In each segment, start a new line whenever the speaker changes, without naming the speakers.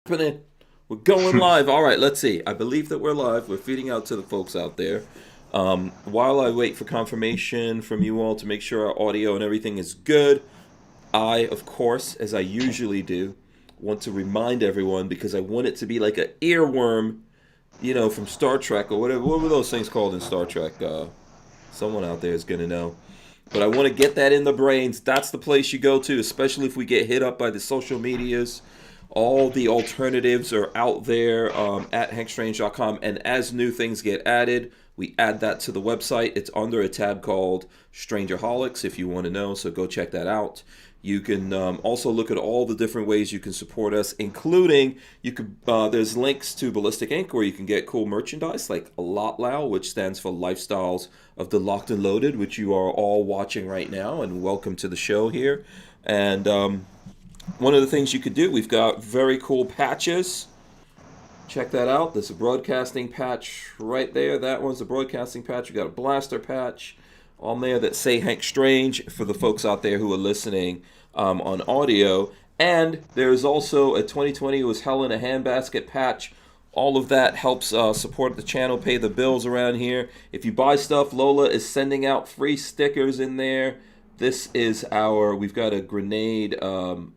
Happening. We're going live. All right, let's see. I believe that we're live. We're feeding out to the folks out there. While I wait for confirmation from you all to make sure our audio and everything is good, I, of course, as I usually do, want to remind everyone because I want it to be like an earworm, from Star Trek or whatever. What were those things called in Star Trek? Someone out there is going to know. But I want to get that in the brains. That's the place you go to, especially if we get hit up by the social medias. All the alternatives are out there at hankstrange.com. And as new things get added, we add that to the website. It's under a tab called Strangerholics if you want to know. So go check that out. You can also look at all the different ways you can support us, including there's links to Ballistic Ink where you can get cool merchandise like Lotlau, which stands for Lifestyles of the Locked and Loaded, which you are all watching right now. And welcome to the show here. And one of the things you could do, we've got very cool patches. Check that out. There's a broadcasting patch right there. That one's a broadcasting patch. We've got a blaster patch on there that say Hank Strange for the folks out there who are listening on audio. And there's also a 2020 was Hell in a Handbasket patch. All of that helps support the channel, pay the bills around here. If you buy stuff, Lola is sending out free stickers in there. This is we've got a grenade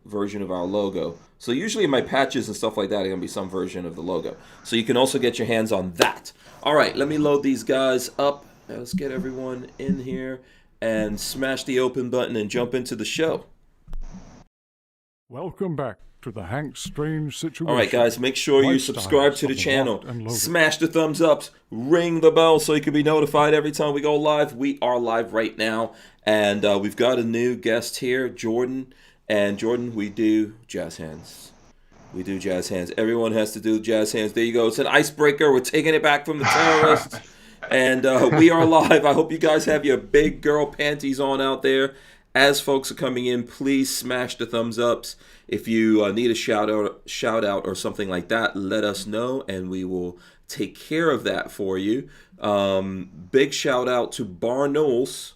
version of our logo. So usually my patches and stuff like that are going to be some version of the logo. So you can also get your hands on that. All right, let me load these guys up. Let's get everyone in here and smash the open button and jump into the show.
Welcome back to the Hank Strange Situation.
All right, guys, make sure you subscribe to the channel. Smash the thumbs ups. Ring the bell so you can be notified every time we go live. We are live right now. And we've got a new guest here, Jordan. And Jordan, we do jazz hands. We do jazz hands. Everyone has to do jazz hands. There you go. It's an icebreaker. We're taking it back from the terrorists. And we are live. I hope you guys have your big girl panties on out there. As folks are coming in, please smash the thumbs ups. If you need a shout out or something like that, let us know and we will take care of that for you. Big shout out to Barnauls,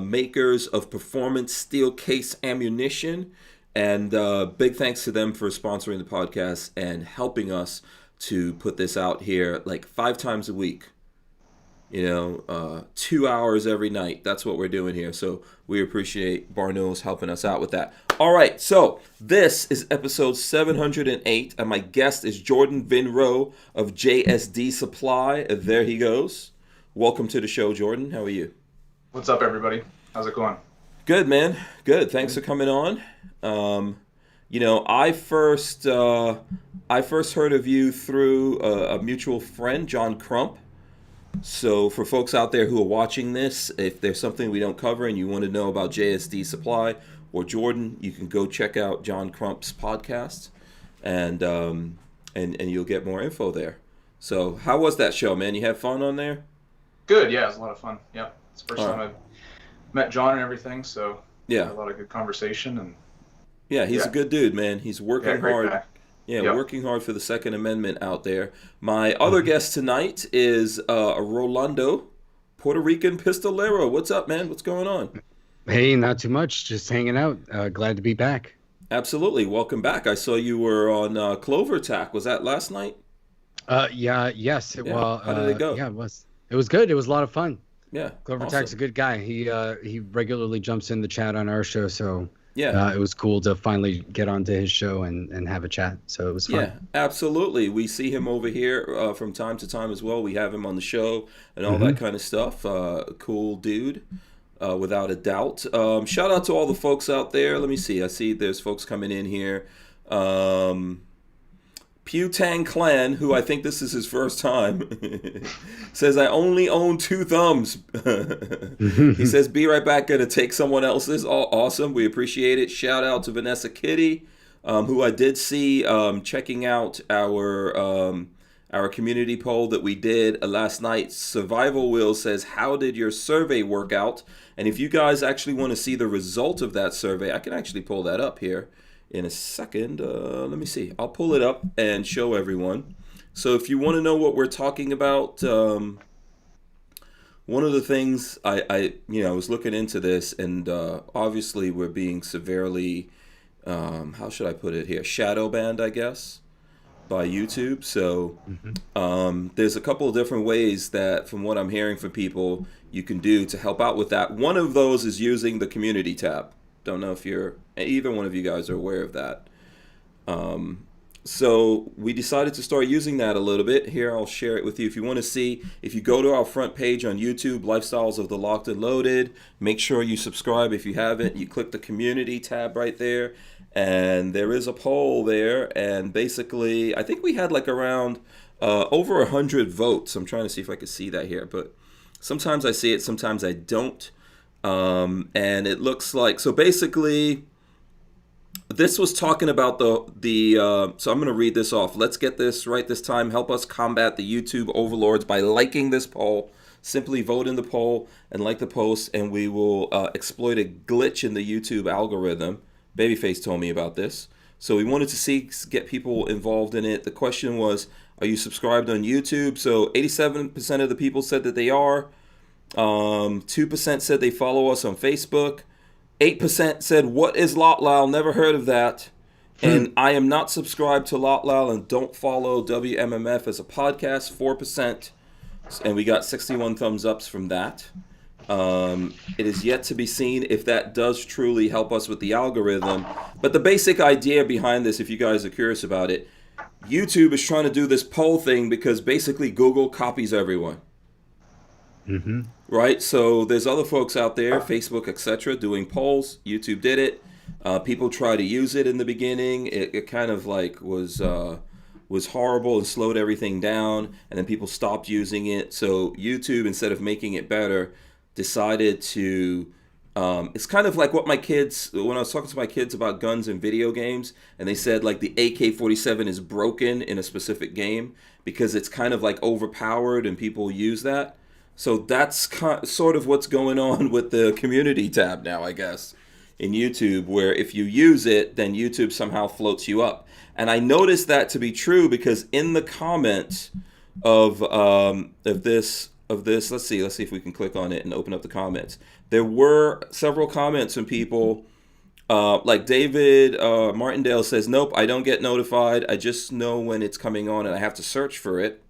makers of performance steel case ammunition. And big thanks to them for sponsoring the podcast and helping us to put this out here like 5 times a week. 2 hours every night. That's what we're doing here. So we appreciate Barnauls helping us out with that. All right. So this is episode 708. And my guest is Jordan Vinrow of JSD Supply. There he goes. Welcome to the show, Jordan. How are you?
What's up, everybody? How's it going?
Good, man. Good. Thanks for coming on. I first heard of you through a mutual friend, John Crump. So for folks out there who are watching this, if there's something we don't cover and you want to know about JSD Supply or Jordan, you can go check out John Crump's podcast, and you'll get more info there. So how was that show, man? You have fun on there?
Good, yeah, it was a lot of fun. Yeah, it's the first time I've met John and everything, so
yeah,
a lot of good conversation. And
yeah, he's a good dude, man. He's working hard.
Guy.
Yeah, working hard for the Second Amendment out there. My other guest tonight is Rolando, Puerto Rican Pistolero. What's up, man? What's going on?
Hey, not too much. Just hanging out. Glad to be back.
Absolutely. Welcome back. I saw you were on Clover Attack. Was that last night?
Yes. Well,
how did it go?
Yeah, it was. It was good. It was a lot of fun.
Yeah.
Clover Attack's a good guy. He regularly jumps in the chat on our show, so
yeah,
it was cool to finally get onto his show and have a chat. So it was fun.
Yeah, absolutely. We see him over here from time to time as well. We have him on the show and all that kind of stuff. Cool dude, without a doubt. Shout out to all the folks out there. Let me see. I see there's folks coming in here. Pew Tang Clan, who I think this is his first time, says, I only own 2 thumbs. He says, be right back, gonna take someone else's. Oh, awesome. We appreciate it. Shout out to Vanessa Kitty, who I did see checking out our community poll that we did last night. Survival Will says, how did your survey work out? And if you guys actually want to see the result of that survey, I can actually pull that up here in a second. Let me see. I'll pull it up and show everyone. So if you want to know what we're talking about, one of the things I was looking into this, and obviously we're being severely, how should I put it here, shadow banned, I guess. by YouTube. So
Mm-hmm.
there's a couple of different ways that, from what I'm hearing from people, you can do to help out with that. One of those is using the community tab. Don't know if either one of you guys are aware of that. So we decided to start using that a little bit. Here, I'll share it with you. If you want to see, if you go to our front page on YouTube, Lifestyles of the Locked and Loaded, make sure you subscribe if you haven't. You click the community tab right there, and there is a poll there. And basically, I think we had like around over 100 votes. I'm trying to see if I can see that here, but sometimes I see it, sometimes I don't. And it looks like, so basically, this was talking about so I'm going to read this off. Let's get this right this time. Help us combat the YouTube overlords by liking this poll. Simply vote in the poll and like the post, and we will exploit a glitch in the YouTube algorithm. Babyface told me about this. So we wanted to get people involved in it. The question was, are you subscribed on YouTube? So 87% of the people said that they are. 2% said they follow us on Facebook. 8% said, what is Lotlal? Never heard of that. And I am not subscribed to Lotlal and don't follow WMMF as a podcast. 4%. And we got 61 thumbs ups from that. It is yet to be seen if that does truly help us with the algorithm. But the basic idea behind this, if you guys are curious about it, YouTube is trying to do this poll thing because basically Google copies everyone.
Mm-hmm.
Right, so there's other folks out there, Facebook, etc., doing polls. YouTube did it. People tried to use it in the beginning. It kind of like was horrible and slowed everything down, and then people stopped using it. So YouTube, instead of making it better, decided to. It's kind of like what my kids, when I was talking to my kids about guns and video games, and they said like the AK-47 is broken in a specific game because it's kind of like overpowered and people use that. So that's sort of what's going on with the community tab now, I guess, in YouTube, where if you use it, then YouTube somehow floats you up. And I noticed that to be true because in the comments of this, let's see if we can click on it and open up the comments. There were several comments from people, like David Martindale says, nope, I don't get notified. I just know when it's coming on and I have to search for it.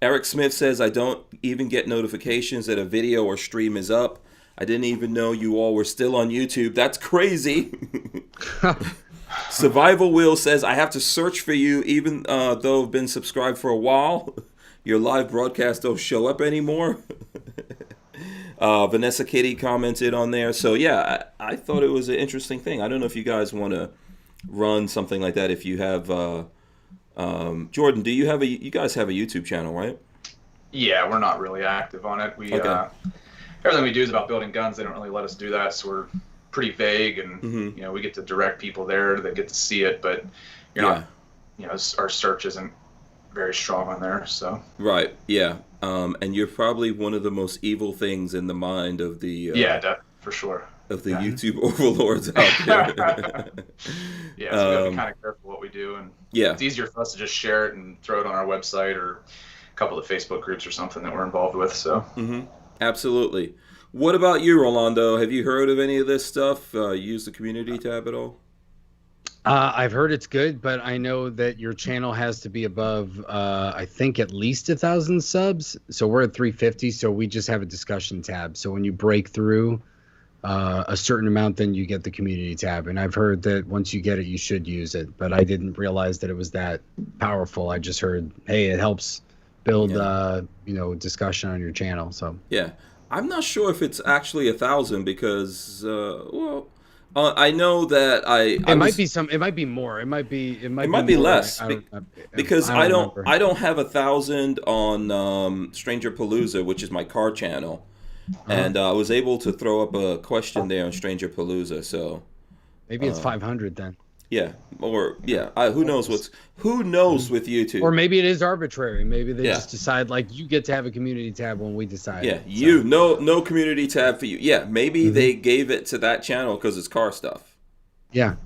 Eric Smith says, I don't even get notifications that a video or stream is up. I didn't even know you all were still on YouTube. That's crazy. Survival Will says, I have to search for you even though I've been subscribed for a while. Your live broadcast don't show up anymore. Vanessa Kitty commented on there. So yeah, I thought it was an interesting thing. I don't know if you guys want to run something like that if you have... Jordan, you guys have a YouTube channel, right?
Yeah, we're not really active on it.
Okay.
Everything we do is about building guns. They don't really let us do that, so we're pretty vague, and we get to direct people there that get to see it, but you're not, our search isn't very strong on there. So
right, yeah, and you're probably one of the most evil things in the mind of the
for sure.
Of the YouTube overlords out there.
Yeah, so we gotta be kind of careful what we do, and it's easier for us to just share it and throw it on our website or a couple of Facebook groups or something that we're involved with. So
absolutely. What about you, Rolando? Have you heard of any of this stuff? Use the community tab at all?
I've heard it's good, but I know that your channel has to be above, I think, at least 1,000 subs. So we're at 350, so we just have a discussion tab. So when you break through a certain amount, then you get the community tab. And I've heard that once you get it, you should use it. But I didn't realize that it was that powerful. I just heard, hey, it helps build, discussion on your channel. So
yeah, I'm not sure if it's actually 1,000 because, I know that it
might be more. It might be
less because I don't
remember.
have 1,000 on Stranger Palooza, which is my car channel. And I was able to throw up a question there on Stranger Palooza, so
maybe it's 500 then.
Yeah, or who knows with YouTube?
Or maybe it is arbitrary. Maybe they just decide like you get to have a community tab when we decide.
Yeah, no community tab for you. Yeah, maybe they gave it to that channel because it's car stuff.
Yeah.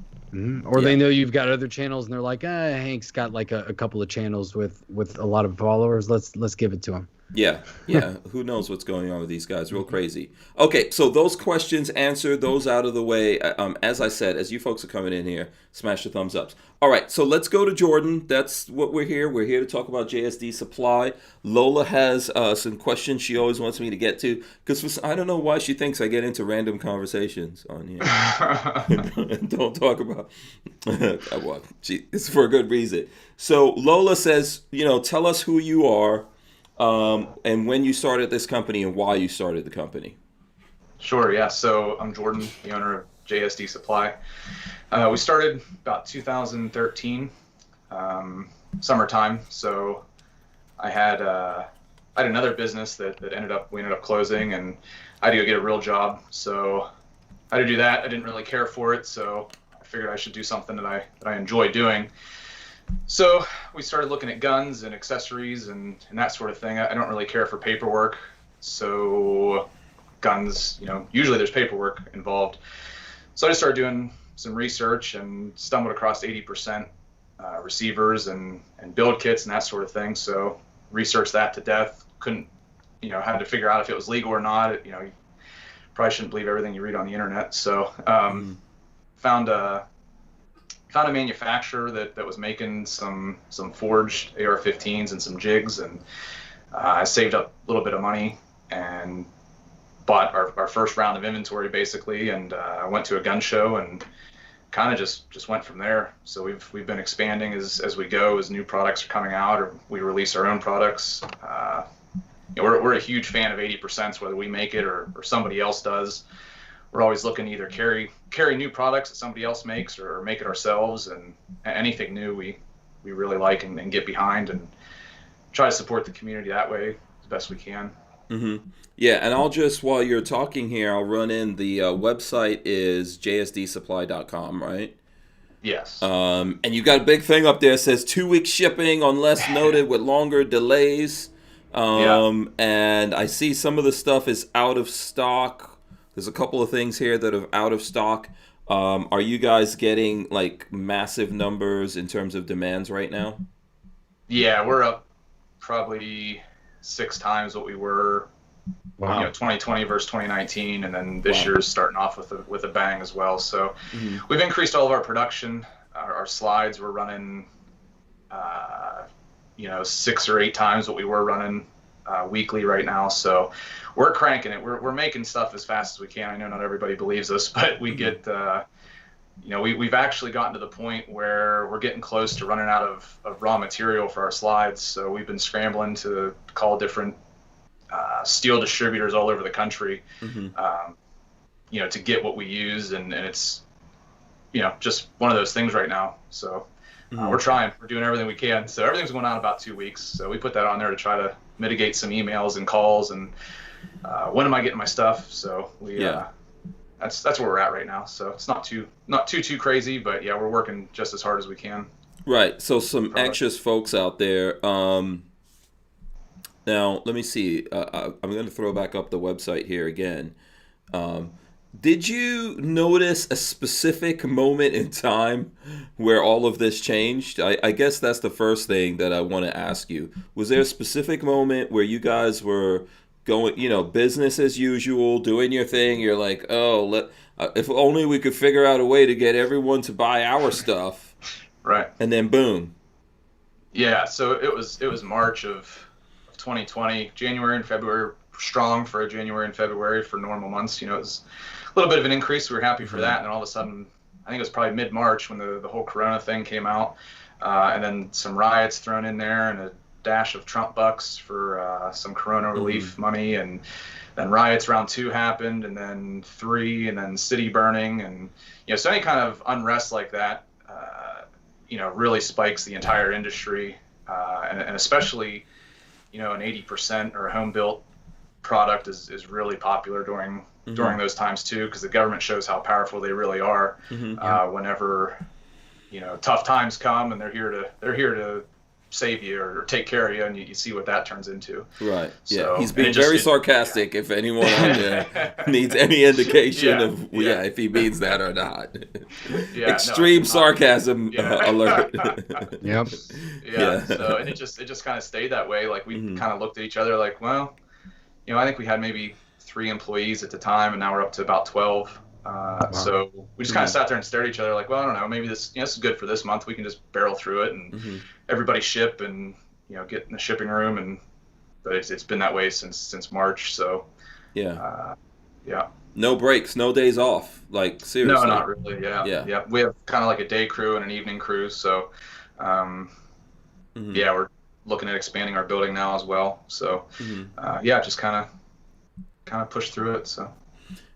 Or they know you've got other channels and they're like, Hank's got like a couple of channels with a lot of followers. Let's give it to him.
Yeah, yeah. Who knows what's going on with these guys? Real crazy. Okay, so those questions answered, those out of the way. As I said, as you folks are coming in here, smash the thumbs ups. All right, so let's go to Jordan. That's what we're here. We're here to talk about JSD supply. Lola has some questions she always wants me to get to because I don't know why she thinks I get into random conversations on here and don't talk about. Well, it's for a good reason. So Lola says, tell us who you are. And when you started this company and why you started the company.
Sure, yeah. So I'm Jordan, the owner of JSD Supply. We started about 2013, summertime. So I had another business that we ended up closing, and I had to go get a real job. So I had to do that. I didn't really care for it, so I figured I should do something that I enjoy doing. So we started looking at guns and accessories and that sort of thing. I don't really care for paperwork. So guns, usually there's paperwork involved. So I just started doing some research and stumbled across 80% receivers and build kits and that sort of thing. So researched that to death. Couldn't, had to figure out if it was legal or not. You probably shouldn't believe everything you read on the internet. So found a manufacturer that was making some forged AR-15s and some jigs, and I saved up a little bit of money and bought our first round of inventory basically, and I went to a gun show and kind of just went from there. So we've been expanding as we go, as new products are coming out or we release our own products. We're a huge fan of 80%, whether we make it or somebody else does. We're always looking to either carry new products that somebody else makes or make it ourselves, and anything new we really like and get behind and try to support the community that way as best we can.
Mm-hmm. Yeah, and I'll just, while you're talking here, I'll run in the website is jsdsupply.com, right?
Yes.
And you got a big thing up there that says 2-week shipping unless noted with longer delays. And I see some of the stuff is out of stock. There's a couple of things here that are out of stock. Are you guys getting like massive numbers in terms of demands right now?
Yeah, we're up probably 6 times what we were. Wow. 2020 versus 2019, and then this year's starting off with a bang as well. So we've increased all of our production. Our slides we're running, 6 or 8 times what we were running weekly right now. So we're cranking it. We're making stuff as fast as we can. I know not everybody believes us, but we get, we've actually gotten to the point where we're getting close to running out of raw material for our slides. So we've been scrambling to call different steel distributors all over the country, to get what we use. And it's, just one of those things right now. So we're trying. We're doing everything we can. So everything's going on about 2 weeks. So we put that on there to try to mitigate some emails and calls and when am I getting my stuff. So that's where we're at right now. So it's not too crazy, but yeah, we're working just as hard as we can.
Right. So some anxious folks out there. Now let me see. I'm going to throw back up the website here again. Did you notice a specific moment in time where all of this changed? I guess that's the first thing that I want to ask you. Was there a specific moment where you guys were going, business as usual, doing your thing? You're like, if only we could figure out a way to get everyone to buy our stuff.
Right. And
then boom.
Yeah. So it was March of 2020, January and February, strong for a January and February for normal months. It was a little bit of an increase. We were happy for that. And then all of a sudden, I think it was probably mid-March when the whole Corona thing came out, and then some riots thrown in there and a dash of Trump bucks for some Corona relief money. And then riots round 2 happened, and then 3, and then city burning. And, so any kind of unrest like that, really spikes the entire industry. And especially, an 80% or a home-built product is really popular during those times too, because the government shows how powerful they really are whenever tough times come, and they're here to save you or take care of you, and you see what that turns into.
Right.
So,
yeah. He's being very sarcastic. If anyone out there needs any indication of if he means that or not. Extreme sarcasm alert.
Yep.
Yeah. So and it just kind of stayed that way. Like we kind of looked at each other like, well, I think we had maybe 3 employees at the time, and now we're up to about 12. Wow. So we just kind of sat there and stared at each other like, well, I don't know, maybe this is good for this month. We can just barrel through it and everybody ship and get in the shipping room, but it's been that way since March. So yeah.
No breaks, no days off. Like seriously.
No, not really. Yeah. We have kind of like a day crew and an evening crew. So we're looking at expanding our building now as well. So just kind of push through it. So.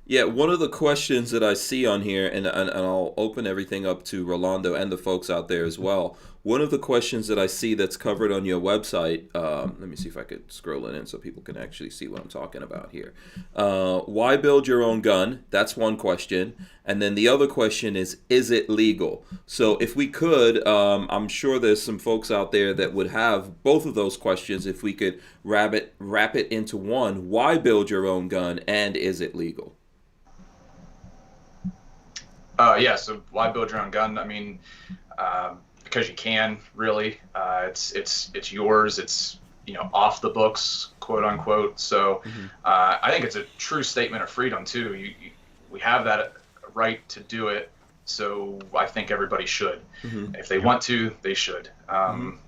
Yeah, one of the questions that I see on here, and I'll open everything up to Rolando and the folks out there as well. One of the questions that I see that's covered on your website, let me see if I could scroll it in so people can actually see what I'm talking about here. Why build your own gun? That's one question. And then the other question is it legal? So if we could, I'm sure there's some folks out there that would have both of those questions. If we could wrap it into one, why build your own gun and is it legal?
So why build your own gun? I mean, because you can, really. It's yours. It's off the books, quote unquote. So I think it's a true statement of freedom too. We have that right to do it. So I think everybody should. If they want to, they should.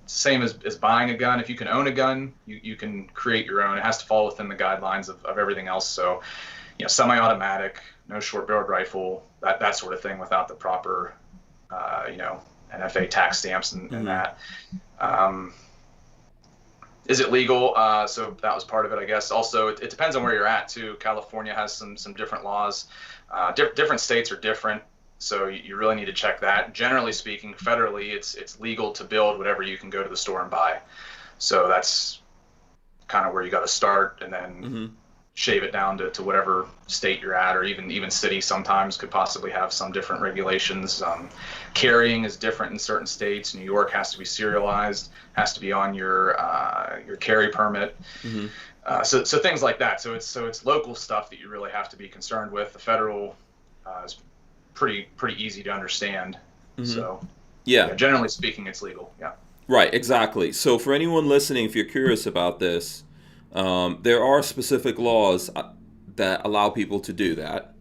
Same as buying a gun. If you can own a gun, you can create your own. It has to fall within the guidelines of everything else. So semi-automatic, no short-barreled rifle, that sort of thing, without the proper, NFA tax stamps and that. Is it legal? So that was part of it, I guess. Also, it depends on where you're at too. California has some different laws. Different states are different, so you really need to check that. Generally speaking, federally, it's legal to build whatever you can go to the store and buy. So that's kind of where you got to start, and then shave it down to whatever state you're at, or even city sometimes could possibly have some different regulations. Carrying is different in certain states. New York has to be serialized, has to be on your carry permit. So things like that. So it's local stuff that you really have to be concerned with. The federal is pretty easy to understand. So generally speaking, it's legal. Yeah.
Right. Exactly. So for anyone listening, if you're curious about this, there are specific laws that allow people to do that.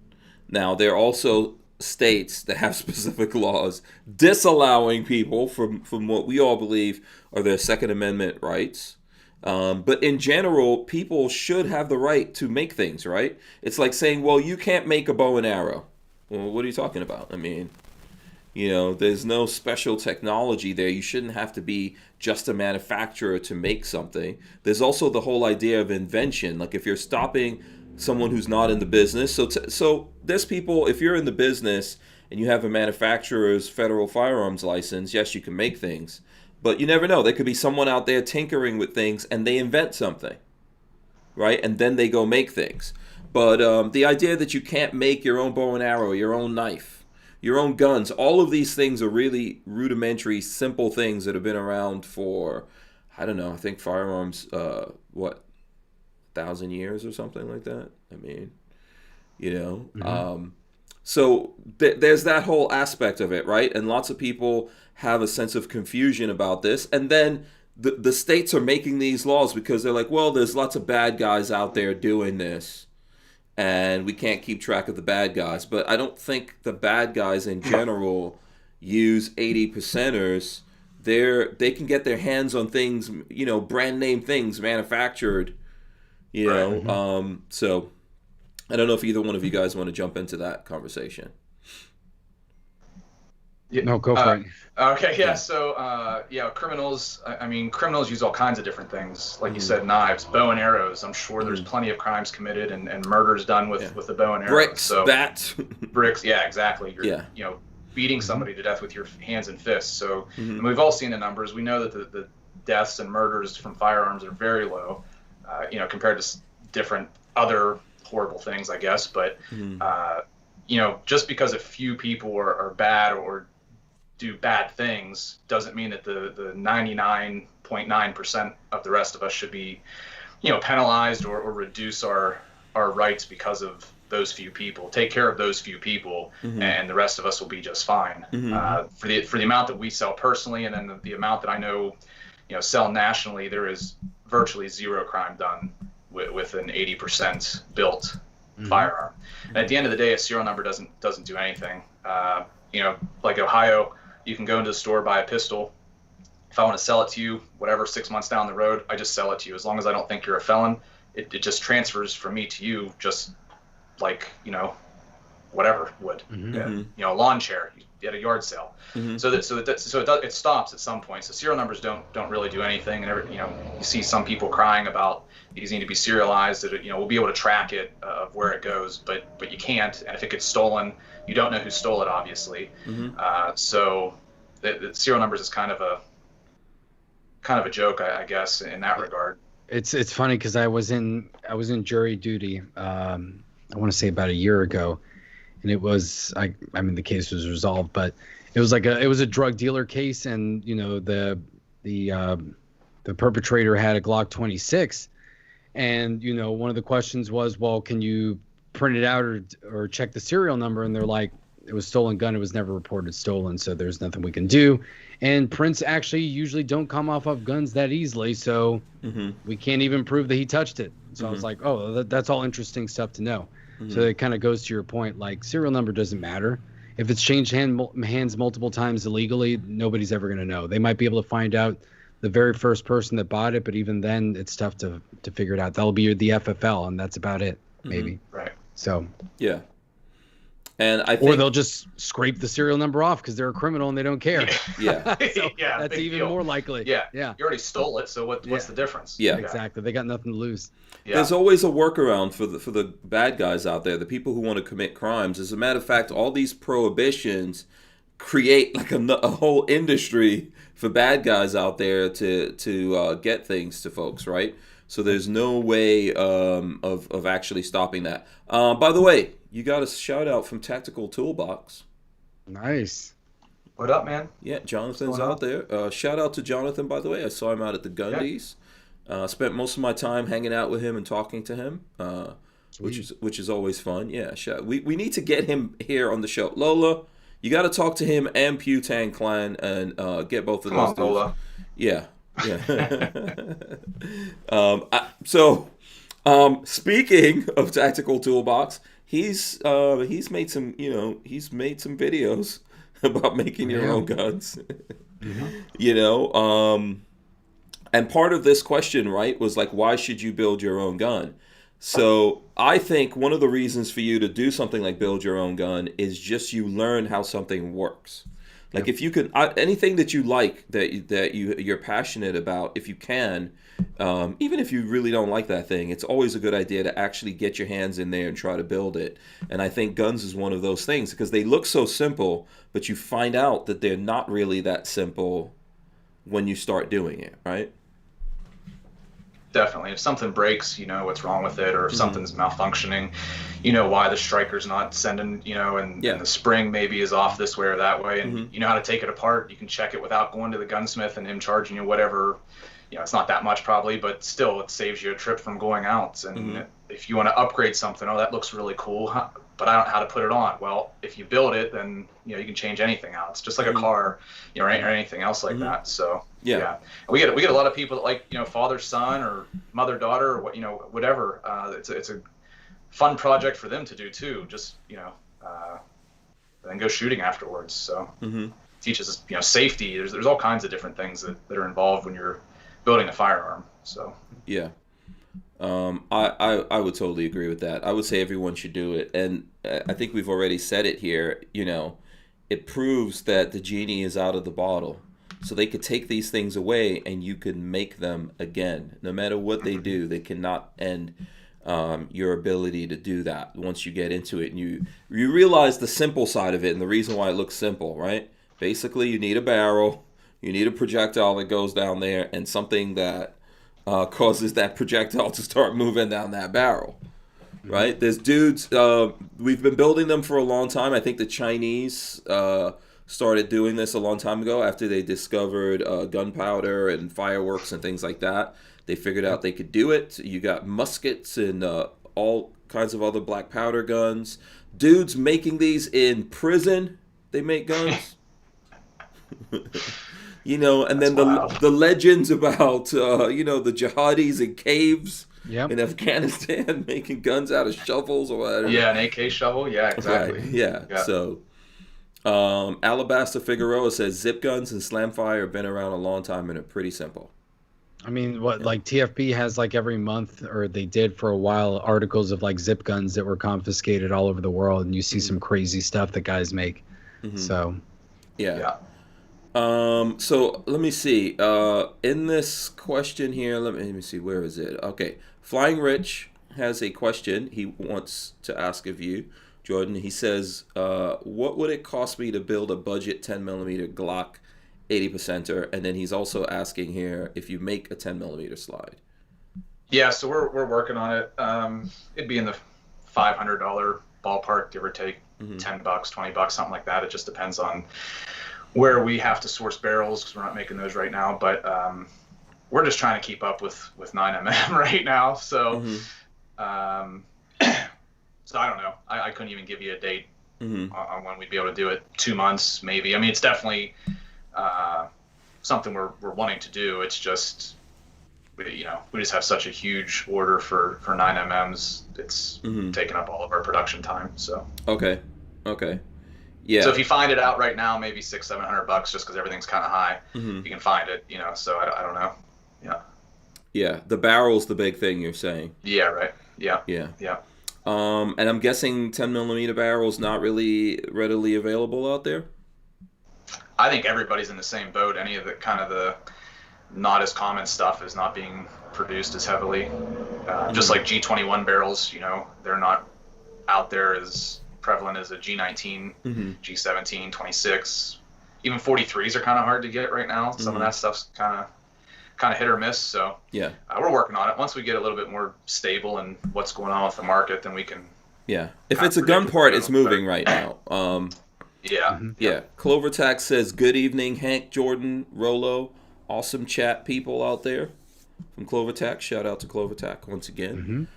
Now, there are also states that have specific laws disallowing people from what we all believe are their Second Amendment rights. But in general, people should have the right to make things, right? It's like saying, well, you can't make a bow and arrow. Well, what are you talking about? I mean, there's no special technology there. You shouldn't have to be just a manufacturer to make something. There's also the whole idea of invention. Like if you're stopping someone who's not in the business. So there's people, if you're in the business and you have a manufacturer's federal firearms license, yes, you can make things. But you never know. There could be someone out there tinkering with things and they invent something, right? And then they go make things. But the idea that you can't make your own bow and arrow, your own knife, your own guns, all of these things are really rudimentary, simple things that have been around for, I don't know, I think firearms, 1,000 years or something like that. I mean, so there's that whole aspect of it, right? And lots of people have a sense of confusion about this. And then the states are making these laws because they're like, well, there's lots of bad guys out there doing this, and we can't keep track of the bad guys. But I don't think the bad guys in general use 80%ers. They can get their hands on things, brand name things manufactured, So I don't know if either one of you guys want to jump into that conversation.
Yeah, no, go for it.
Okay, yeah. So, criminals. I mean, criminals use all kinds of different things, like you said, knives, bow and arrows. I'm sure there's plenty of crimes committed and murders done with the bow and arrow.
Bricks, bats,
bricks. Yeah, exactly. You're, beating somebody to death with your hands and fists. So, and we've all seen the numbers. We know that the deaths and murders from firearms are very low, compared to different other horrible things, I guess. But, just because a few people are bad or do bad things doesn't mean that the 99.9% of the rest of us should be, penalized or reduce our rights because of those few people. Take care of those few people, and the rest of us will be just fine. For the amount that we sell personally, and then the amount that I know, sell nationally, there is virtually zero crime done with an 80% built firearm. And at the end of the day, a serial number doesn't do anything. Like Ohio, you can go into the store, buy a pistol. If I want to sell it to you, whatever, 6 months down the road, I just sell it to you. As long as I don't think you're a felon, it just transfers from me to you, just like, whatever would. A lawn chair at a yard sale. So it stops at some point. So serial numbers don't really do anything. And you see some people crying about these need to be serialized. That we'll be able to track it of where it goes, but you can't. And if it gets stolen, you don't know who stole it, obviously. So the serial numbers is kind of a joke, I guess, in that regard.
It's funny because I was in jury duty. I want to say about a year ago, and it was I mean the case was resolved, but it was a drug dealer case, and the perpetrator had a Glock 26, and one of the questions was, well, can you print it out or check the serial number? And they're like, it was stolen gun, it was never reported stolen, so there's nothing we can do. And prints actually usually don't come off of guns that easily, so we can't even prove that he touched it. So I was like, oh, that's all interesting stuff to know. So it kind of goes to your point, like serial number doesn't matter. If it's changed hands multiple times illegally, nobody's ever going to know. They might be able to find out the very first person that bought it, but even then it's tough to figure it out. That'll be the FFL, and that's about it, maybe.
Right.
So
yeah. And I think,
or they'll just scrape the serial number off because they're a criminal and they don't care.
Yeah.
So
that's even more likely.
Yeah.
Yeah.
You already stole it, so what's the difference?
Yeah.
Exactly. They got nothing to lose.
Yeah. There's always a workaround for the bad guys out there, the people who want to commit crimes. As a matter of fact, all these prohibitions create like a whole industry for bad guys out there to get things to folks, right? So there's no way of actually stopping that. By the way, you got a shout out from Tactical Toolbox.
Nice.
What up, man?
Yeah, Jonathan's out there. Shout out to Jonathan, by the way. I saw him out at the Gundies. Spent most of my time hanging out with him and talking to him, which is always fun. Yeah, we need to get him here on the show. Lola, you got to talk to him and Putang Clan and get both of those dudes.
Lola.
Yeah. Speaking of Tactical Toolbox, he's made some videos about making your own guns. And part of this question, right, was like, why should you build your own gun? So I think one of the reasons for you to do something like build your own gun is just you learn how something works. Like if you could, anything that you like, that you're passionate about, if you can, even if you really don't like that thing, it's always a good idea to actually get your hands in there and try to build it. And I think guns is one of those things because they look so simple, but you find out that they're not really that simple when you start doing it, right?
Definitely. If something breaks, you know what's wrong with it, or if something's malfunctioning, you know why the striker's not sending, and the spring maybe is off this way or that way, and you know how to take it apart. You can check it without going to the gunsmith and him charging you whatever. It's not that much probably, but still it saves you a trip from going out. And if you want to upgrade something, that looks really cool, but I don't know how to put it on. Well, if you build it, then you can change anything out. It's just like a car, or anything else like that. So yeah. We get a lot of people that like father son or mother daughter or whatever. It's a fun project for them to do too. Just and then go shooting afterwards. So teaches us safety. There's all kinds of different things that are involved when you're building a firearm. So
yeah. I would totally agree with that. I would say everyone should do it. And I think we've already said it here, it proves that the genie is out of the bottle. So they could take these things away and you could make them again. No matter what they do, they cannot end your ability to do that once you get into it. And you realize the simple side of it and the reason why it looks simple, right? Basically, you need a barrel, you need a projectile that goes down there, and something that causes that projectile to start moving down that barrel, right? There's dudes, we've been building them for a long time. I think the Chinese started doing this a long time ago after they discovered gunpowder and fireworks and things like that. They figured out they could do it. You got muskets and all kinds of other black powder guns. Dudes making these in prison. They make guns. You know, and then the legends about, you know, the jihadis in caves in Afghanistan making guns out of shovels or whatever.
Yeah, an AK shovel. Yeah, exactly.
Right. Yeah. So, Alabaster Figueroa says zip guns and slamfire have been around a long time and are pretty simple.
I mean, like TFB has like every month, or they did for a while, articles of like zip guns that were confiscated all over the world, and you see some crazy stuff that guys make. So,
yeah. So let me see. In this question here, let me see. Where is it? Okay, Flying Rich has a question he wants to ask of you, Jordan. He says, "What would it cost me to build a budget 10mm Glock 80%er?" And then he's also asking here if you make a 10mm slide.
Yeah, so we're working on it. It'd be in the $500 ballpark, give or take, $10, $20, something like that. It just depends on where we have to source barrels, because we're not making those right now. But we're just trying to keep up with 9mm right now. So, so I don't know. I couldn't even give you a date on when we'd be able to do it. 2 months, maybe. I mean, it's definitely something we're wanting to do. It's just, you know, we just have such a huge order for 9mm's. It's taking up all of our production time. So
okay, yeah.
So if you find it out right now, maybe $600-700, just because everything's kind of high. You can find it, you know. So I don't know.
Yeah. The barrel's the big thing you're saying.
Yeah. Right. Yeah.
And I'm guessing 10mm barrels not really readily available out there.
I think everybody's in the same boat. Any of the kind of the not as common stuff is not being produced as heavily. Just like G21 barrels, you know, they're not out there as prevalent as a G19, G17, 26. Even 43s are kind of hard to get right now. Some of that stuff's kind of hit or miss. So we're working on it. Once we get a little bit more stable in what's going on with the market, then we can.
Yeah, if it's a gun part, it's moving right now.
Yeah.
Clover Tax says, "Good evening, Hank, Jordan, Rolo, awesome chat people out there." From Clover Tax, shout out to Clover Tax once again.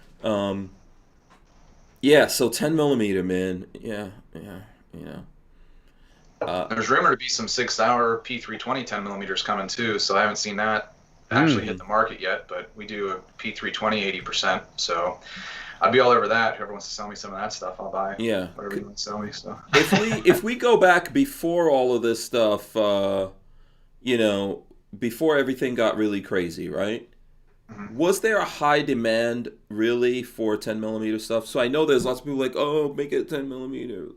Yeah, so 10mm, man. Yeah, you know.
There's rumored to be some 6-hour P320 10mm coming too, so I haven't seen that actually hit the market yet, but we do a P320 80%, so I'd be all over that. Whoever wants to sell me some of that stuff, I'll buy.
Yeah.
Whatever you want to sell me. So
if we go back before all of this stuff, you know, before everything got really crazy, right? Was there a high demand really for 10mm stuff? So I know there's lots of people like, oh, make it 10mm.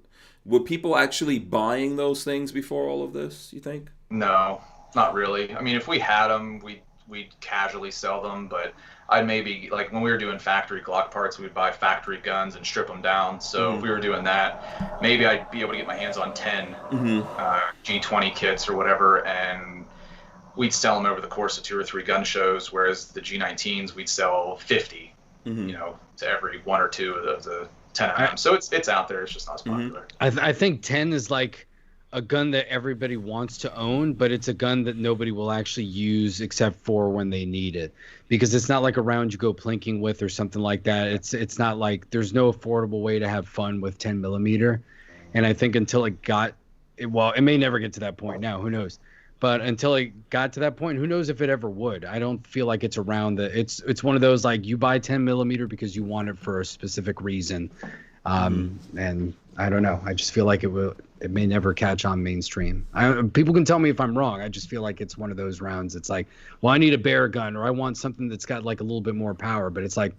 Were people actually buying those things before all of this, you think?
No, not really. I mean, if we had them, we'd casually sell them, but I'd maybe, like when we were doing factory Glock parts, we'd buy factory guns and strip them down. So if we were doing that, maybe I'd be able to get my hands on 10 G20 kits or whatever, and we'd sell them over the course of 2 or 3 gun shows, whereas the G19s, we'd sell 50, you know, to every 1 or 2 of the 10mm. So it's out there. It's just not as popular.
I think 10 is like a gun that everybody wants to own, but it's a gun that nobody will actually use except for when they need it, because it's not like a round you go plinking with or something like that. It's not like there's no affordable way to have fun with 10mm. And I think until it got, well, it may never get to that point now, who knows? But until it got to that point, who knows if it ever would. I don't feel like it's around the, it's one of those, like, you buy 10mm because you want it for a specific reason. And I don't know. I just feel like it may never catch on mainstream. People can tell me if I'm wrong. I just feel like it's one of those rounds. It's like, well, I need a bear gun, or I want something that's got like a little bit more power. But it's like,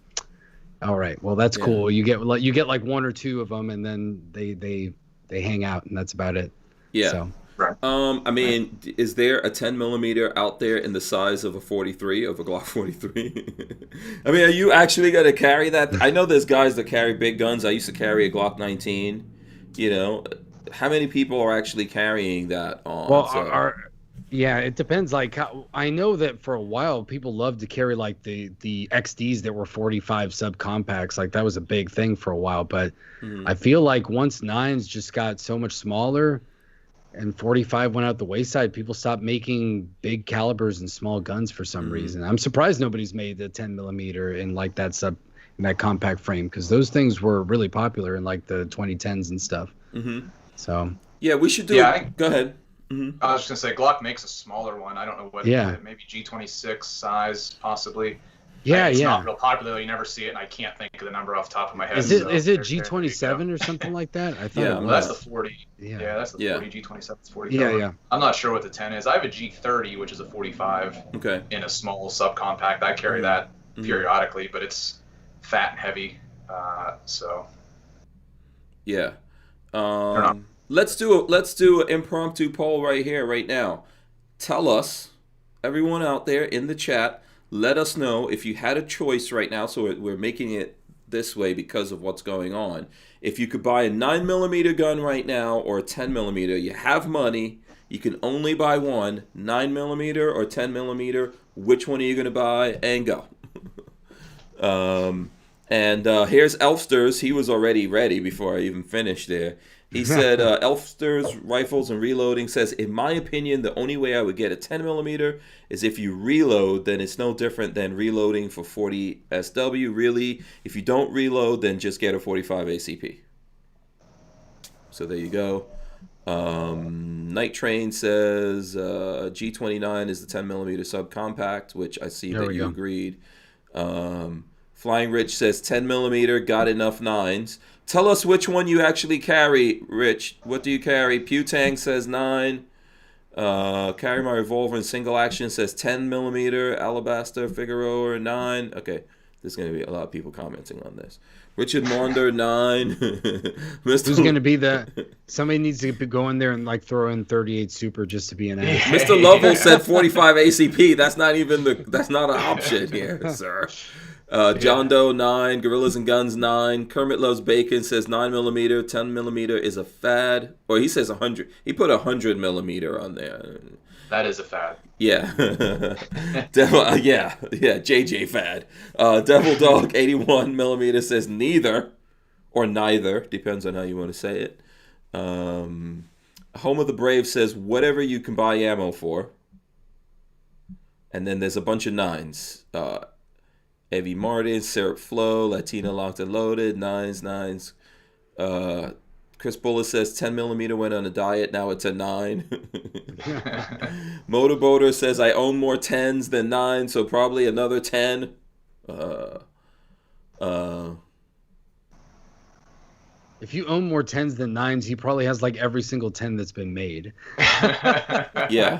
all right, well, that's cool. You get like 1 or 2 of them, and then they hang out, and that's about it.
Yeah.
So.
Right.
I mean, is there a 10mm out there in the size of a 43, of a Glock 43? I mean, are you actually going to carry that? I know there's guys that carry big guns. I used to carry a Glock 19. You know, how many people are actually carrying that on?
Well, yeah, it depends. Like, I know that for a while, people loved to carry like the XDs that were 45 subcompacts. Like, that was a big thing for a while. But I feel like once 9s just got so much smaller, And 45 went out the wayside. People stopped making big calibers and small guns for some reason. I'm surprised nobody's made the 10 millimeter in like that in that compact frame, because those things were really popular in like the 2010s and stuff. So
yeah, we should do it. Go ahead.
I was just gonna say Glock makes a smaller one. I don't know what.
Yeah.
Maybe G26 size, possibly.
Yeah,
it's
yeah.
not real popular. You never see it, and I can't think of the number off the top of my head.
Is it G27 or something like that? I thought.
Yeah,
Well, that's the 40.
Yeah.
That's the 40. G27 is 40.
Yeah.
I'm not sure what the 10 is. I have a G30, which is a 45.
Okay.
In a small subcompact. I carry that periodically, but it's fat and heavy. So.
Yeah. Let's do an impromptu poll right here, right now. Tell us, everyone out there in the chat, let us know if you had a choice right now. So we're making it this way because of what's going on. If you could buy a 9mm gun right now or a 10mm, you have money, you can only buy one, 9mm or 10mm. Which one are you going to buy? And go. Here's Elfsters. He was already ready before I even finished there. He said, Elfsters, Rifles, and Reloading says, in my opinion, the only way I would get a 10mm is if you reload, then it's no different than reloading for 40 SW. Really, if you don't reload, then just get a 45 ACP. So there you go. Night Train says, G29 is the 10mm subcompact, which I see that you agreed. Flying Rich says 10mm, got enough 9s. Tell us which one you actually carry, Rich. What do you carry? Pewtang says 9. Carry my revolver in single action says 10mm. Alabaster Figueroa 9. Okay, there's going to be a lot of people commenting on this. Richard Maunder 9.
Who's going to be somebody needs to go in there and like throw in 38 Super just to be an ass.
Mr. Lovell said 45 ACP. That's not an option here, sir. John Doe 9, Gorillas and Guns 9, Kermit Loves Bacon says 9mm, 10mm is a fad, or he says 100. He put 100mm on there.
That is a fad.
Yeah, JJ fad. Devil Dog 81mm says neither, or neither, depends on how you want to say it. Home of the Brave says whatever you can buy ammo for, and then there's a bunch of 9s. Evie Martin, Syrup Flow, Latina Locked and Loaded, 9s. Chris Bullis says 10mm went on a diet, now it's a 9. Motorboater says I own more 10s than 9s, so probably another 10.
If you own more 10s than 9s, he probably has like every single 10 that's been made.
Yeah.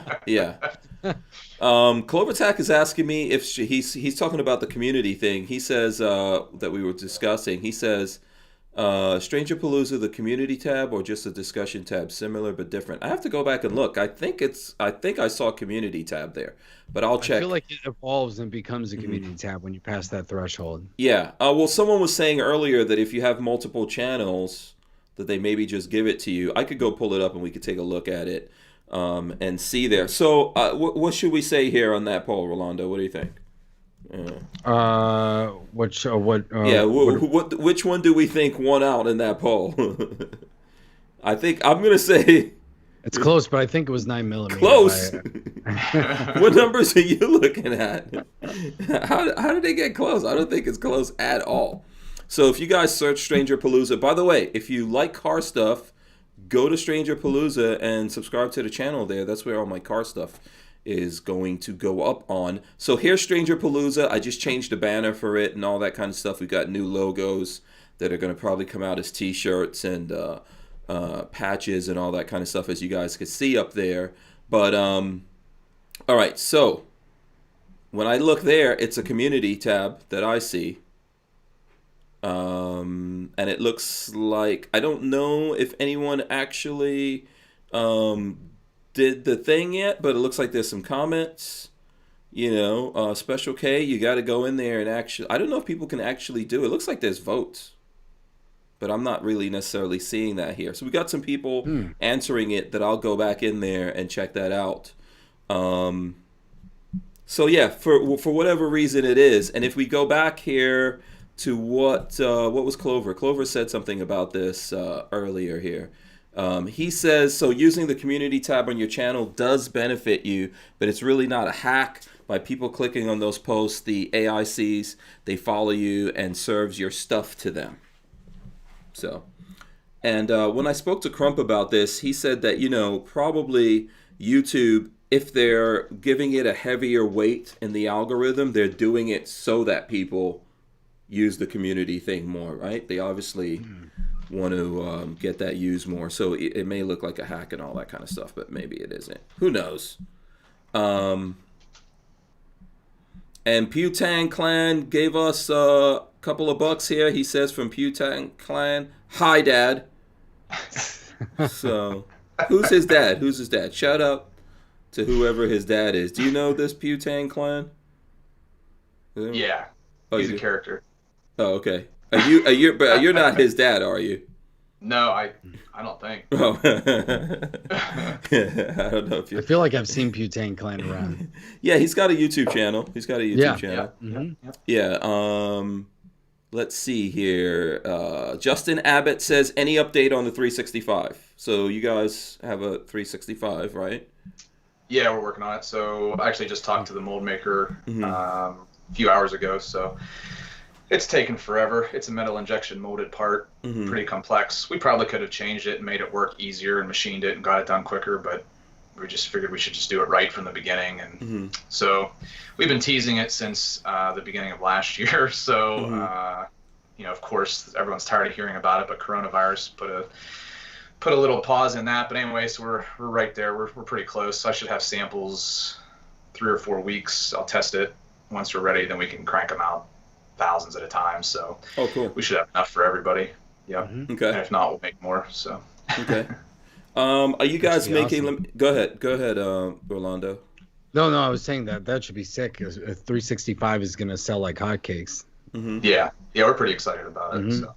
Clovertack is asking me if he's talking about the community thing. He says that we were discussing. He says Stranger Palooza, the community tab, or just a discussion tab, similar but different. I have to go back and look. I think I saw community tab there, but I'll check.
I feel like it evolves and becomes a community tab when you pass that threshold.
Yeah. Well, someone was saying earlier that if you have multiple channels, that they maybe just give it to you. I could go pull it up and we could take a look at it and see there. So what should we say here on that poll, Rolando? What do you think? Which one do we think won out in that poll? I think I'm gonna say
it's close, but I think it was 9mm.
Close. What numbers are you looking at? How did they get close? I don't think it's close at all. So if you guys search Stranger Palooza, by the way, if you like car stuff, go to Stranger Palooza and subscribe to the channel there. That's where all my car stuff is going to go up on. So here's Stranger Palooza. I just changed the banner for it and all that kind of stuff. We got new logos that are going to probably come out as t-shirts and patches and all that kind of stuff, as you guys can see up there. But all right, so when I look there, it's a community tab that I see. And it looks like, I don't know if anyone actually did the thing yet, but it looks like there's some comments. Special K, you got to go in there and actually, I don't know if people can actually do it. It looks like there's votes, but I'm not really necessarily seeing that here. So we got some people answering it that I'll go back in there and check that out. So yeah, for whatever reason it is, and if we go back here to what was Clover? Clover said something about this earlier here. He says, so using the community tab on your channel does benefit you, but it's really not a hack. By people clicking on those posts, the AI sees, they follow you, and serves your stuff to them. So, and when I spoke to Crump about this, he said that, probably YouTube, if they're giving it a heavier weight in the algorithm, they're doing it so that people use the community thing more, right? They obviously want to get that used more. So it may look like a hack and all that kind of stuff, but maybe it isn't. Who knows? And Pewtang Clan gave us a couple of bucks here. He says from Pewtang Clan, hi, Dad. So, who's his dad? Who's his dad? Shout out to whoever his dad is. Do you know this Pewtang Clan?
Yeah.
Oh,
he's a character.
Oh, okay. But you're not his dad, are you?
No, I don't think.
Oh. I don't know if you.
I feel like I've seen Pewtang Clan around.
Yeah, he's got a YouTube channel. Channel.
Yeah.
Let's see here. Justin Abbott says, any update on the 365? So you guys have a 365, right?
Yeah, we're working on it. So I actually just talked to the mold maker a few hours ago. So it's taken forever. It's a metal injection molded part, pretty complex. We probably could have changed it and made it work easier and machined it and got it done quicker, but we just figured we should just do it right from the beginning. And so we've been teasing it since the beginning of last year. So, of course, everyone's tired of hearing about it, but coronavirus put a little pause in that. But anyway, so we're right there. We're pretty close. I should have samples 3 or 4 weeks. I'll test it. Once we're ready, then we can crank them out thousands at a time. So
cool.
We should have enough for everybody. Yeah.
Okay.
And if not, we'll make more. So.
Okay. Are you guys making? Awesome. Go ahead, Orlando.
No, I was saying that should be sick. A 365 is gonna sell like hotcakes.
Yeah, we're pretty excited about it. So.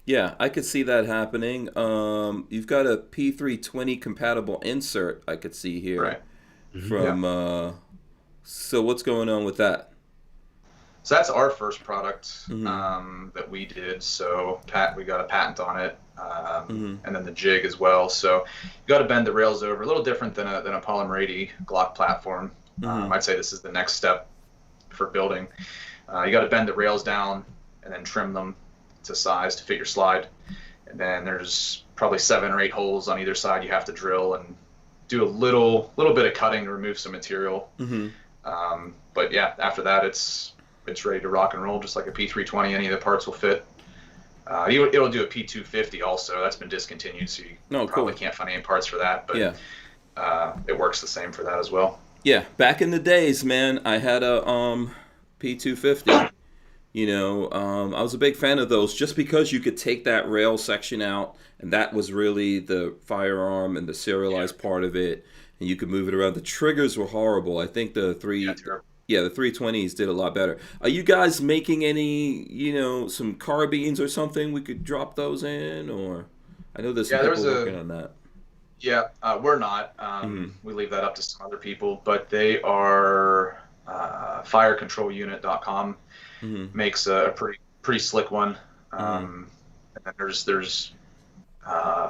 Yeah, I could see that happening. You've got a P320 compatible insert I could see here.
Right.
From. So what's going on with that?
So that's our first product that we did. So we got a patent on it, and then the jig as well. So you got to bend the rails over. A little different than a polymer 80 Glock platform. I'd say this is the next step for building. You got to bend the rails down and then trim them to size to fit your slide. And then there's probably 7 or 8 holes on either side you have to drill and do a little bit of cutting to remove some material. But yeah, after that it's ready to rock and roll, just like a P320. Any of the parts will fit. It'll do a P250 also. That's been discontinued, so you probably can't find any parts for that. But it works the same for that as well.
Yeah, back in the days, man, I had a P250. I was a big fan of those just because you could take that rail section out, and that was really the firearm and the serialized part of it, and you could move it around. The triggers were horrible. I think the 320s did a lot better. Are you guys making any, some carbines or something we could drop those in? Or I know there's some people working on that.
Yeah, we're not. We leave that up to some other people, but they are firecontrolunit.com makes a pretty slick one. And then there's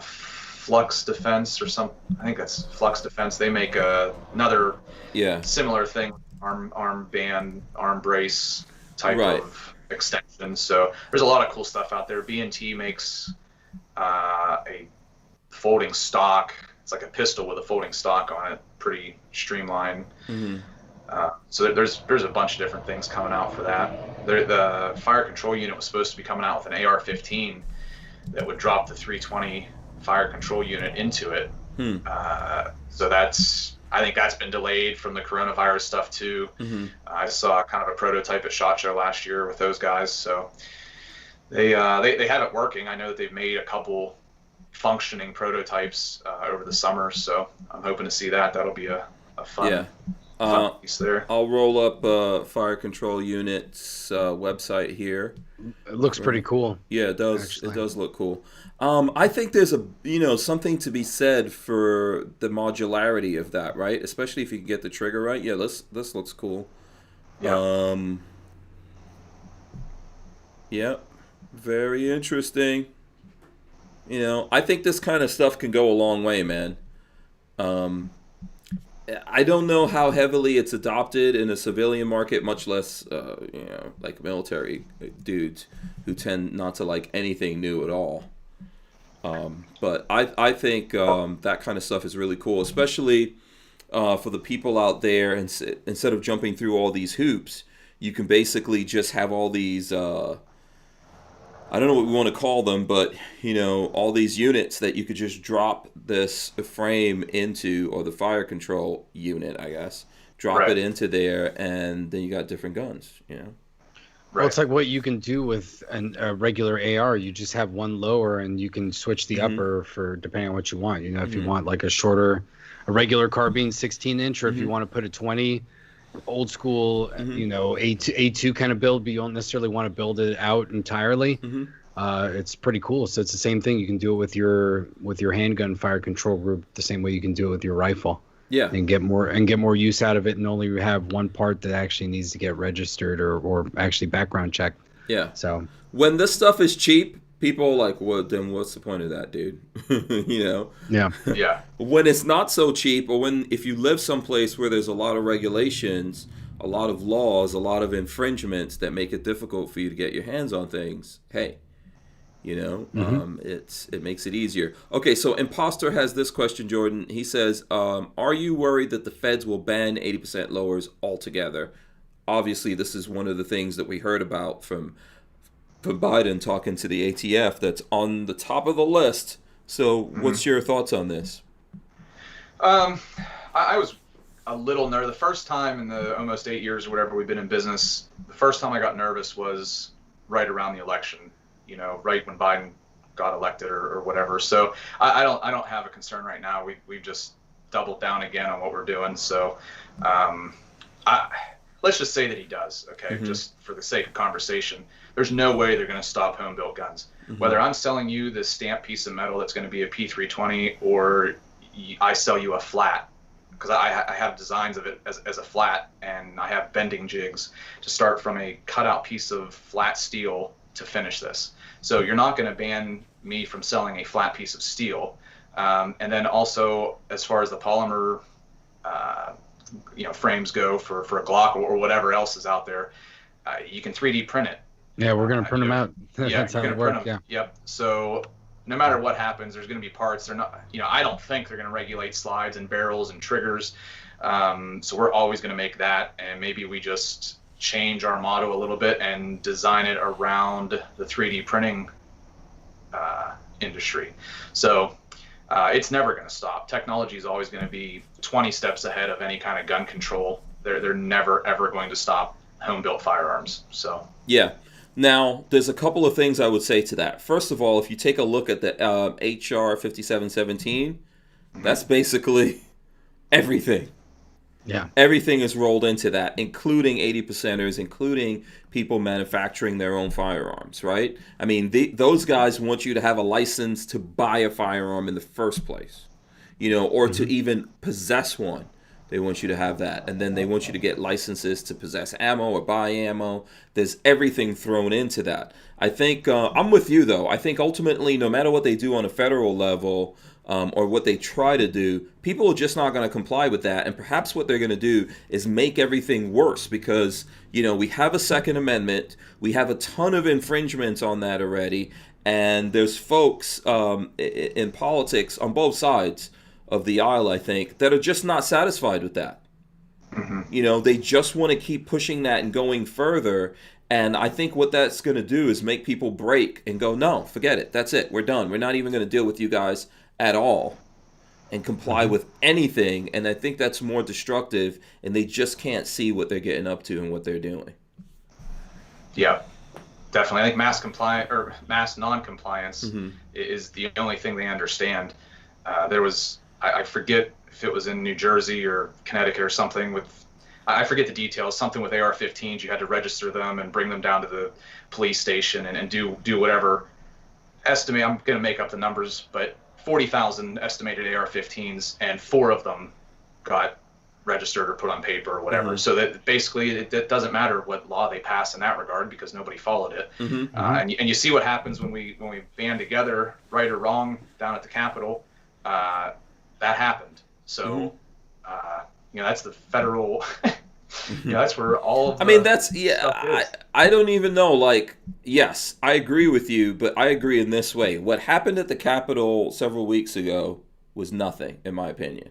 Flux Defense or I think that's Flux Defense. They make another similar thing. Arm band, arm brace type of extension. So there's a lot of cool stuff out there. B&T makes a folding stock. It's like a pistol with a folding stock on it, pretty streamlined. So there's a bunch of different things coming out for that. The fire control unit was supposed to be coming out with an AR-15 that would drop the 320 fire control unit into it. So I think that's been delayed from the coronavirus stuff too. I saw kind of a prototype at SHOT Show last year with those guys. So they have it working. I know that they've made a couple functioning prototypes over the summer. So I'm hoping to see that. That'll be a fun piece there.
I'll roll up Fire Control Unit's website here.
It looks pretty cool.
Yeah, it does. Actually. It does look cool. I think there's something to be said for the modularity of that, right? Especially if you can get the trigger right. Yeah, this looks cool.
Yeah.
Yeah. Very interesting. You know, I think this kind of stuff can go a long way, man. Um, I don't know how heavily it's adopted in a civilian market, much less, like military dudes who tend not to like anything new at all. But I think that kind of stuff is really cool, especially for the people out there. And instead of jumping through all these hoops, you can basically just have all these. I don't know what we want to call them, but all these units that you could just drop this frame into, or the fire control unit, I guess, drop it into there, and then you got different guns.
Well, it's like what you can do with a regular AR. You just have one lower, and you can switch the upper for depending on what you want. If you want like a regular carbine 16-inch, or if you want to put a 20, old school, A2 kind of build, but you don't necessarily want to build it out entirely. It's pretty cool. So it's the same thing. You can do it with your handgun fire control group the same way you can do it with your rifle. Yeah, and get more use out of it, and only have one part that actually needs to get registered or actually background checked. Yeah. So
when this stuff is cheap, people are like, "Well, then what's the point of that, dude?"
Yeah.
Yeah.
When it's not so cheap, or if you live someplace where there's a lot of regulations, a lot of laws, a lot of infringements that make it difficult for you to get your hands on things, hey. It makes it easier. Okay, so Imposter has this question, Jordan. He says, are you worried that the feds will ban 80% lowers altogether? Obviously, this is one of the things that we heard about from Biden talking to the ATF that's on the top of the list. So what's your thoughts on this?
I was a little nervous. The first time in the almost 8 years or whatever we've been in business, the first time I got nervous was right around the election. Right when Biden got elected or whatever. So I don't have a concern right now. We've just doubled down again on what we're doing. So let's just say that he does, okay, just for the sake of conversation. There's no way they're going to stop home-built guns. Whether I'm selling you this stamped piece of metal that's going to be a P320, or I sell you a flat, because I have designs of it as a flat, and I have bending jigs to start from a cutout piece of flat steel to finish this. So you're not going to ban me from selling a flat piece of steel. And then also, as far as the polymer frames go for a Glock or whatever else is out there, you can 3D print it.
Yeah, we're going to print them out. That's how it works. Yeah.
Yep. So no matter what happens, there's going to be parts. They're not, I don't think they're going to regulate slides and barrels and triggers. So we're always going to make that, and maybe we just change our motto a little bit and design it around the 3D printing industry. So it's never going to stop. Technology is always going to be 20 steps ahead of any kind of gun control. They're never ever going to stop home-built firearms. So
yeah. Now, there's a couple of things I would say to that. First of all, if you take a look at the HR 5717, that's basically everything.
Yeah.
Everything is rolled into that, including 80%ers, including people manufacturing their own firearms, right? I mean, those guys want you to have a license to buy a firearm in the first place, or to even possess one. They want you to have that. And then they want you to get licenses to possess ammo or buy ammo. There's everything thrown into that. I think, I'm with you, though. I think ultimately, no matter what they do on a federal level, or what they try to do, people are just not going to comply with that. And perhaps what they're going to do is make everything worse, because, we have a Second Amendment. We have a ton of infringements on that already. And there's folks in politics on both sides of the aisle, I think, that are just not satisfied with that. They just want to keep pushing that and going further. And I think what that's going to do is make people break and go, no, forget it. That's it. We're done. We're not even going to deal with you guys at all and comply with anything. And I think that's more destructive, and they just can't see what they're getting up to and what they're doing.
Yeah, definitely. I think mass non-compliance is the only thing they understand. There was, I forget if it was in New Jersey or Connecticut or something I forget the details, something with AR-15s. You had to register them and bring them down to the police station and do whatever. I'm going to make up the numbers, but 40,000 estimated AR-15s, and 4 of them got registered or put on paper or whatever. So that basically it doesn't matter what law they pass in that regard because nobody followed it. And you see what happens when we band together, right or wrong, down at the Capitol. That happened. So that's the federal. That's where all of the
I don't even know. Like, yes, I agree with you, but I agree in this way. What happened at the Capitol several weeks ago was nothing, in my opinion.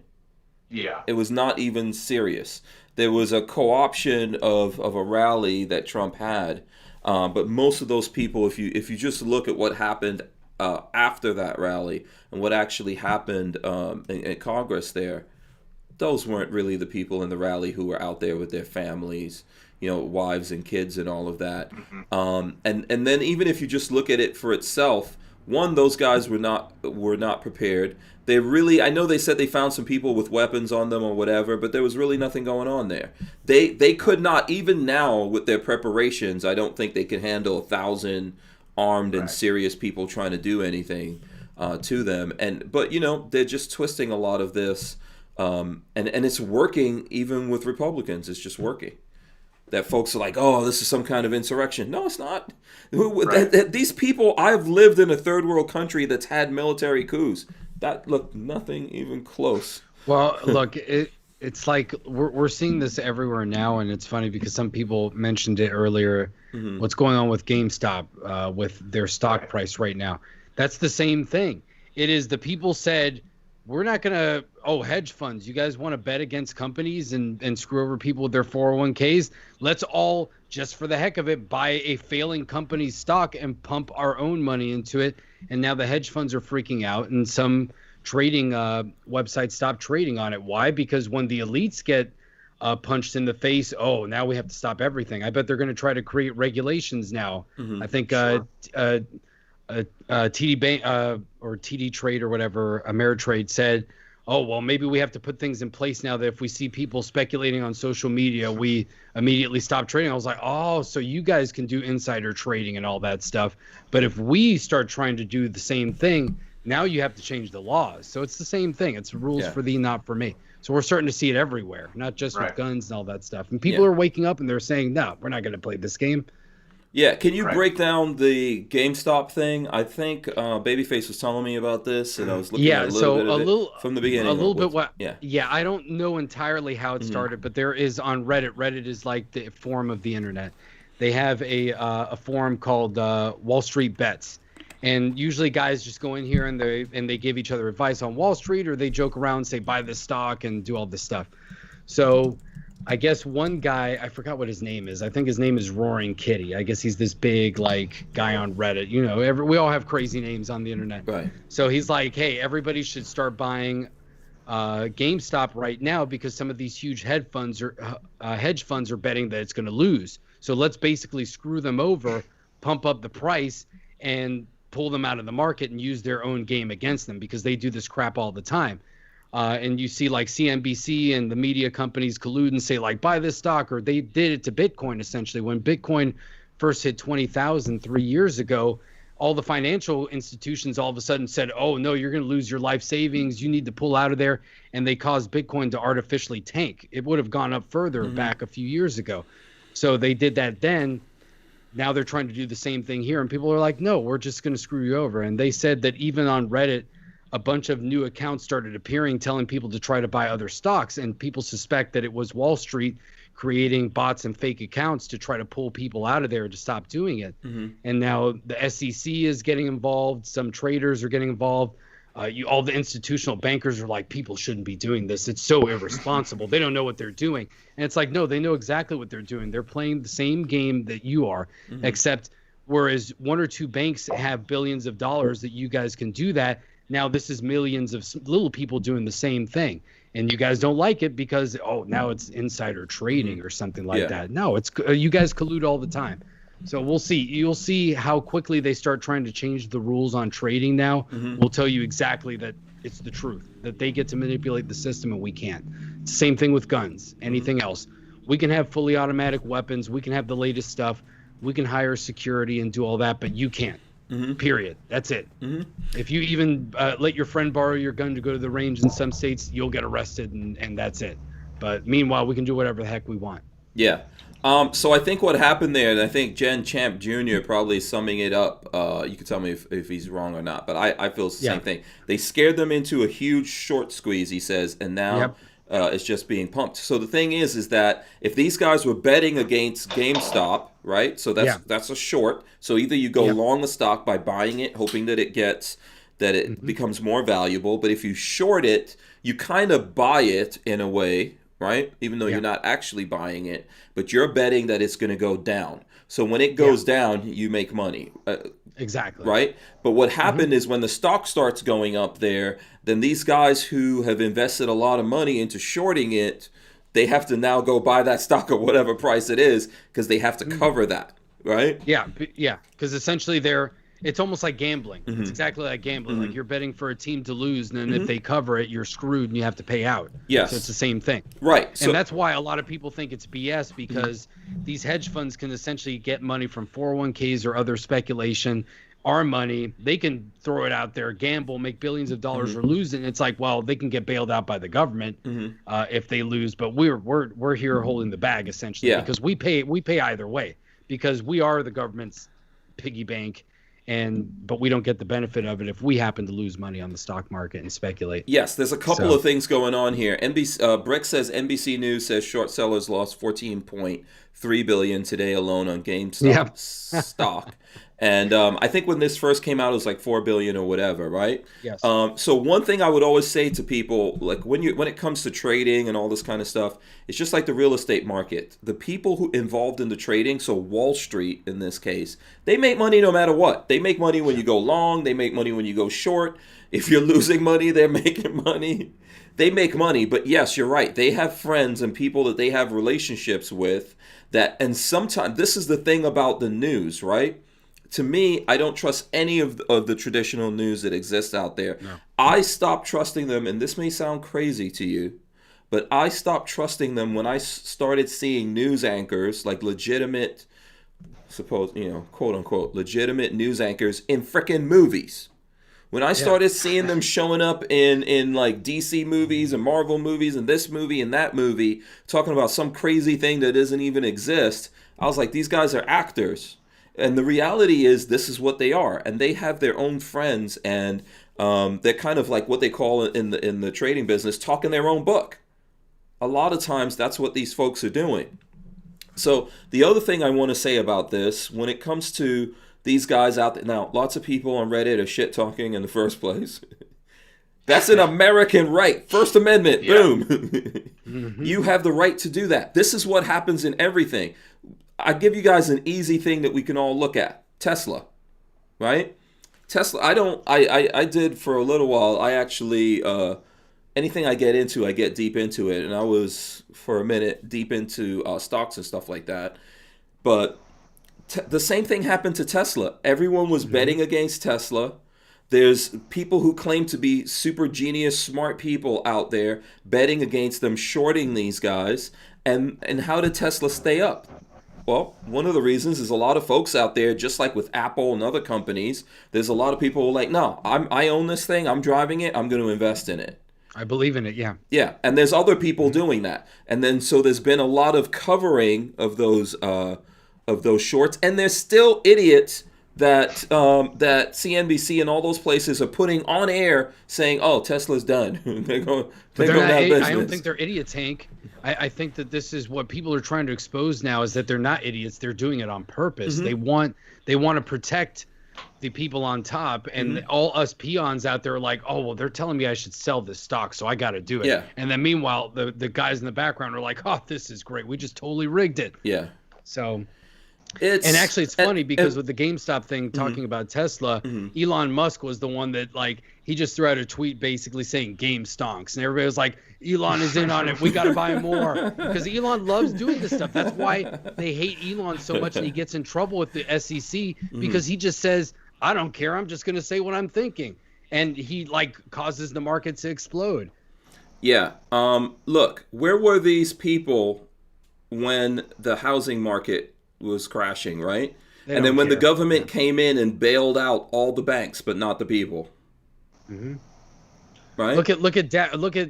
Yeah.
It was not even serious. There was a co-option of a rally that Trump had, but most of those people, if you just look at what happened after that rally and what actually happened in Congress there, those weren't really the people in the rally who were out there with their families, wives and kids and all of that. And then even if you just look at it for itself, one, those guys were not prepared. They really, I know they said they found some people with weapons on them or whatever, but there was really nothing going on there. They could not, even now with their preparations, I don't think they can handle 1,000 armed and serious people trying to do anything to them. But they're just twisting a lot of this. And it's working even with Republicans. It's just working. That folks are like, oh, this is some kind of insurrection. No, it's not. These people, I've lived in a third world country that's had military coups. That looked nothing even close.
Well, look, it's like we're seeing this everywhere now, and it's funny because some people mentioned it earlier. What's going on with GameStop with their stock price right now? That's the same thing. It is the people said, we're not going to, hedge funds, you guys want to bet against companies and screw over people with their 401ks? Let's all, just for the heck of it, buy a failing company's stock and pump our own money into it. And now the hedge funds are freaking out, and some trading websites stop trading on it. Why? Because when the elites get punched in the face, now we have to stop everything. I bet they're going to try to create regulations now. I think TD Bank or TD Trade or whatever, Ameritrade said, maybe we have to put things in place now that if we see people speculating on social media, we immediately stop trading. I was like, so you guys can do insider trading and all that stuff. But if we start trying to do the same thing, now you have to change the laws. So it's the same thing. It's rules for thee, not for me. So we're starting to see it everywhere, not just with guns and all that stuff. And people are waking up and they're saying, no, we're not going to play this game.
Yeah, can you break down the GameStop thing? I think Babyface was telling me about this, and I was looking at a little bit of it from the beginning.
A little bit. Yeah, I don't know entirely how it started, but there is on Reddit. Reddit is like the forum of the internet. They have a forum called Wall Street Bets, and usually guys just go in here and they give each other advice on Wall Street, or they joke around and say buy this stock and do all this stuff. So I guess one guy, I forgot what his name is. I think his name is Roaring Kitty. I guess he's this big guy on Reddit. We all have crazy names on the internet.
Right.
So he's like, hey, everybody should start buying GameStop right now because some of these huge hedge funds are betting that it's going to lose. So let's basically screw them over, pump up the price, and pull them out of the market and use their own game against them because they do this crap all the time. And you see like CNBC and the media companies collude and say like buy this stock, or they did it to Bitcoin essentially. When Bitcoin first hit 20,000 3 years ago, all the financial institutions all of a sudden said, oh no, you're going to lose your life savings, you need to pull out of there, and they caused Bitcoin to artificially tank. It would have gone up further back a few years ago. So they did that then. Now they're trying to do the same thing here, and people are like, no, we're just going to screw you over. And they said that even on Reddit, a bunch of new accounts started appearing telling people to try to buy other stocks, and people suspect that it was Wall Street creating bots and fake accounts to try to pull people out of there to stop doing it. And now the SEC is getting involved, some traders are getting involved. All the institutional bankers are like, people shouldn't be doing this, it's so irresponsible, they don't know what they're doing. And it's like, no, they know exactly what they're doing. They're playing the same game that you are, except whereas one or two banks have billions of dollars that you guys can do that, now this is millions of little people doing the same thing, and you guys don't like it because now it's insider trading or something like that. No, it's you guys collude all the time. So we'll see. You'll see how quickly they start trying to change the rules on trading now. We'll tell you exactly that it's the truth, that they get to manipulate the system and we can't. Same thing with guns, anything else. We can have fully automatic weapons, we can have the latest stuff, we can hire security and do all that, but you can't. Period. That's it. If you even let your friend borrow your gun to go to the range in some states, you'll get arrested, and that's it. But meanwhile, we can do whatever the heck we want.
Yeah. So I think what happened there, and I think Jen Champ Jr. probably summing it up, you can tell me if he's wrong or not, but I feel it's the same thing. They scared them into a huge short squeeze, he says, and now it's just being pumped. So the thing is that if these guys were betting against GameStop, right? So that's a short. So either you go long the stock by buying it, hoping that it becomes more valuable, but if you short it, you kind of buy it in a way, right? Even though you're not actually buying it, but you're betting that it's going to go down. So when it goes down, you make money.
Exactly.
Right? But what happened is when the stock starts going up there, then these guys who have invested a lot of money into shorting it, they have to now go buy that stock at whatever price it is because they have to cover that, right?
Yeah, because essentially it's almost like gambling. It's exactly like gambling. Like you're betting for a team to lose, and then if they cover it, you're screwed and you have to pay out.
Yes.
So it's the same thing.
Right.
And that's why a lot of people think it's BS, because these hedge funds can essentially get money from 401ks or other speculation. Our money, they can throw it out there, gamble, make billions of dollars or lose it. And it's like, well, they can get bailed out by the government if they lose, but we're here holding the bag essentially because we pay either way, because we are the government's piggy bank. But we don't get the benefit of it if we happen to lose money on the stock market and speculate.
Yes, there's a couple of things going on here. Brick says NBC News says short sellers lost $14.3 billion today alone on GameStop stock. And I think when this first came out, it was like $4 billion or whatever, right?
Yes.
So one thing I would always say to people, like when it comes to trading and all this kind of stuff, it's just like the real estate market. The people who involved in the trading, so Wall Street in this case, they make money no matter what. They make money when you go long. They make money when you go short. If you're losing money, they're making money. They make money. But yes, you're right. They have friends and people that they have relationships with and sometimes this is the thing about the news, right? To me, I don't trust any of the traditional news that exists out there. No. I stopped trusting them, and this may sound crazy to you, but I stopped trusting them when I started seeing news anchors, like legitimate, quote unquote, legitimate news anchors in frickin' movies. When I started seeing them showing up in like DC movies and Marvel movies and this movie and that movie, talking about some crazy thing that doesn't even exist, I was like, these guys are actors. And the reality is this is what they are. And they have their own friends, and they're kind of like what they call in the trading business, talking their own book. A lot of times that's what these folks are doing. So the other thing I want to say about this, when it comes to these guys out there, now lots of people on Reddit are shit talking in the first place. That's an American right. First Amendment, boom. You have the right to do that. This is what happens in everything. I give you guys an easy thing that we can all look at. Tesla, right? Tesla, I did for a little while. I actually, anything I get into, I get deep into it. And I was, for a minute, deep into stocks and stuff like that. But the same thing happened to Tesla. Everyone was betting against Tesla. There's people who claim to be super genius, smart people out there betting against them, shorting these guys. And how did Tesla stay up? Well, one of the reasons is a lot of folks out there, just like with Apple and other companies, there's a lot of people who are like, no, I own this thing, I'm driving it, I'm going to invest in it.
I believe in it, yeah.
Yeah, and there's other people doing that. And then so there's been a lot of covering of those shorts, and there's still idiots that CNBC and all those places are putting on air saying, oh, Tesla's done. they're going out of business.
I don't think they're idiots, Hank. I think that this is what people are trying to expose now, is that they're not idiots. They're doing it on purpose. They want to protect the people on top, and all us peons out there are like, oh, well, they're telling me I should sell this stock, so I got to do it.
Yeah.
And then meanwhile, the guys in the background are like, oh, this is great. We just totally rigged it.
Yeah.
So... and actually, it's funny because with the GameStop thing, talking about Tesla, Elon Musk was the one that, he just threw out a tweet basically saying game stonks. And everybody was like, Elon is in on it. We got to buy more. Because Elon loves doing this stuff. That's why they hate Elon so much, and he gets in trouble with the SEC because he just says, I don't care. I'm just going to say what I'm thinking. And he, causes the market to explode.
Yeah. Look, where were these people when the housing market was crashing, right? And then when the government came in and bailed out all the banks, but not the people. Right.
Look at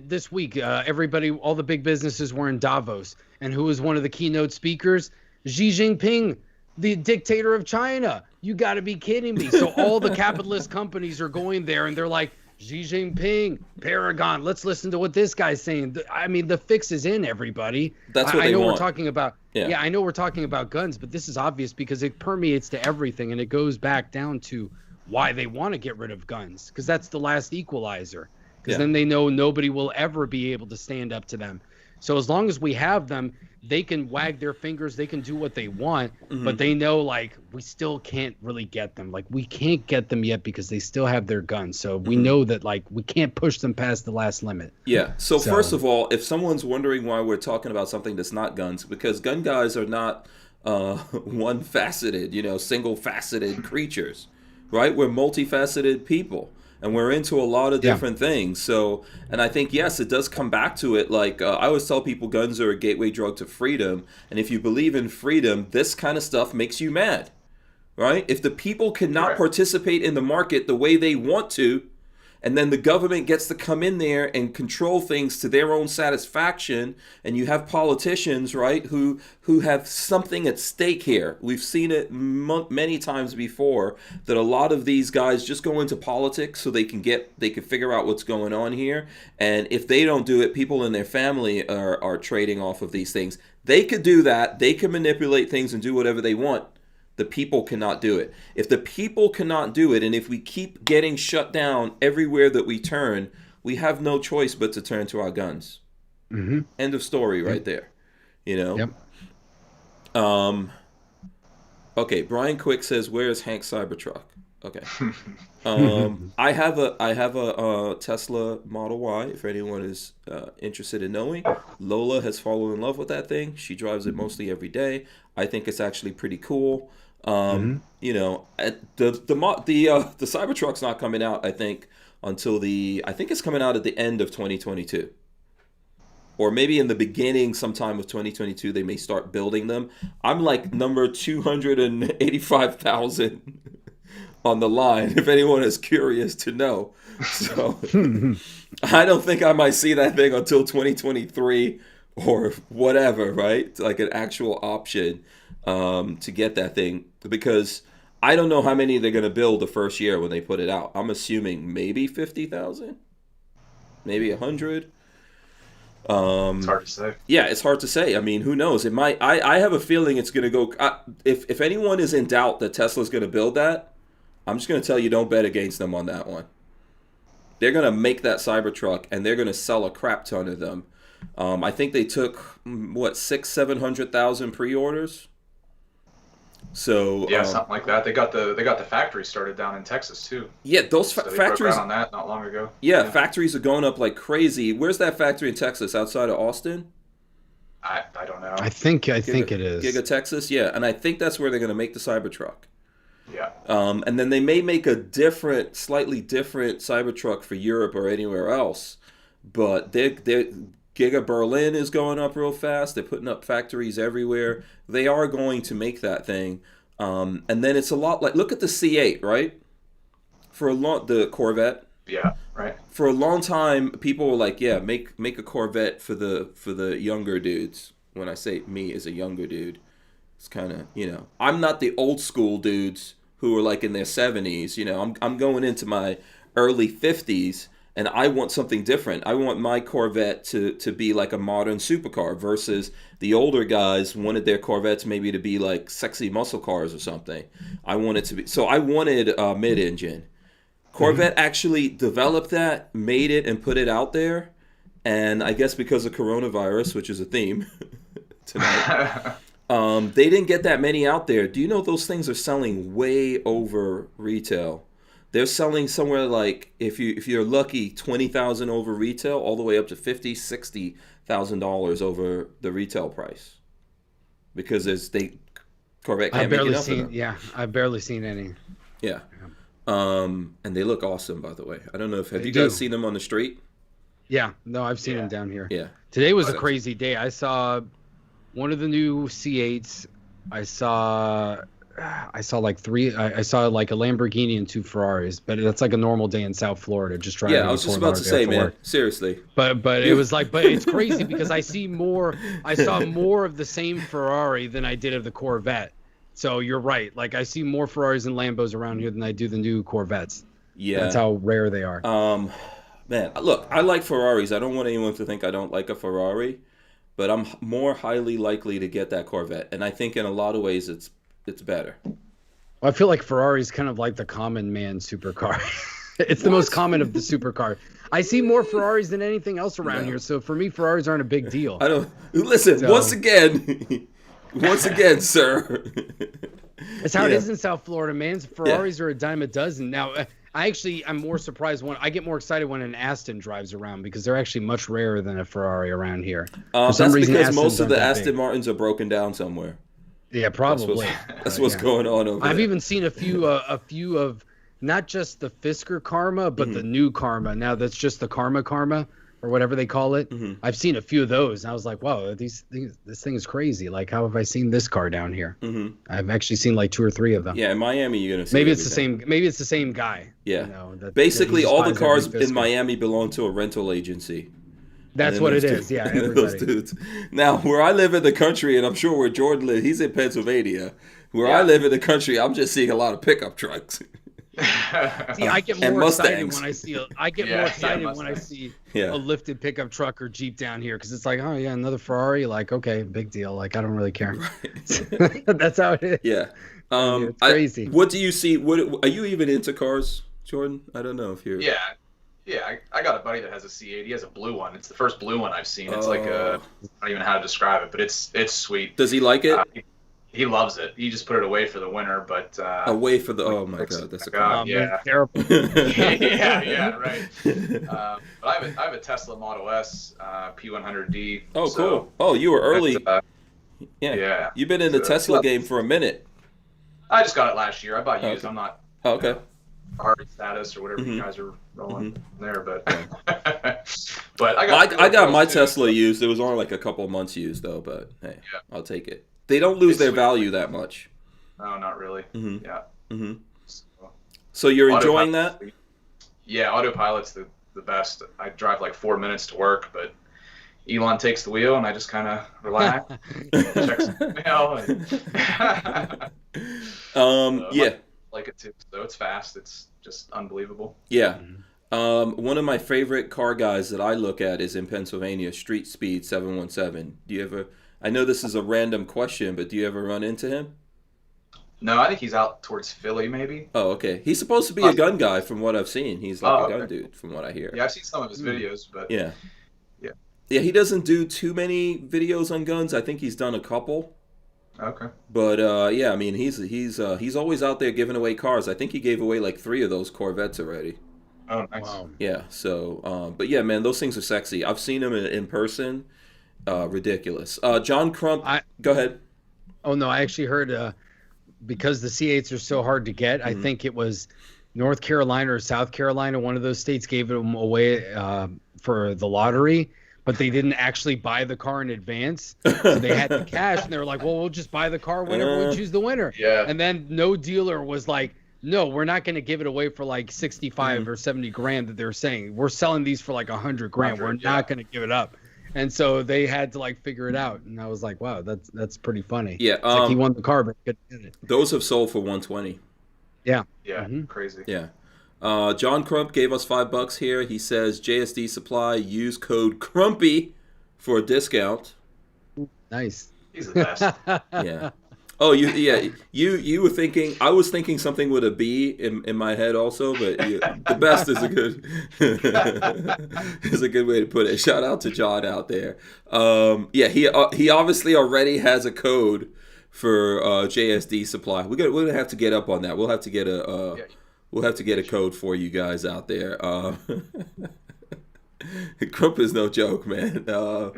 this week. Everybody, all the big businesses were in Davos, and who was one of the keynote speakers? Xi Jinping, the dictator of China. You got to be kidding me! So all the capitalist companies are going there, and they're like, Xi Jinping, Paragon. Let's listen to what this guy's saying. I mean, the fix is in, everybody.
That's what they want.
We're talking about. Yeah, I know we're talking about guns, but this is obvious because it permeates to everything, and it goes back down to why they want to get rid of guns, because that's the last equalizer. Because then they know nobody will ever be able to stand up to them. So as long as we have them, they can wag their fingers, they can do what they want, but they know, like, we still can't really get them. Like, we can't get them yet because they still have their guns. So we know that, like, we can't push them past the last limit.
Yeah. So first of all, if someone's wondering why we're talking about something that's not guns, because gun guys are not one-faceted, single-faceted creatures, right? We're multifaceted people. And we're into a lot of different things. So, and I think, yes, it does come back to it. Like, I always tell people guns are a gateway drug to freedom. And if you believe in freedom, this kind of stuff makes you mad, right? If the people cannot participate in the market the way they want to, and then the government gets to come in there and control things to their own satisfaction, and you have politicians, right, who have something at stake here. We've seen it many times before, that a lot of these guys just go into politics so they can figure out what's going on here. And if they don't do it, people in their family are trading off of these things. They could do that. They can manipulate things and do whatever they want. The people cannot do it. If the people cannot do it, and if we keep getting shut down everywhere that we turn, we have no choice but to turn to our guns. End of story right there. Yep. Okay, Brian Quick says, "Where's Hank Cybertruck?" Okay. I have a Tesla Model Y, if anyone is interested in knowing. Lola has fallen in love with that thing. She drives it mostly every day. I think it's actually pretty cool. The Cybertruck's not coming out, I think, until I think it's coming out at the end of 2022. Or maybe in the beginning sometime of 2022 they may start building them. I'm like number 285,000 on the line, if anyone is curious to know. So I don't think I might see that thing until 2023 or whatever, right? Like an actual option to get that thing, because I don't know how many they're going to build the first year when they put it out. I'm assuming maybe 50,000, maybe 100.
It's hard to say.
Yeah, it's hard to say. I mean, who knows? It might. I have a feeling it's going to go. If anyone is in doubt that Tesla's going to build that, I'm just going to tell you, don't bet against them on that one. They're going to make that Cybertruck, and they're going to sell a crap ton of them. I think they took 700,000 pre-orders. So
yeah, something like that. They got the factory started down in Texas too.
Yeah, those
factories
factories
broke ground on that not long ago.
Yeah, factories are going up like crazy. Where's that factory in Texas? Outside of Austin?
I don't know.
I think it is
Giga, Texas. Yeah, and I think that's where they're going to make the Cybertruck.
Yeah.
And then they may make a slightly different Cybertruck for Europe or anywhere else. But they're Giga Berlin is going up real fast. They're putting up factories everywhere. They are going to make that thing. And then it's a lot like, look at the C8, right? The Corvette.
Yeah, right.
For a long time, people were like, yeah, make a Corvette for the younger dudes. When I say me as a younger dude, it's kind of, I'm not the old school dudes who are like in their 70s. I'm going into my early 50s. And I want something different. I want my Corvette to be like a modern supercar, versus the older guys wanted their Corvettes maybe to be like sexy muscle cars or something. I wanted to be. So I wanted mid-engine. Corvette actually developed that, made it, and put it out there. And I guess because of coronavirus, which is a theme tonight, they didn't get that many out there. Do you know those things are selling way over retail? They're selling somewhere like, if you're lucky, 20,000 over retail, all the way up to $50,000-$60,000 over the retail price, because Corvette can't make enough of them.
Yeah, I've barely seen any.
Yeah, and they look awesome, by the way. I don't know have you guys seen them on the street?
Yeah, no, I've seen them down here.
Yeah,
today was a crazy day. I saw one of the new C8s. I saw I saw like three. I saw like a Lamborghini and two Ferraris, but that's like a normal day in South Florida. Just driving.
Yeah, I was just about to say, man. Seriously.
But it was like, but it's crazy because I saw more of the same Ferrari than I did of the Corvette. So you're right. Like I see more Ferraris and Lambos around here than I do the new Corvettes.
Yeah,
that's how rare they are.
Man, look, I like Ferraris. I don't want anyone to think I don't like a Ferrari, but I'm more highly likely to get that Corvette, and I think in a lot of ways it's better.
Well, I feel like Ferrari's kind of like the common man supercar. It's the most common of the supercar. I see more Ferraris than anything else around here, so for me, Ferraris aren't a big deal.
I don't listen. So, once again, sir.
That's how it is in South Florida, man. Ferraris are a dime a dozen. Now, I'm more surprised when I get more excited when an Aston drives around because they're actually much rarer than a Ferrari around here.
For some reason, because most of the Aston Martins are broken down somewhere.
Yeah, probably.
That's what's going on over there.
I've even seen a few of not just the Fisker Karma, but the new Karma. Now that's just the Karma or whatever they call it. I've seen a few of those, and I was like, wow, this thing is crazy. Like, how have I seen this car down here? I've actually seen like 2 or 3 of them.
Yeah, in Miami, you're gonna see.
Maybe it's the same. Maybe it's the same guy.
Yeah. Basically, all the cars in Miami belong to a rental agency.
That's what it is. Yeah, everybody.
Those dudes. Now, where I live in the country, and I'm sure where Jordan lives, he's in Pennsylvania. Where I live in the country, I'm just seeing a lot of pickup trucks.
See, I get more excited when I see a lifted pickup truck or Jeep down here because it's like, oh yeah, another Ferrari. Like, okay, big deal. Like, I don't really care. Right. That's how it is.
Yeah.
It's crazy.
What do you see? What are you even into cars, Jordan? I don't know if you're.
Yeah, I got a buddy that has a C8. He has a blue one. It's the first blue one I've seen. It's like I don't even know how to describe it, but it's sweet.
Does he like it?
He loves it. He just put it away for the winter, but
away for the oh my god, that's a car.
Yeah,
terrible.
yeah, right. But I have a Tesla Model S P100D.
Oh, so cool. Oh, you were early.
Yeah.
You've been in the Tesla game for a minute.
I just got it last year. I bought used. I'm not.
Oh, okay.
Hard status or whatever you guys are rolling there, but but I
got my Tesla used. It was only like a couple of months used though, but hey, I'll take it. They don't lose their value that much.
No, not really. Yeah.
So you're enjoying that?
Yeah, autopilot's the best. I drive like 4 minutes to work, but Elon takes the wheel and I just kind of relax, check some mail. Yeah. Like it too. So it's fast. It's just unbelievable.
Yeah. One of my favorite car guys that I look at is in Pennsylvania, Street Speed 717. Do you ever? I know this is a random question, but do you ever run into him?
No, I think he's out towards Philly, maybe.
Oh, okay. He's supposed to be a gun guy, from what I've seen. He's like a gun dude, from what I hear.
Yeah, I've seen some of his videos, but
yeah. He doesn't do too many videos on guns. I think he's done a couple.
Okay.
But I mean, he's always out there giving away cars. I think he gave away like 3 of those Corvettes already.
Oh, nice.
Wow. Yeah. So, but yeah, man, those things are sexy. I've seen them in person. Ridiculous. John Crump. Go ahead.
Oh no, I actually heard because the C8s are so hard to get. I think it was North Carolina or South Carolina. One of those states gave them away for the lottery. But they didn't actually buy the car in advance. So they had the cash, and they were like, well, we'll just buy the car whenever we choose the winner.
Yeah.
And then no dealer was like, no, we're not going to give it away for like 65 or 70 grand that they're saying. We're selling these for like 100 grand. We're not going to give it up. And so they had to like figure it out. And I was like, wow, that's pretty funny.
Yeah.
It's like he won the car, but he couldn't get it.
Those have sold for 120.
Yeah.
Yeah. Crazy.
Yeah. John Crump gave us $5 here. He says JSD Supply, use code Crumpy for a discount.
Nice.
He's the best.
Yeah. Oh, you were thinking. I was thinking something with a B in my head also, but the best is a good way to put it. Shout out to John out there. He obviously already has a code for JSD Supply. We're gonna have to get up on that. We'll have to get a code for you guys out there. Crump is no joke, man. Yeah.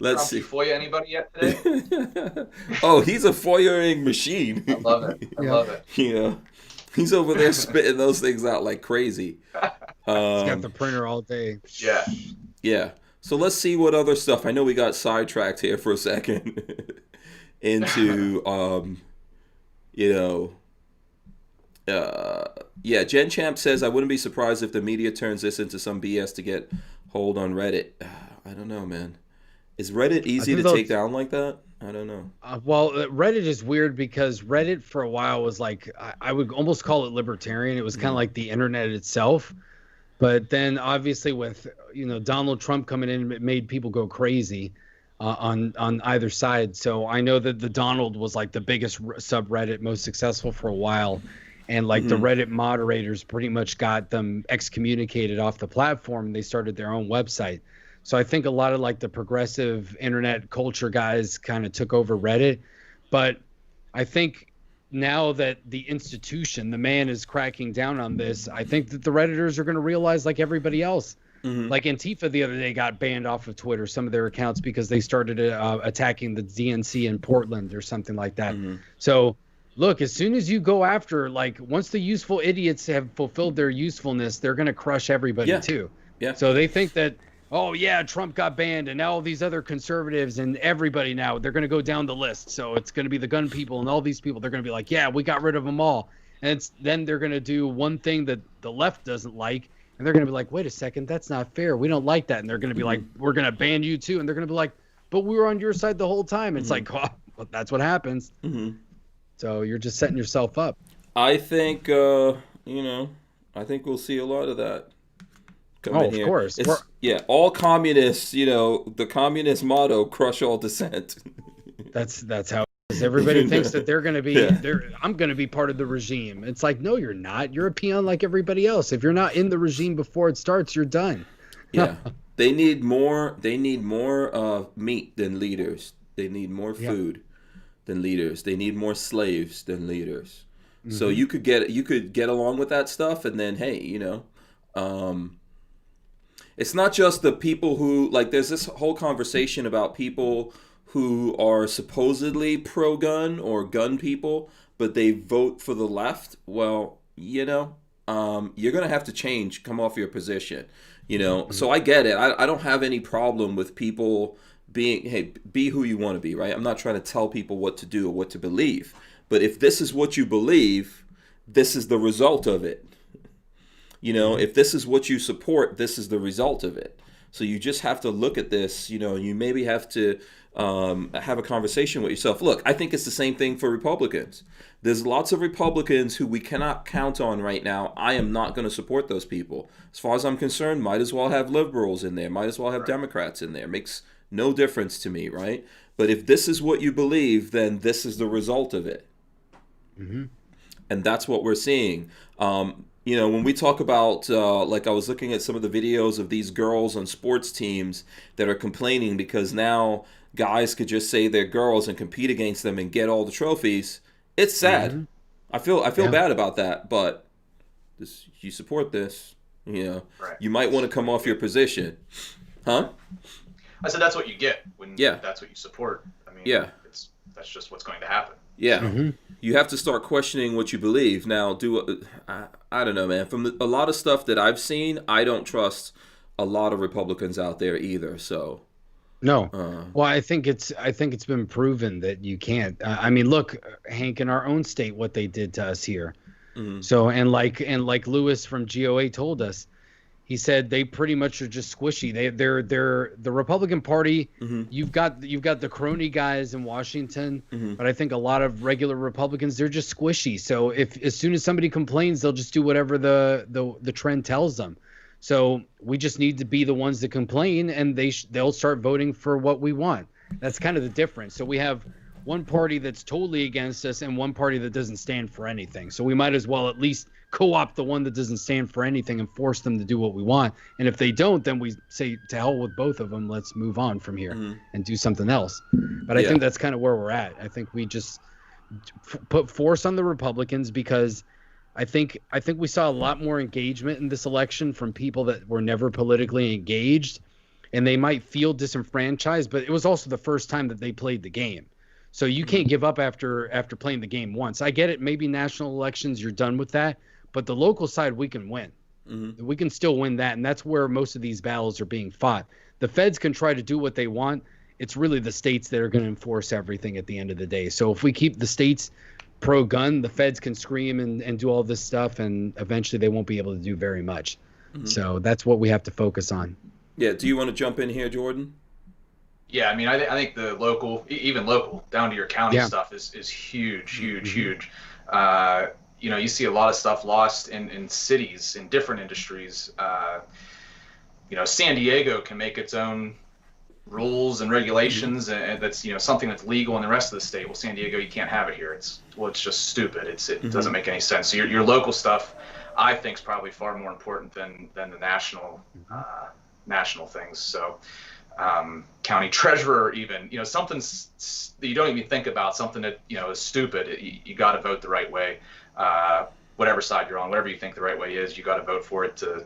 Let's see.
FOIA anybody yet today?
Oh, he's a FOIAing machine.
I love it. I love it.
You know, he's over there spitting those things out like crazy.
He's got the printer all day.
Yeah.
Yeah. So let's see what other stuff. I know we got sidetracked here for a second into you know, yeah, Jen Champ says, I wouldn't be surprised if the media turns this into some BS to get hold on Reddit. I don't know, man. Is Reddit easy to take down like that? I don't know.
Well, Reddit is weird because Reddit for a while was like, I would almost call it libertarian. It was kind of like the internet itself. But then obviously with, Donald Trump coming in, it made people go crazy on either side. So I know that the Donald was like the biggest subreddit, most successful for a while. And like the Reddit moderators pretty much got them excommunicated off the platform, and they started their own website. So I think a lot of like the progressive internet culture guys kind of took over Reddit. But I think now that the institution, the man, is cracking down on this, I think that the Redditors are going to realize, like everybody else, like Antifa the other day got banned off of Twitter, some of their accounts, because they started attacking the DNC in Portland or something like that. So look, as soon as you go after, like, once the useful idiots have fulfilled their usefulness, they're going to crush everybody too. Yeah. So they think that, oh yeah, Trump got banned, and now all these other conservatives and everybody now, they're going to go down the list. So it's going to be the gun people and all these people. They're going to be like, yeah, we got rid of them all. And then they're going to do one thing that the left doesn't like, and they're going to be like, wait a second, that's not fair. We don't like that. And they're going to be like, we're going to ban you too. And they're going to be like, but we were on your side the whole time. It's like, oh, well, that's what happens. So you're just setting yourself up.
I think, I think we'll see a lot of that.
Of course.
Yeah, all communists, the communist motto, crush all dissent.
That's how it is. Everybody thinks that they're going to be, I'm going to be part of the regime. It's like, no, you're not. You're a peon like everybody else. If you're not in the regime before it starts, you're done.
Yeah. They need more meat than leaders. They need more food than leaders. They need more slaves than leaders. So you could get along with that stuff, and then, hey, it's not just the people who, like, there's this whole conversation about people who are supposedly pro-gun or gun people, but they vote for the left. Well, you're going to have to come off your position, So I get it. I don't have any problem with people being, hey, be who you want to be, right? I'm not trying to tell people what to do or what to believe. But if this is what you believe, this is the result of it. If this is what you support, this is the result of it. So you just have to look at this, you maybe have to have a conversation with yourself. Look, I think it's the same thing for Republicans. There's lots of Republicans who we cannot count on right now. I am not going to support those people. As far as I'm concerned, might as well have liberals in there. Might as well have Democrats in there. Makes no difference to me, right? But if this is what you believe, then this is the result of it. And that's what we're seeing. When we talk about, like, I was looking at some of the videos of these girls on sports teams that are complaining because now guys could just say they're girls and compete against them and get all the trophies. It's sad. I feel bad about that, but you support this, you might want to come off your position. Huh?
I said that's what you get when that's what you support. I mean, that's just what's going to happen.
Yeah. You have to start questioning what you believe. Now, I don't know, man. From a lot of stuff that I've seen, I don't trust a lot of Republicans out there either. So,
no. Well, I think it's been proven that you can't. I mean, look, Hank, in our own state, what they did to us here. So, and like Lewis from GOA told us, he said they pretty much are just squishy. They're the Republican Party. You've got the crony guys in Washington, but I think a lot of regular Republicans, they're just squishy. So as soon as somebody complains, they'll just do whatever the trend tells them. So we just need to be the ones that complain, and they'll start voting for what we want. That's kind of the difference. So we have one party that's totally against us and one party that doesn't stand for anything. So we might as well at least co-opt the one that doesn't stand for anything and force them to do what we want. And if they don't, then we say, to hell with both of them. Let's move on from here and do something else. But I think that's kind of where we're at. I think we just put force on the Republicans because I think we saw a lot more engagement in this election from people that were never politically engaged, and they might feel disenfranchised, but it was also the first time that they played the game. So you can't give up after playing the game once. I get it. Maybe national elections, you're done with that. But the local side, we can win. We can still win that. And that's where most of these battles are being fought. The feds can try to do what they want. It's really the states that are going to enforce everything at the end of the day. So if we keep the states pro-gun, the feds can scream and do all this stuff, and eventually they won't be able to do very much. So that's what we have to focus on.
Yeah. Do you want to jump in here, Jordan?
Yeah, I mean, I think the local, even local, down to your county stuff is huge, huge, huge. You know, you see a lot of stuff lost in cities, in different industries. You know, San Diego can make its own rules and regulations, and that's, you know, something that's legal in the rest of the state. Well, San Diego, you can't have it here. It's just stupid. It doesn't make any sense. So your local stuff, I think, is probably far more important than the national things. So county treasurer, even, you know, something that you don't even think about, something that, you know, is stupid. You got to vote the right way. Whatever side you're on, whatever you think the right way is, you got to vote for it to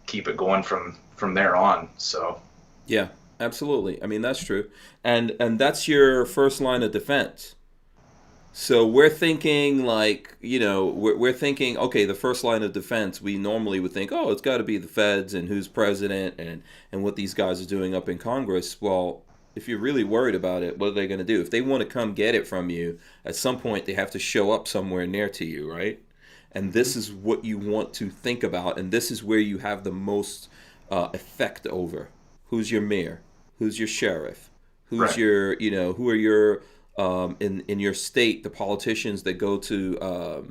keep it going from there on. So
yeah, absolutely. I mean, that's true, and that's your first line of defense. So we're thinking, like, you know, we're thinking, okay, the first line of defense, we normally would think, oh, it's got to be the feds and who's president and what these guys are doing up in Congress. Well, if you're really worried about it, what are they going to do? If they want to come get it from you, at some point they have to show up somewhere near to you, right? And this is what you want to think about, and this is where you have the most effect over. Who's your mayor? Who's your sheriff? Who's your, you know, who are your in your state, the politicians that go to,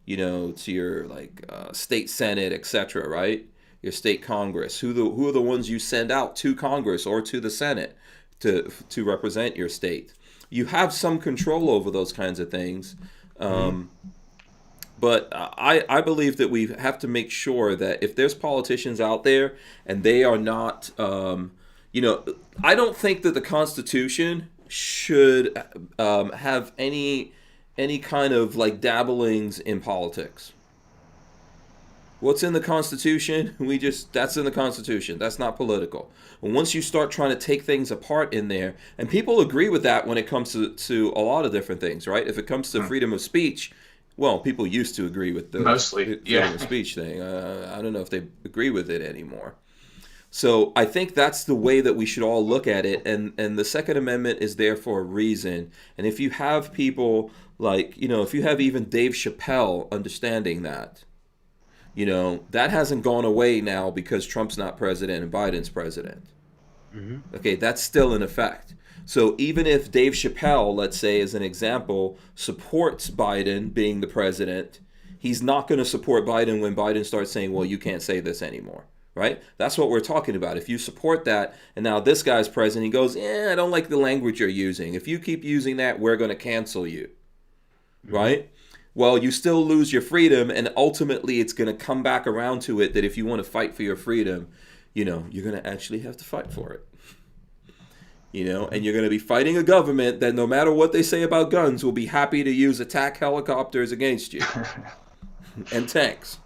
you know, to your, like, state senate, etc., right? Your state Congress. Who are the ones you send out to Congress or to the Senate to represent your state? You have some control over those kinds of things. But I believe that we have to make sure that if there's politicians out there and they are not, you know, I don't think that the Constitution should have any kind of, like, dabblings in politics. What's in the Constitution? That's in the Constitution. That's not political. And once you start trying to take things apart in there, and people agree with that when it comes to a lot of different things, right? If it comes to freedom of speech, well, people used to agree with the freedom of speech thing. I don't know if they agree with it anymore. So I think that's the way that we should all look at it. And the Second Amendment is there for a reason. And if you have people like, you know, if you have even Dave Chappelle understanding that, you know, that hasn't gone away now because Trump's not president and Biden's president. Okay, that's still in effect. So even if Dave Chappelle, let's say, as an example, supports Biden being the president, he's not going to support Biden when Biden starts saying, well, you can't say this anymore, right? That's what we're talking about. If you support that, and now this guy's president, he goes, I don't like the language you're using. If you keep using that, we're going to cancel you, right? Well, you still lose your freedom, and ultimately it's going to come back around to it that if you want to fight for your freedom, you know, you're going to actually have to fight for it. You know, and you're going to be fighting a government that no matter what they say about guns will be happy to use attack helicopters against you and tanks,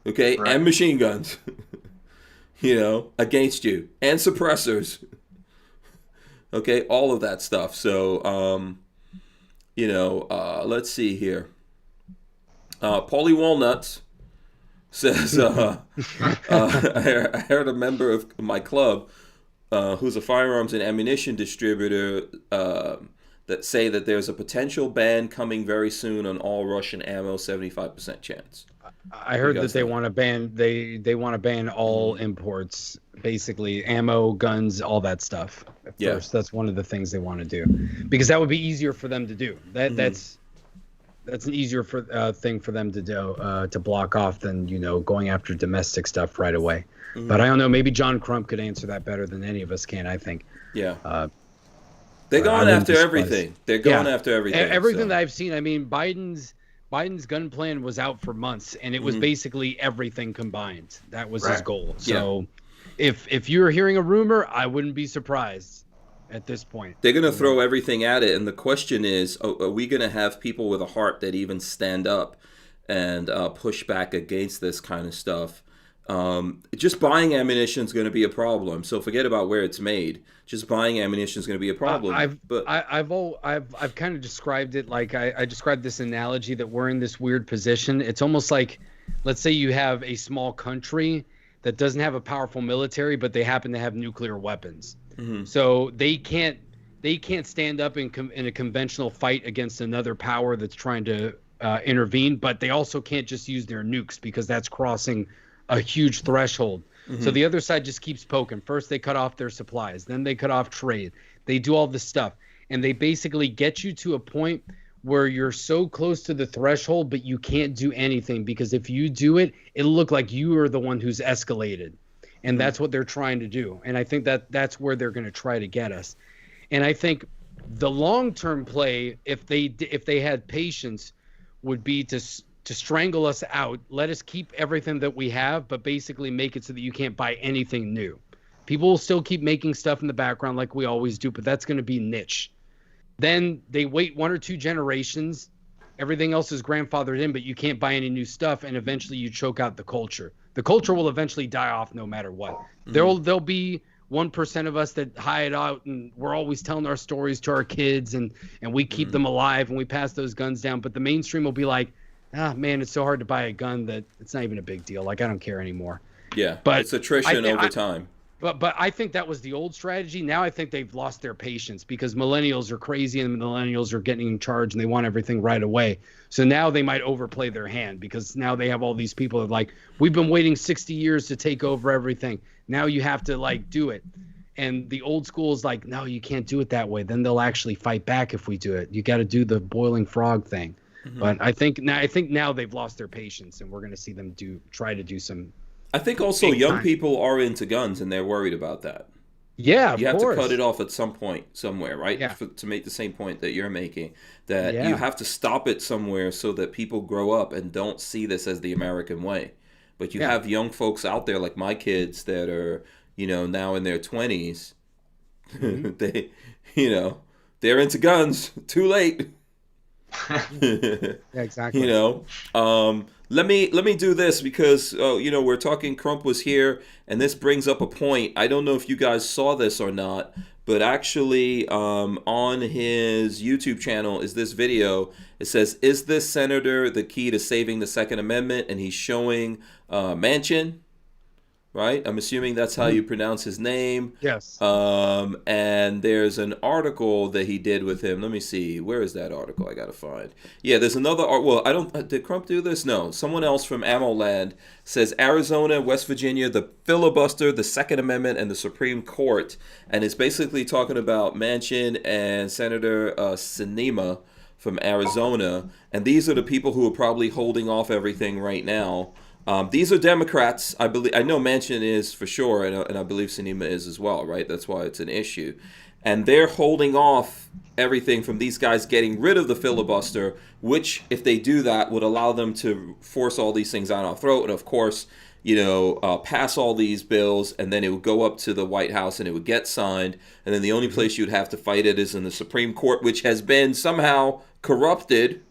okay, and machine guns, you know, against you, and suppressors, okay, all of that stuff. So, you know, let's see here. Paulie Walnuts says, I heard a member of my club who's a firearms and ammunition distributor that say that there's a potential ban coming very soon on all Russian ammo, 75% chance.
I heard that they want to ban they want to ban all imports, basically ammo, guns, all that stuff. First, that's one of the things they want to do, because that would be easier for them to do. That's an easier thing for them to do, to block off than, you know, going after domestic stuff right away. But I don't know. Maybe John Crump could answer that better than any of us can, I think. Yeah.
They're going after everything. They're going after everything.
Everything that I've seen. I mean, Biden's gun plan was out for months, and it was basically everything combined. That was his goal. So if you're hearing a rumor, I wouldn't be surprised at this point.
They're going to throw everything at it. And the question is, are we going to have people with a heart that even stand up and push back against this kind of stuff? Just buying ammunition is going to be a problem. So forget about where it's made. Just buying ammunition is going to be a problem.
I've kind of described it like I described this analogy that we're in this weird position. It's almost like, let's say you have a small country that doesn't have a powerful military, but they happen to have nuclear weapons. So they can't they can't stand up in a conventional fight against another power that's trying to intervene, but they also can't just use their nukes because that's crossing a huge threshold. So the other side just keeps poking. First, they cut off their supplies. Then they cut off trade. They do all this stuff. And they basically get you to a point where you're so close to the threshold, but you can't do anything, because if you do it, it'll look like you are the one who's escalated. And that's what they're trying to do. And I think that's where they're going to try to get us. And I think the long-term play, if they had patience, would be to strangle us out, let us keep everything that we have, but basically make it so that you can't buy anything new. People will still keep making stuff in the background like we always do, but that's going to be niche. Then they wait 1 or 2 generations, everything else is grandfathered in, but you can't buy any new stuff, and eventually you choke out the culture. The culture will eventually die off no matter what. There'll be 1% of us that hide out, and we're always telling our stories to our kids, and we keep them alive, and we pass those guns down. But the mainstream will be like, man, it's so hard to buy a gun that it's not even a big deal. Like, I don't care anymore.
Yeah,
but
it's attrition over time.
But I think that was the old strategy. Now I think they've lost their patience, because millennials are crazy and millennials are getting in charge and they want everything right away. So now they might overplay their hand, because now they have all these people that are like, we've been waiting 60 years to take over everything. Now you have to like do it. And the old school is like, no, you can't do it that way. Then they'll actually fight back if we do it. You got to do the boiling frog thing. But I think now they've lost their patience, and we're going to see them try to do some.
I think also young people are into guns, and they're worried about that.
Yeah, of
you have
course.
to cut it off at some point somewhere, right?
Yeah.
To make the same point that you're making, that you have to stop it somewhere so that people grow up and don't see this as the American way. But you have young folks out there like my kids that are, now in their 20s. They, they're into guns. Too late.
Yeah, exactly.
Let me do this, because we're talking. Crump was here, and this brings up a point. I don't know if you guys saw this or not, but actually on his YouTube channel is this video. It says, "Is this senator the key to saving the Second Amendment?" And he's showing Manchin. Right? I'm assuming that's how you pronounce his name.
Yes.
And there's an article that he did with him. Let me see. Where is that article? I got to find. Yeah, there's another. Well, I don't. Did Crump do this? No. Someone else from Ammo Land says Arizona, West Virginia, the filibuster, the Second Amendment, and the Supreme Court. And it's basically talking about Manchin and Senator Sinema from Arizona. And these are the people who are probably holding off everything right now. These are Democrats, I believe. I know Manchin is for sure, and I believe Sinema is as well, right? That's why it's an issue. And they're holding off everything from these guys getting rid of the filibuster, which, if they do that, would allow them to force all these things down our throat. And, of course, pass all these bills, and then it would go up to the White House, and it would get signed. And then the only place you'd have to fight it is in the Supreme Court, which has been somehow corrupted.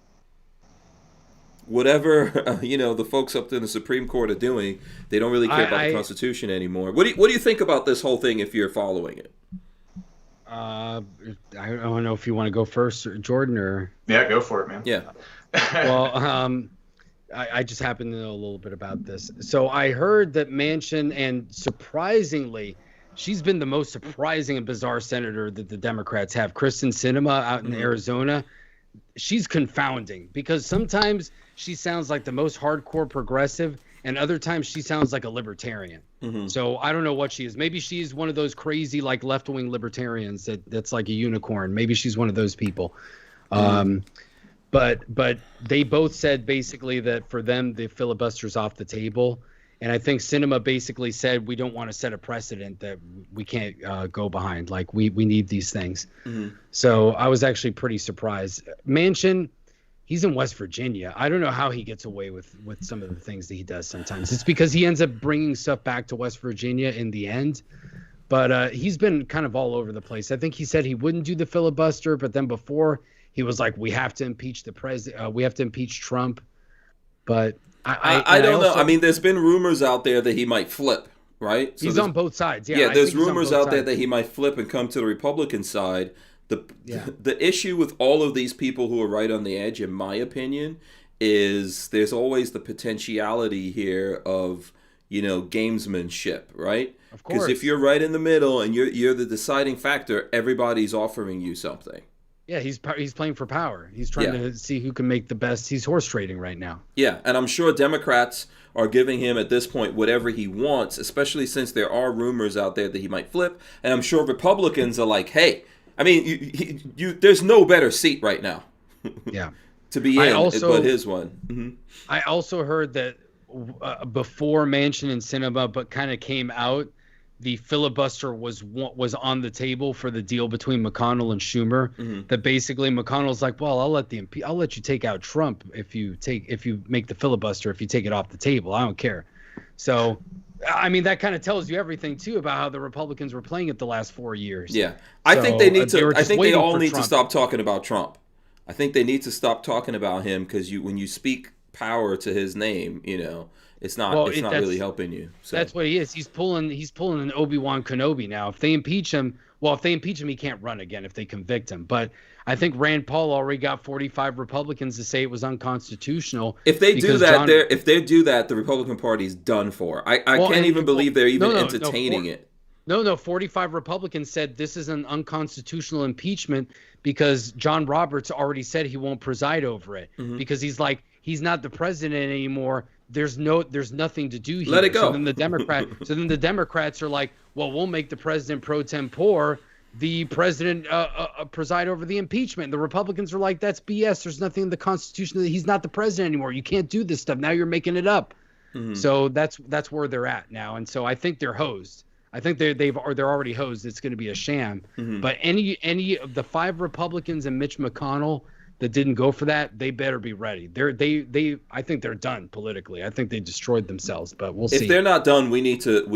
Whatever the folks up in the Supreme Court are doing, they don't really care about the Constitution anymore. What do you think about this whole thing if you're following it?
I don't know if you want to go first, Jordan, or
go for it, man.
Yeah.
Well, I just happen to know a little bit about this. So I heard that Manchin, and surprisingly, she's been the most surprising and bizarre senator that the Democrats have. Kristen Sinema out in Arizona. She's confounding, because sometimes she sounds like the most hardcore progressive, and other times she sounds like a libertarian. So I don't know what she is. Maybe she's one of those crazy, like, left-wing libertarians that's like a unicorn. Maybe she's one of those people. But they both said basically that for them the filibuster's off the table. And I think Sinema basically said, we don't want to set a precedent that we can't go behind. Like, we need these things. So I was actually pretty surprised. Manchin, he's in West Virginia. I don't know how he gets away with some of the things that he does sometimes. It's because he ends up bringing stuff back to West Virginia in the end. But he's been kind of all over the place. I think he said he wouldn't do the filibuster, but then before he was like, we have to impeach the president. We have to impeach Trump. But I
don't know. I mean, there's been rumors out there that he might flip, right? So
he's on both sides.
Yeah, there's rumors out there that he might flip and come to the Republican side. The issue with all of these people who are right on the edge, in my opinion, is there's always the potentiality here of, gamesmanship, right?
Of
Because
course.
if you're right in the middle and you're the deciding factor, everybody's offering you something.
Yeah, he's playing for power. He's trying to see who can make the best. He's horse trading right now.
Yeah, and I'm sure Democrats are giving him at this point whatever he wants, especially since there are rumors out there that he might flip. And I'm sure Republicans are like, hey, I mean, there's no better seat right now.
Yeah.
To be in, but his one. Mm-hmm.
I also heard that before Manchin and Sinema, but kind of came out, the filibuster was on the table for the deal between McConnell and Schumer. Mm-hmm. That basically McConnell's like, well, I'll let you take out Trump if you make the filibuster, if you take it off the table. I don't care. So, I mean, that kind of tells you everything too about how the Republicans were playing it the last 4 years.
Yeah, I think they need to. I think they all need to stop talking about Trump. I think they need to stop talking about him because when you speak power to his name, it's not really helping you. So.
That's what he is. He's pulling an Obi-Wan Kenobi now. If they impeach him, he can't run again if they convict him. But I think Rand Paul already got 45 Republicans to say it was unconstitutional.
If they do that, the Republican Party's done for. I can't even believe they're even entertaining it.
No, 45 Republicans said this is an unconstitutional impeachment because John Roberts already said he won't preside over it because he's not the president anymore. There's nothing to do here.
Let it go.
So then the Democrats are like, well, we'll make the president pro tempore the president preside over the impeachment. And the Republicans are like, that's BS. There's nothing in the Constitution that he's not the president anymore. You can't do this stuff. Now you're making it up. Mm-hmm. So that's where they're at now. And so I think they're hosed. I think they're already hosed. It's going to be a sham. Mm-hmm. But any of the 5 Republicans and Mitch McConnell that didn't go for that, they better be ready. I think they're done politically. I think they destroyed themselves. But we'll see.
If they're not done, we need to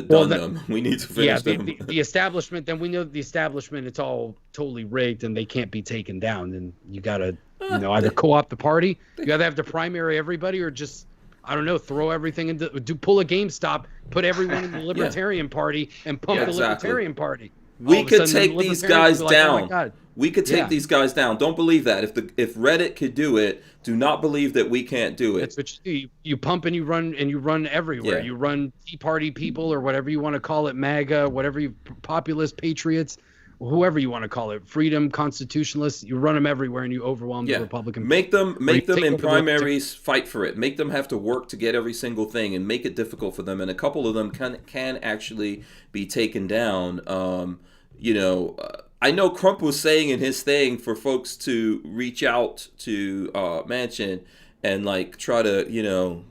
done them. We need to finish them.
The establishment. Then we know the establishment. It's all totally rigged, and they can't be taken down. And you gotta either co-opt the party. You either have to primary everybody, or just I don't know, throw everything into pull a GameStop, put everyone in the Libertarian Party, and pump the Libertarian Party.
We could take these guys down. Oh, we could take these guys down. Don't believe that. If Reddit could do it, do not believe that we can't do it.
That's what you do. You pump and you run everywhere. Yeah. You run Tea Party people or whatever you want to call it, MAGA, whatever populist, patriots, whoever you want to call it, freedom, constitutionalists. You run them everywhere and you overwhelm the Republican.
Make them in primaries fight for it. Make them have to work to get every single thing and make it difficult for them. And a couple of them can actually be taken down. I know Crump was saying in his thing for folks to reach out to Manchin and try to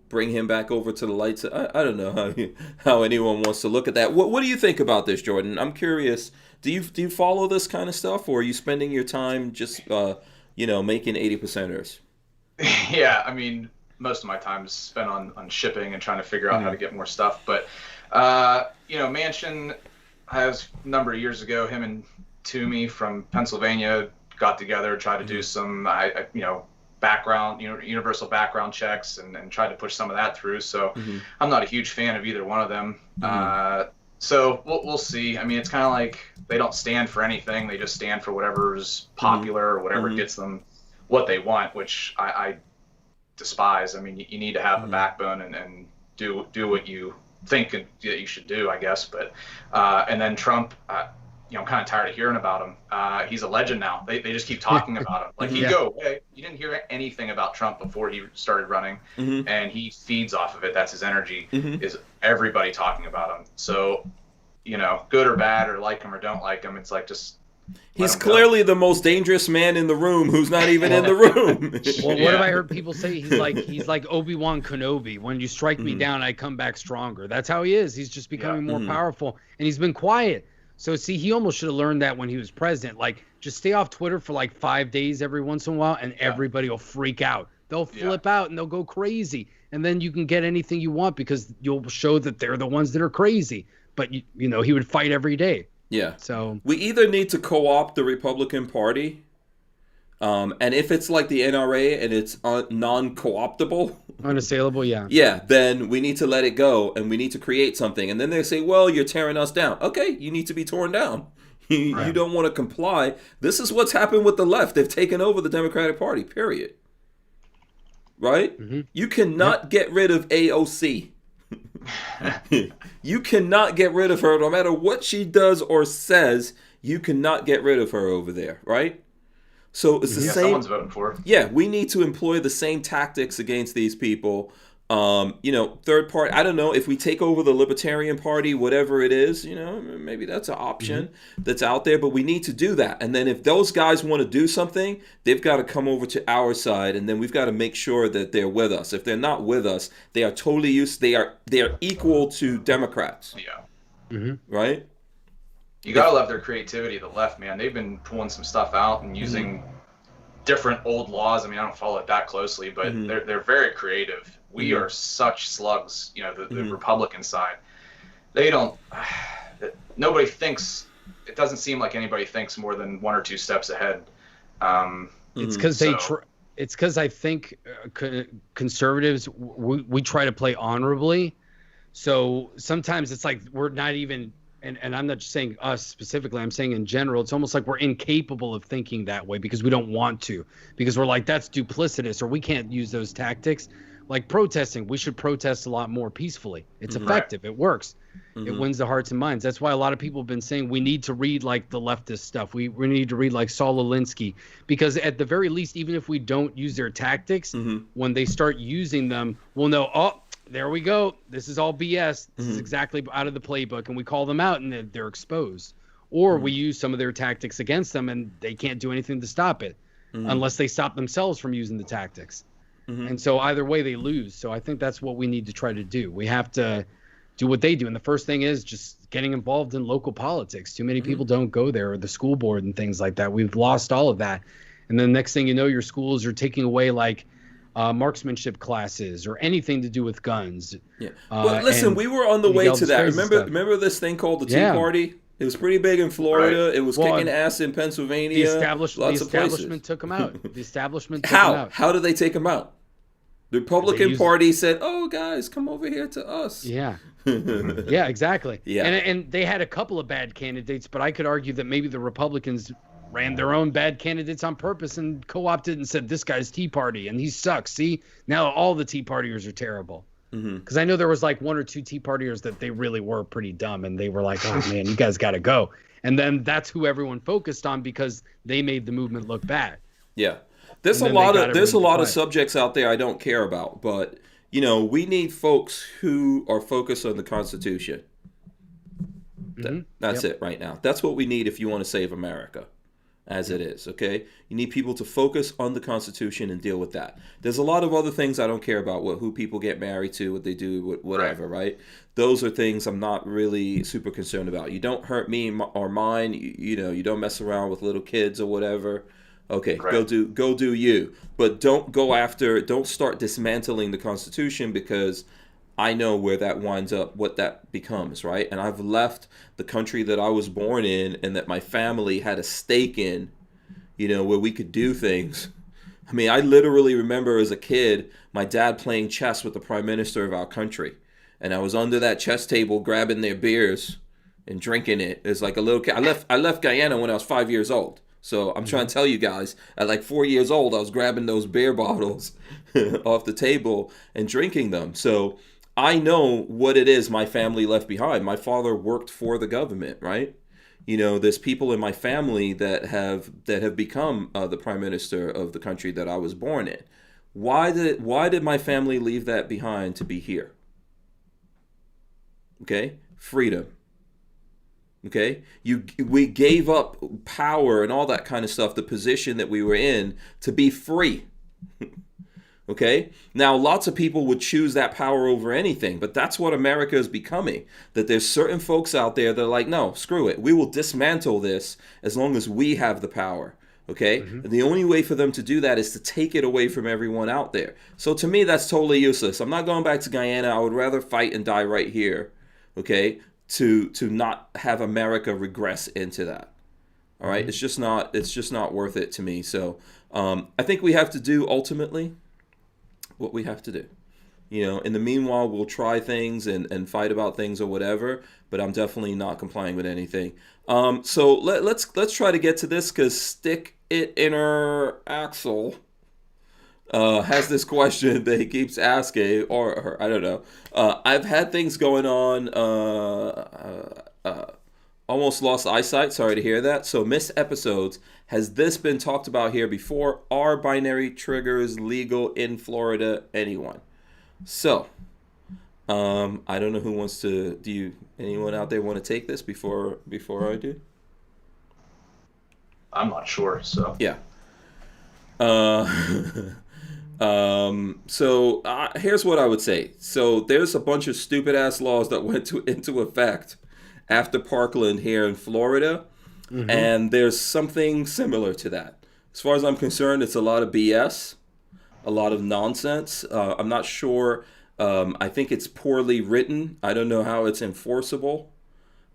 bring him back over to the lights. I don't know how anyone wants to look at that. What do you think about this, Jordan? I'm curious. Do you follow this kind of stuff, or are you spending your time just making 80%ers?
Yeah, I mean, most of my time is spent on shipping and trying to figure out how to get more stuff. But Manchin has a number of years ago, him and Toomey from Pennsylvania got together, tried to do some background, universal background checks and tried to push some of that through. So I'm not a huge fan of either one of them. So we'll see. I mean, it's kind of like they don't stand for anything. They just stand for whatever's popular or whatever gets them what they want, which I despise. I mean, you need to have a backbone and do what you think that you should do, I guess. But and then Trump, I'm kind of tired of hearing about him. He's a legend now. They just keep talking about him. Like, he'd go away. You didn't hear anything about Trump before he started running, and he feeds off of it. That's his energy, is everybody talking about him. So, good or bad, or like him or don't like him, it's like just
he's clearly the most dangerous man in the room who's not even in the room.
Well, what have I heard people say? He's like Obi-Wan Kenobi. When you strike me down, I come back stronger. That's how he is. He's just becoming more powerful, and he's been quiet. So, see, he almost should have learned that when he was president. Like, just stay off Twitter for 5 days every once in a while, and everybody will freak out. They'll flip out, and they'll go crazy. And then you can get anything you want because you'll show that they're the ones that are crazy. But, he would fight every day.
Yeah.
So
we either need to co-opt the Republican Party, and if it's like the NRA and it's non-co-optable,
unassailable,
then we need to let it go and we need to create something. And then they say, well, you're tearing us down. Okay, you need to be torn down. You don't want to comply. This is what's happened with the left. They've taken over the Democratic Party, period. Right? You cannot get rid of AOC. You cannot get rid of her no matter what she does or says. You cannot get rid of her over there, right? So it's the same.
Someone's voting for her.
Yeah, we need to employ the same tactics against these people. Third party. I don't know if we take over the Libertarian Party, whatever it is. Maybe that's an option that's out there. But we need to do that. And then if those guys want to do something, they've got to come over to our side, and then we've got to make sure that they're with us. If they're not with us, they are totally used. They are equal to Democrats.
Yeah.
Right.
You gotta love their creativity. The left, man, they've been pulling some stuff out and using different old laws. I mean, I don't follow it that closely, but they're very creative. We are such slugs, the Republican side. They don't. Nobody thinks. It doesn't seem like anybody thinks more than one or two steps ahead.
It's because it's because I think conservatives we try to play honorably. So sometimes it's like we're not even. And I'm not just saying us specifically, I'm saying in general, it's almost like we're incapable of thinking that way because we don't want to, because we're like, that's duplicitous, or we can't use those tactics. Like protesting, we should protest a lot more peacefully. It's effective. It works. It wins the hearts and minds. That's why a lot of people have been saying we need to read like the leftist stuff. We need to read like Saul Alinsky, because at the very least, even if we don't use their tactics, when they start using them, we'll know, oh, there we go. This is all BS. This is exactly out of the playbook. And we call them out and they're exposed. Or we use some of their tactics against them and they can't do anything to stop it unless they stop themselves from using the tactics. And so either way they lose. So I think that's what we need to try to do. We have to do what they do. And the first thing is just getting involved in local politics. Too many people don't go there, or the school board and things like that. We've lost all of that. And then next thing you know, your schools are taking away like marksmanship classes or anything to do with guns.
Yeah. But listen, we were on the way to that. Remember this thing called the Tea Party? It was pretty big in Florida. Right. It was kicking ass in Pennsylvania.
The establishment took them out. The establishment took them out.
How did they take them out? The Republican Party said, "Oh, guys, come over here to us."
Yeah. Yeah, exactly.
Yeah.
And they had a couple of bad candidates, but I could argue that maybe the Republicans ran their own bad candidates on purpose and co-opted and said, this guy's Tea Party and he sucks. See, now all the Tea Partiers are terrible. Because I know there was like one or two Tea Partiers that they really were pretty dumb and they were like, oh man, you guys got to go. And then that's who everyone focused on because they made the movement look bad.
Yeah. There's a lot of subjects out there I don't care about, but we need folks who are focused on the Constitution. That's it right now. That's what we need if you want to save America as it is, okay? You need people to focus on the Constitution and deal with that. There's a lot of other things I don't care about, who people get married to, what they do, whatever, right? Those are things I'm not really super concerned about. You don't hurt me or mine. You don't mess around with little kids or whatever. Okay, go do you. But don't start dismantling the Constitution, because I know where that winds up, what that becomes, right? And I've left the country that I was born in and that my family had a stake in, where we could do things. I mean, I literally remember as a kid, my dad playing chess with the prime minister of our country. And I was under that chess table grabbing their beers and drinking it. It's like a little kid. I left Guyana when I was 5 years old. So I'm trying to tell you guys, at like 4 years old, I was grabbing those beer bottles off the table and drinking them. So I know what it is my family left behind. My father worked for the government, right? There's people in my family that have become the prime minister of the country that I was born in. Why did my family leave that behind to be here? Okay? Freedom. Okay, we gave up power and all that kind of stuff, the position that we were in, to be free. Okay, now lots of people would choose that power over anything, but that's what America is becoming. That there's certain folks out there that are like, no, screw it. We will dismantle this as long as we have the power. Okay, and the only way for them to do that is to take it away from everyone out there. So to me, that's totally useless. I'm not going back to Guyana. I would rather fight and die right here. Okay. To not have America regress into that. All right, it's just not worth it to me. So I think we have to do ultimately what we have to do. In the meanwhile, we'll try things and fight about things or whatever, but I'm definitely not complying with anything. So let's try to get to this, because stick it in her axle. has this question that he keeps asking, or I don't know. I've had things going on. Almost lost eyesight. Sorry to hear that. So missed episodes. Has this been talked about here before? Are binary triggers legal in Florida? Anyone? So, I don't know who wants to. Anyone out there want to take this before I do?
I'm not sure. So
yeah. Here's what I would say. So there's a bunch of stupid ass laws that went into effect after Parkland here in Florida, and there's something similar to that. As far as I'm concerned, it's a lot of BS, a lot of nonsense. I'm not sure. I think it's poorly written. I don't know how it's enforceable.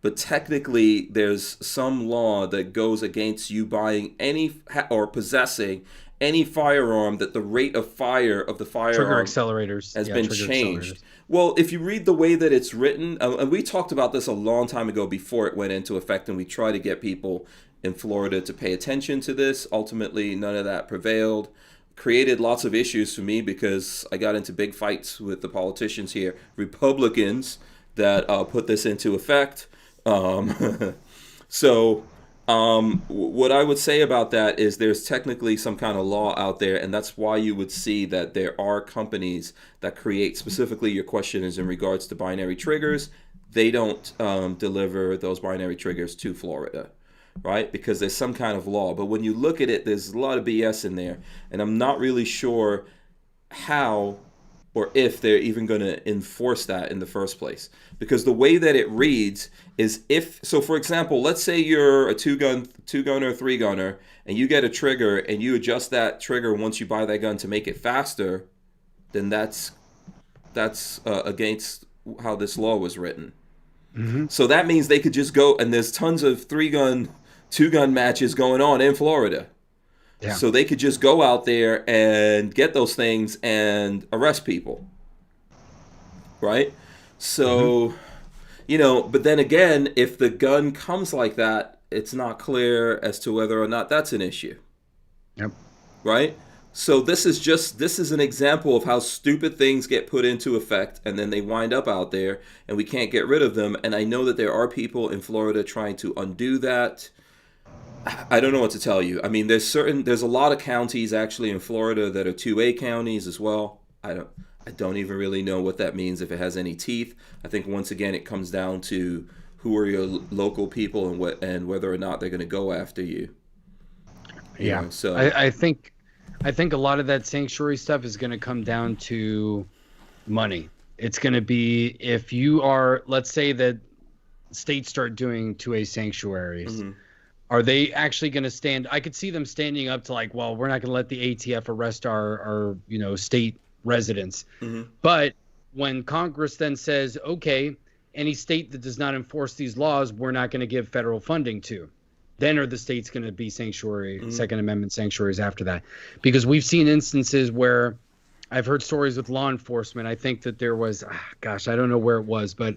But technically, there's some law that goes against you buying any or possessing any firearm that the rate of fire of the firearm
Trigger accelerators
has been changed. Well, if you read the way that it's written, and we talked about this a long time ago before it went into effect, and we try to get people in Florida to pay attention to this. Ultimately, none of that prevailed. Created lots of issues for me because I got into big fights with the politicians here, Republicans, that put this into effect. What I would say about that is there's technically some kind of law out there, and that's why you would see that there are companies that create, specifically your question is in regards to binary triggers. They don't deliver those binary triggers to Florida, right? Because there's some kind of law. But when you look at it, there's a lot of BS in there, and I'm not really sure how or if they're even going to enforce that in the first place. Because the way that it reads is for example, let's say you're a two-gunner, 3-gunner, and you get a trigger, and you adjust that trigger once you buy that gun to make it faster, then that's against how this law was written. So that means they could just go, and there's tons of 3-gun, 2-gun matches going on in Florida. Yeah. So they could just go out there and get those things and arrest people. Right? So, but then again, if the gun comes like that, it's not clear as to whether or not that's an issue.
Yep.
Right? So this is an example of how stupid things get put into effect, and then they wind up out there, and we can't get rid of them. And I know that there are people in Florida trying to undo that. I don't know what to tell you. I mean, there's a lot of counties actually in Florida that are 2A counties as well. I don't even really know what that means, if it has any teeth. I think once again it comes down to who are your local people and whether or not they're going to go after you.
Yeah. So I think a lot of that sanctuary stuff is going to come down to money. It's going to be, if you are, let's say that states start doing 2A sanctuaries. Are they actually going to stand? I could see them standing up to well, we're not going to let the ATF arrest our state residents. But when Congress then says, okay, any state that does not enforce these laws, we're not going to give federal funding to, then are the states going to be sanctuary, Second Amendment sanctuaries after that? Because we've seen instances where I've heard stories with law enforcement. I think that there was, I don't know where it was, but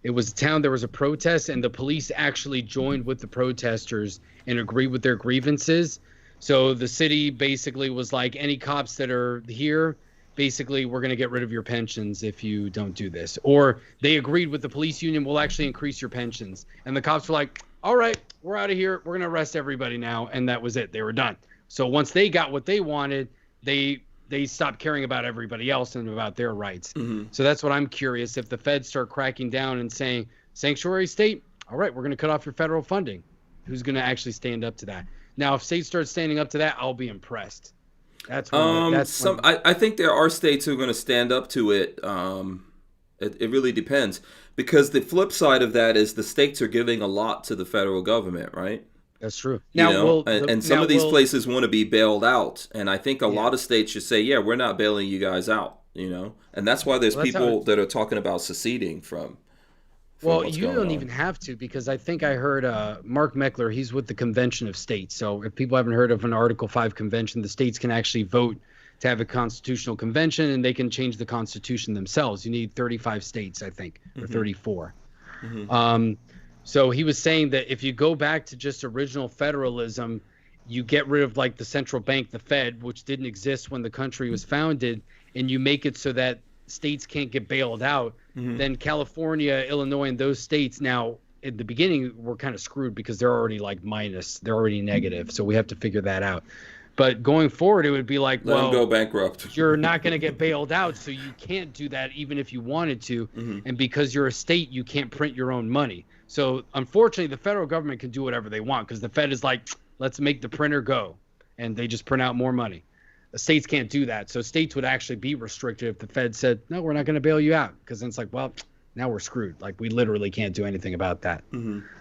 it was a town, there was a protest, and the police actually joined with the protesters and agreed with their grievances. So the city basically was like, any cops that are here, basically, we're going to get rid of your pensions if you don't do this. Or they agreed with the police union, we'll actually increase your pensions. And the cops were like, all right, we're out of here. We're going to arrest everybody now. And that was it. They were done. So once they got what they wanted, they stopped caring about everybody else and about their rights. So that's what I'm curious. If the feds start cracking down and saying, sanctuary state, all right, we're going to cut off your federal funding. Who's going to actually stand up to that? Now, if states start standing up to that, I'll be impressed. I think there are states who are going to stand up to it. It really depends. Because the flip side of that is the states are giving a lot to the federal government, right? That's true.
And some of these places want to be bailed out, and I think a lot of states should say, "Yeah, we're not bailing you guys out," and that's why there's people that are talking about seceding from.
Well, you don't even have to, because I think I heard Mark Meckler. He's with the Convention of States. So if people haven't heard of an Article 5 convention, the states can actually vote to have a constitutional convention, and they can change the Constitution themselves. You need 35 states, I think, or 34. So he was saying that if you go back to just original federalism, you get rid of like the central bank, the Fed, which didn't exist when the country was founded, and you make it so that states can't get bailed out, then California, Illinois, and those states now at the beginning were kind of screwed because they're already like minus, they're already negative. So we have to figure that out. But going forward, it would be like,
let them go bankrupt.
You're not going to get bailed out, so you can't do that even if you wanted to. And because you're a state, you can't print your own money. So unfortunately, the federal government can do whatever they want because the Fed is like, let's make the printer go. And they just print out more money. The states can't do that. So states would actually be restricted if the Fed said, no, we're not going to bail you out. Because then it's like, well, now we're screwed. Like, we literally can't do anything about that.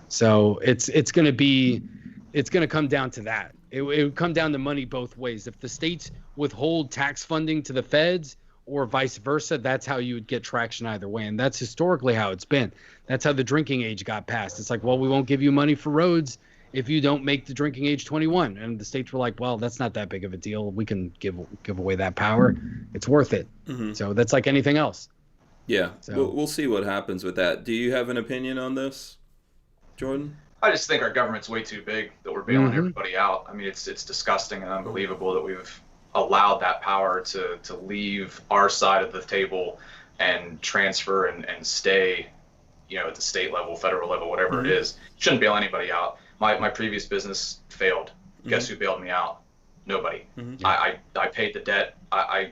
So it's going to come down to that. It would come down to money both ways. If the states withhold tax funding to the feds or vice versa, that's how you would get traction either way. And that's historically how it's been. That's how the drinking age got passed. It's like, well, we won't give you money for roads if you don't make the drinking age 21. And the states were like, well, that's not that big of a deal. We can give away that power. It's worth it. So that's like anything else.
Yeah,
So
we'll see what happens with that. Do you have an opinion on this, Jordan?
I just think our government's way too big that we're bailing everybody out. I mean, it's disgusting and unbelievable that we've allowed that power to leave our side of the table and transfer and stay, at the state level, federal level, whatever it is. Shouldn't bail anybody out. My previous business failed. Guess who bailed me out? Nobody. I paid the debt. I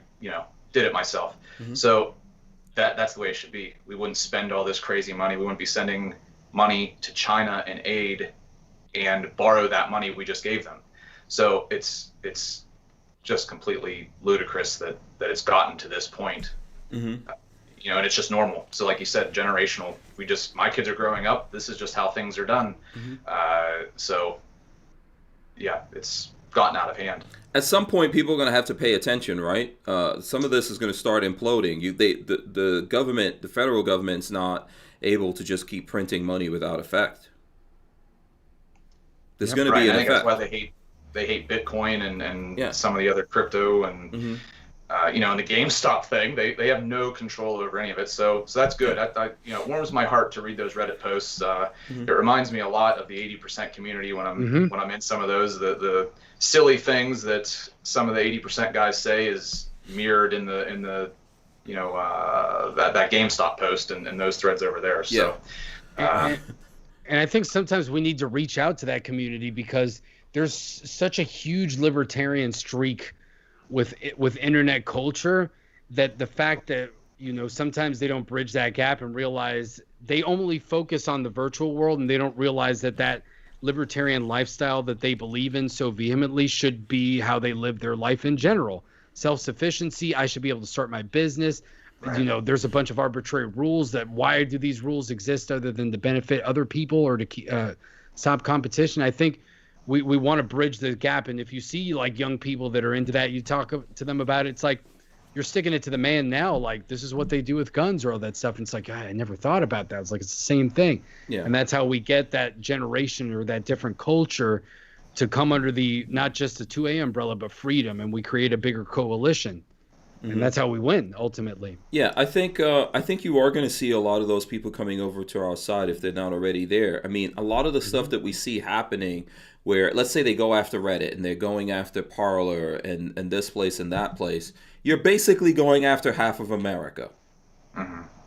did it myself. So that's the way it should be. We wouldn't spend all this crazy money. We wouldn't be sending money to China in aid and borrow that money we just gave them. So it's just completely ludicrous that it's gotten to this point. And it's just normal. So like you said, generational. My kids are growing up. This is just how things are done. So yeah, it's gotten out of hand.
At some point, people are going to have to pay attention, right? Some of this is going to start imploding. The government, the federal government's not able to just keep printing money without effect. There's going to be an effect.
That's why they hate Bitcoin and some of the other crypto and and the GameStop thing. They have no control over any of it. So that's good. It warms my heart to read those Reddit posts. It reminds me a lot of the 80% community when I'm in some of those. The silly things that some of the 80% guys say is mirrored in the that GameStop post and those threads over there. So,
and I think sometimes we need to reach out to that community because there's such a huge libertarian streak with internet culture that the fact that, sometimes they don't bridge that gap and realize they only focus on the virtual world and they don't realize that libertarian lifestyle that they believe in so vehemently should be how they live their life in general. Self-sufficiency. I should be able to start my business. Right. There's a bunch of arbitrary rules why do these rules exist other than to benefit other people or to stop competition? I think we want to bridge the gap. And if you see like young people that are into that, you talk to them about it. It's like, you're sticking it to the man now. Like, this is what they do with guns or all that stuff. And it's like, I never thought about that. It's like, it's the same thing. Yeah. And that's how we get that generation or that different culture to come under not just the 2A umbrella, but freedom. And we create a bigger coalition. And that's how we win ultimately.
Yeah, I think you are going to see a lot of those people coming over to our side if they're not already there. I mean, a lot of the stuff that we see happening where, let's say they go after Reddit and they're going after Parler and this place and that place, you're basically going after half of America.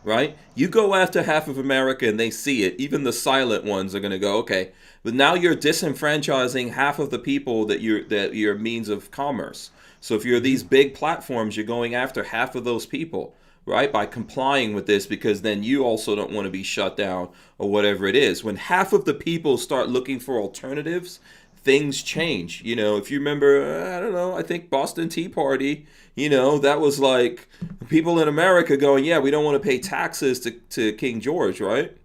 Right? You go after half of America and they see it. Even the silent ones are going to go, okay, but now you're disenfranchising half of the people that your means of commerce. So if you're these big platforms, you're going after half of those people, right? By complying with this, because then you also don't want to be shut down or whatever it is. When half of the people start looking for alternatives, things change. If you remember, I don't know, I think Boston Tea Party, that was like people in America going, yeah, we don't want to pay taxes to King George, right?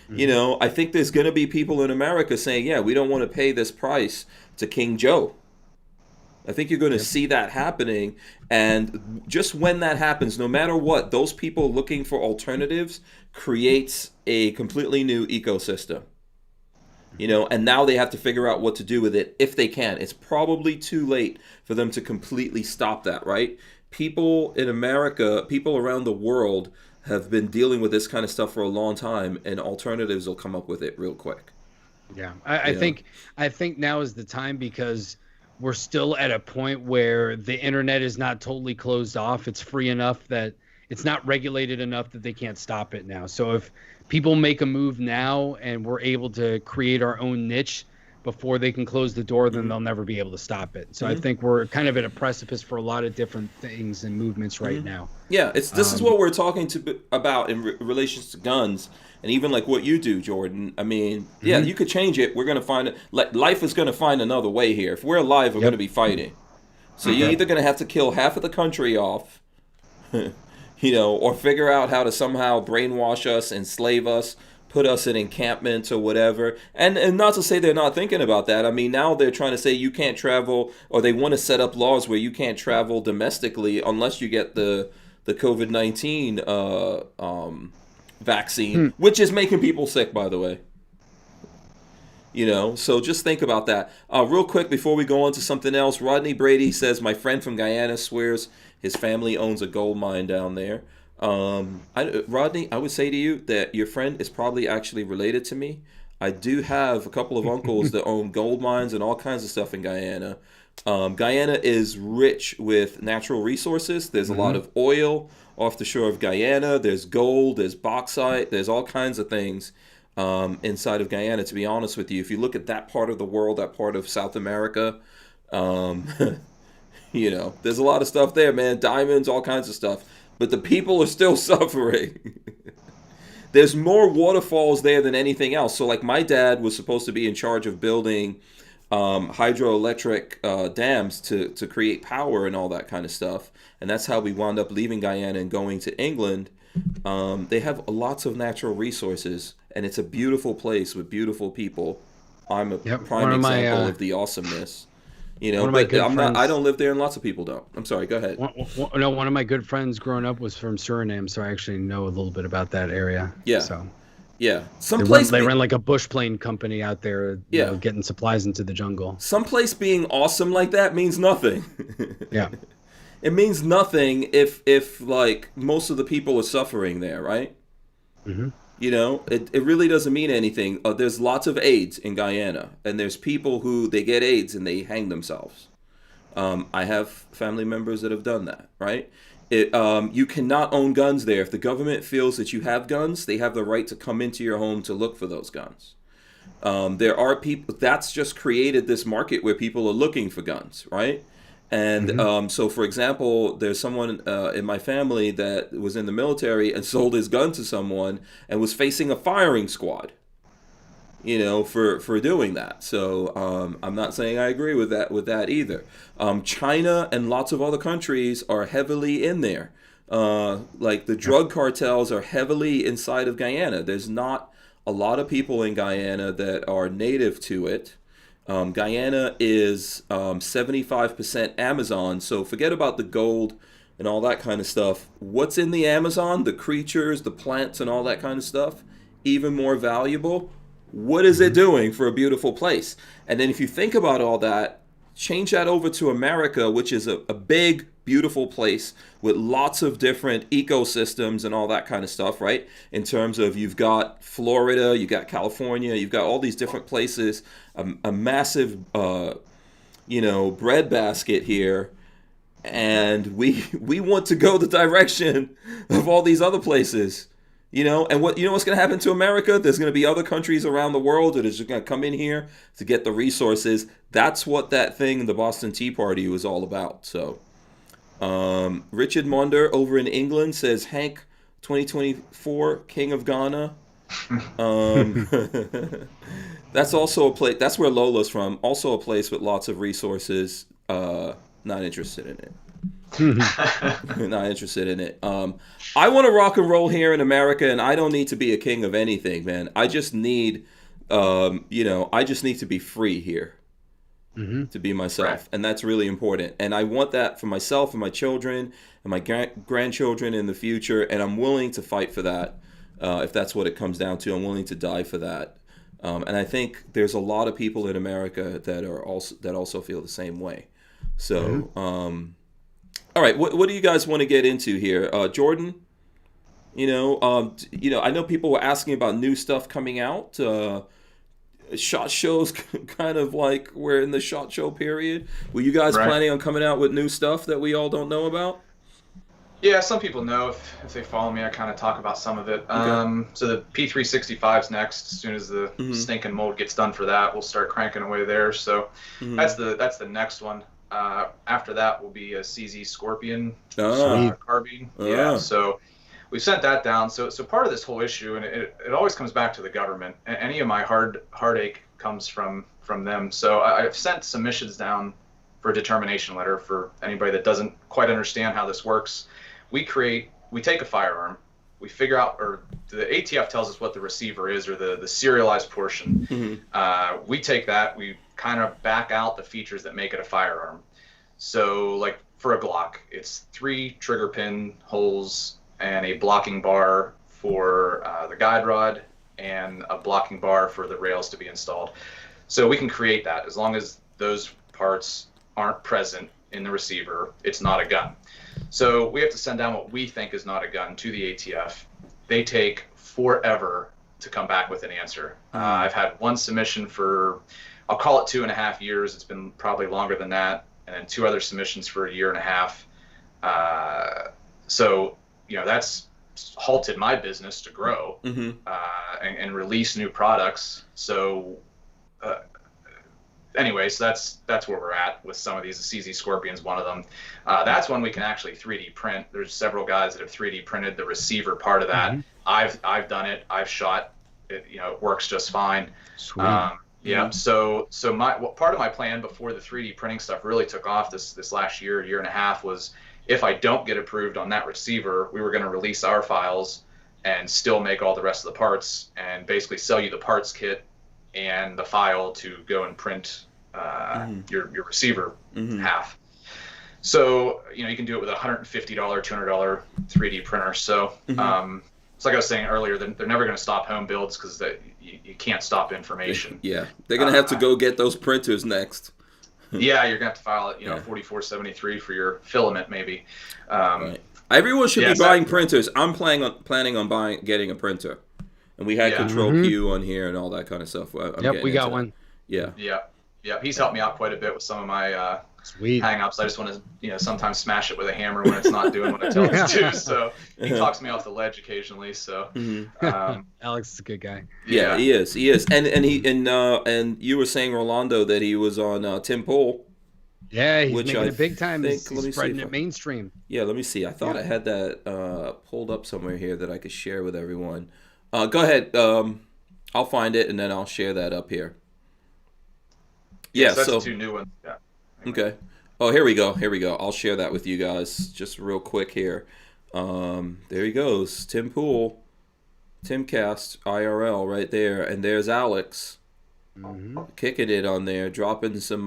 I think there's going to be people in America saying, yeah, we don't want to pay this price to King Joe. I think you're going to see that happening. And just when that happens, no matter what, those people looking for alternatives creates a completely new ecosystem. And now they have to figure out what to do with it if they can. It's probably too late for them to completely stop that, right? People in America, people around the world have been dealing with this kind of stuff for a long time, and alternatives will come up with it real quick.
Yeah, I think now is the time, because we're still at a point where the internet is not totally closed off. It's free enough that it's not regulated enough that they can't stop it now. So if people make a move now and we're able to create our own niche before they can close the door, then they'll never be able to stop it. So I think we're kind of at a precipice for a lot of different things and movements right now.
Yeah, this is what we're talking about in relation to guns, and even like what you do, Jordan. I mean, yeah, you could change it. We're gonna find it. Like, life is gonna find another way here. If we're alive, we're gonna be fighting. So you're either gonna have to kill half of the country off, or figure out how to somehow brainwash us, enslave us, put us in encampments or whatever. And not to say they're not thinking about that. I mean, now they're trying to say you can't travel, or they want to set up laws where you can't travel domestically unless you get the COVID-19 vaccine, which is making people sick, by the way. So just think about that. Real quick, before we go on to something else, Rodney Brady says, my friend from Guyana swears his family owns a gold mine down there. Rodney, I would say to you that your friend is probably actually related to me. I do have a couple of uncles that own gold mines and all kinds of stuff in Guyana. Guyana is rich with natural resources. There's a lot of oil off the shore of Guyana. There's gold, there's bauxite, there's all kinds of things inside of Guyana, to be honest with you. If you look at that part of the world, that part of South America, there's a lot of stuff there, man. Diamonds, all kinds of stuff. But the people are still suffering. There's more waterfalls there than anything else. So, like, my dad was supposed to be in charge of building hydroelectric dams to create power and all that kind of stuff. And that's how we wound up leaving Guyana and going to England. They have lots of natural resources, and it's a beautiful place with beautiful people. I'm a prime example of the awesomeness. But I don't live there, and lots of people don't. I'm sorry, go ahead.
One of my good friends growing up was from Suriname, so I actually know a little bit about that area.
Yeah.
So.
Yeah.
They run like a bush plane company out there, getting supplies into the jungle.
Someplace being awesome like that means nothing.
Yeah.
It means nothing if like most of the people are suffering there, right? Mm-hmm. It really doesn't mean anything. There's lots of AIDS in Guyana, and there's people who they get AIDS and they hang themselves. I have family members that have done that, right? You cannot own guns there. If the government feels that you have guns, they have the right to come into your home to look for those guns. There are people, that's just created this market where people are looking for guns, right? And so, for example, there's someone in my family that was in the military and sold his gun to someone and was facing a firing squad, for doing that. So I'm not saying I agree with that either. China and lots of other countries are heavily in there. Like the drug cartels are heavily inside of Guyana. There's not a lot of people in Guyana that are native to it. Guyana is 75% Amazon, so forget about the gold and all that kind of stuff. What's in the Amazon, the creatures, the plants, and all that kind of stuff, even more valuable. What is it doing for a beautiful place? And then if you think about all that, change that over to America, which is a big, beautiful place with lots of different ecosystems and all that kind of stuff, right? In terms of, you've got Florida, you've got California, you've got all these different places, a massive, breadbasket here. And we want to go the direction of all these other places. And what's going to happen to America? There's going to be other countries around the world that are just going to come in here to get the resources. That's what that thing, the Boston Tea Party, was all about. So, Richard Monder over in England says, Hank, 2024, King of Ghana. That's also a place. That's where Lola's from. Also a place with lots of resources. Not interested in it. Not interested in it. I want to rock and roll here in America, and I don't need to be a king of anything, man. I just need, I just need to be free here, to be myself, right. And that's really important. And I want that for myself and my children and my grandchildren in the future. And I'm willing to fight for that, if that's what it comes down to. I'm willing to die for that. And I think there's a lot of people in America that also feel the same way. So. All right, what do you guys want to get into here, Jordan? I know people were asking about new stuff coming out. SHOT Show's kind of like we're in the SHOT Show period. Were you guys planning on coming out with new stuff that we all don't know about?
Yeah, some people know if they follow me. I kind of talk about some of it. Okay. So the P365's next. As soon as the stinking mold gets done for that, we'll start cranking away there. So that's the next one. After that will be a CZ Scorpion carbine. Yeah. So we sent that down. So part of this whole issue, and it always comes back to the government. Any of my heartache comes from them. So I've sent submissions down for a determination letter for anybody that doesn't quite understand how this works. We take a firearm, we figure out, or the ATF tells us what the receiver is, or the serialized portion. We take that, we kind of back out the features that make it a firearm. So like for a Glock, it's 3 trigger pin holes and a blocking bar for the guide rod and a blocking bar for the rails to be installed. So we can create that. As long as those parts aren't present in the receiver, it's not a gun. So we have to send down what we think is not a gun to the ATF. They take forever to come back with an answer. I've had one submission for, I'll call it 2.5 years. It's been probably longer than that. And then 2 other submissions for 1.5 years. So, that's halted my business to grow and release new products. So, anyway, so that's where we're at with some of these. The CZ Scorpion's one of them. That's one we can actually 3D print. There's several guys that have 3D printed the receiver part of that. I've done it. I've shot it. It works just fine.
Sweet.
Yeah. So part of my plan before the 3D printing stuff really took off this last year and a half was, if I don't get approved on that receiver, we were going to release our files and still make all the rest of the parts and basically sell you the parts kit and the file to go and print your receiver half. So, you can do it with a $150, $200 3D printer. So, it's like I was saying earlier, they're never going to stop home builds because you can't stop information.
Yeah, they're going to have to go get those printers next.
Yeah, you're going to have to file it, 4473 for your filament maybe.
Right. Everyone should be buying printers. I'm planning on getting a printer. And we had Control Q on here and all that kind of stuff.
We got one.
Yeah.
Yeah. He's helped me out quite a bit with some of my
Sweet
hang-ups. I just want to, sometimes smash it with a hammer when it's not doing what I tell it to do. So he talks me off the ledge occasionally. So
Alex is a good guy.
Yeah, he is. And you were saying, Rolando, that he was on Tim Pool.
Yeah, he's making it big time. He's spreading it mainstream.
Yeah, let me see. I thought I had that pulled up somewhere here that I could share with everyone. Go ahead. I'll find it and then I'll share that up here. Yeah,
so that's 2 new ones. Yeah.
Okay. Oh, here we go. I'll share that with you guys just real quick here. There he goes. Tim Pool, Timcast IRL right there, and there's Alex kicking it on there, dropping some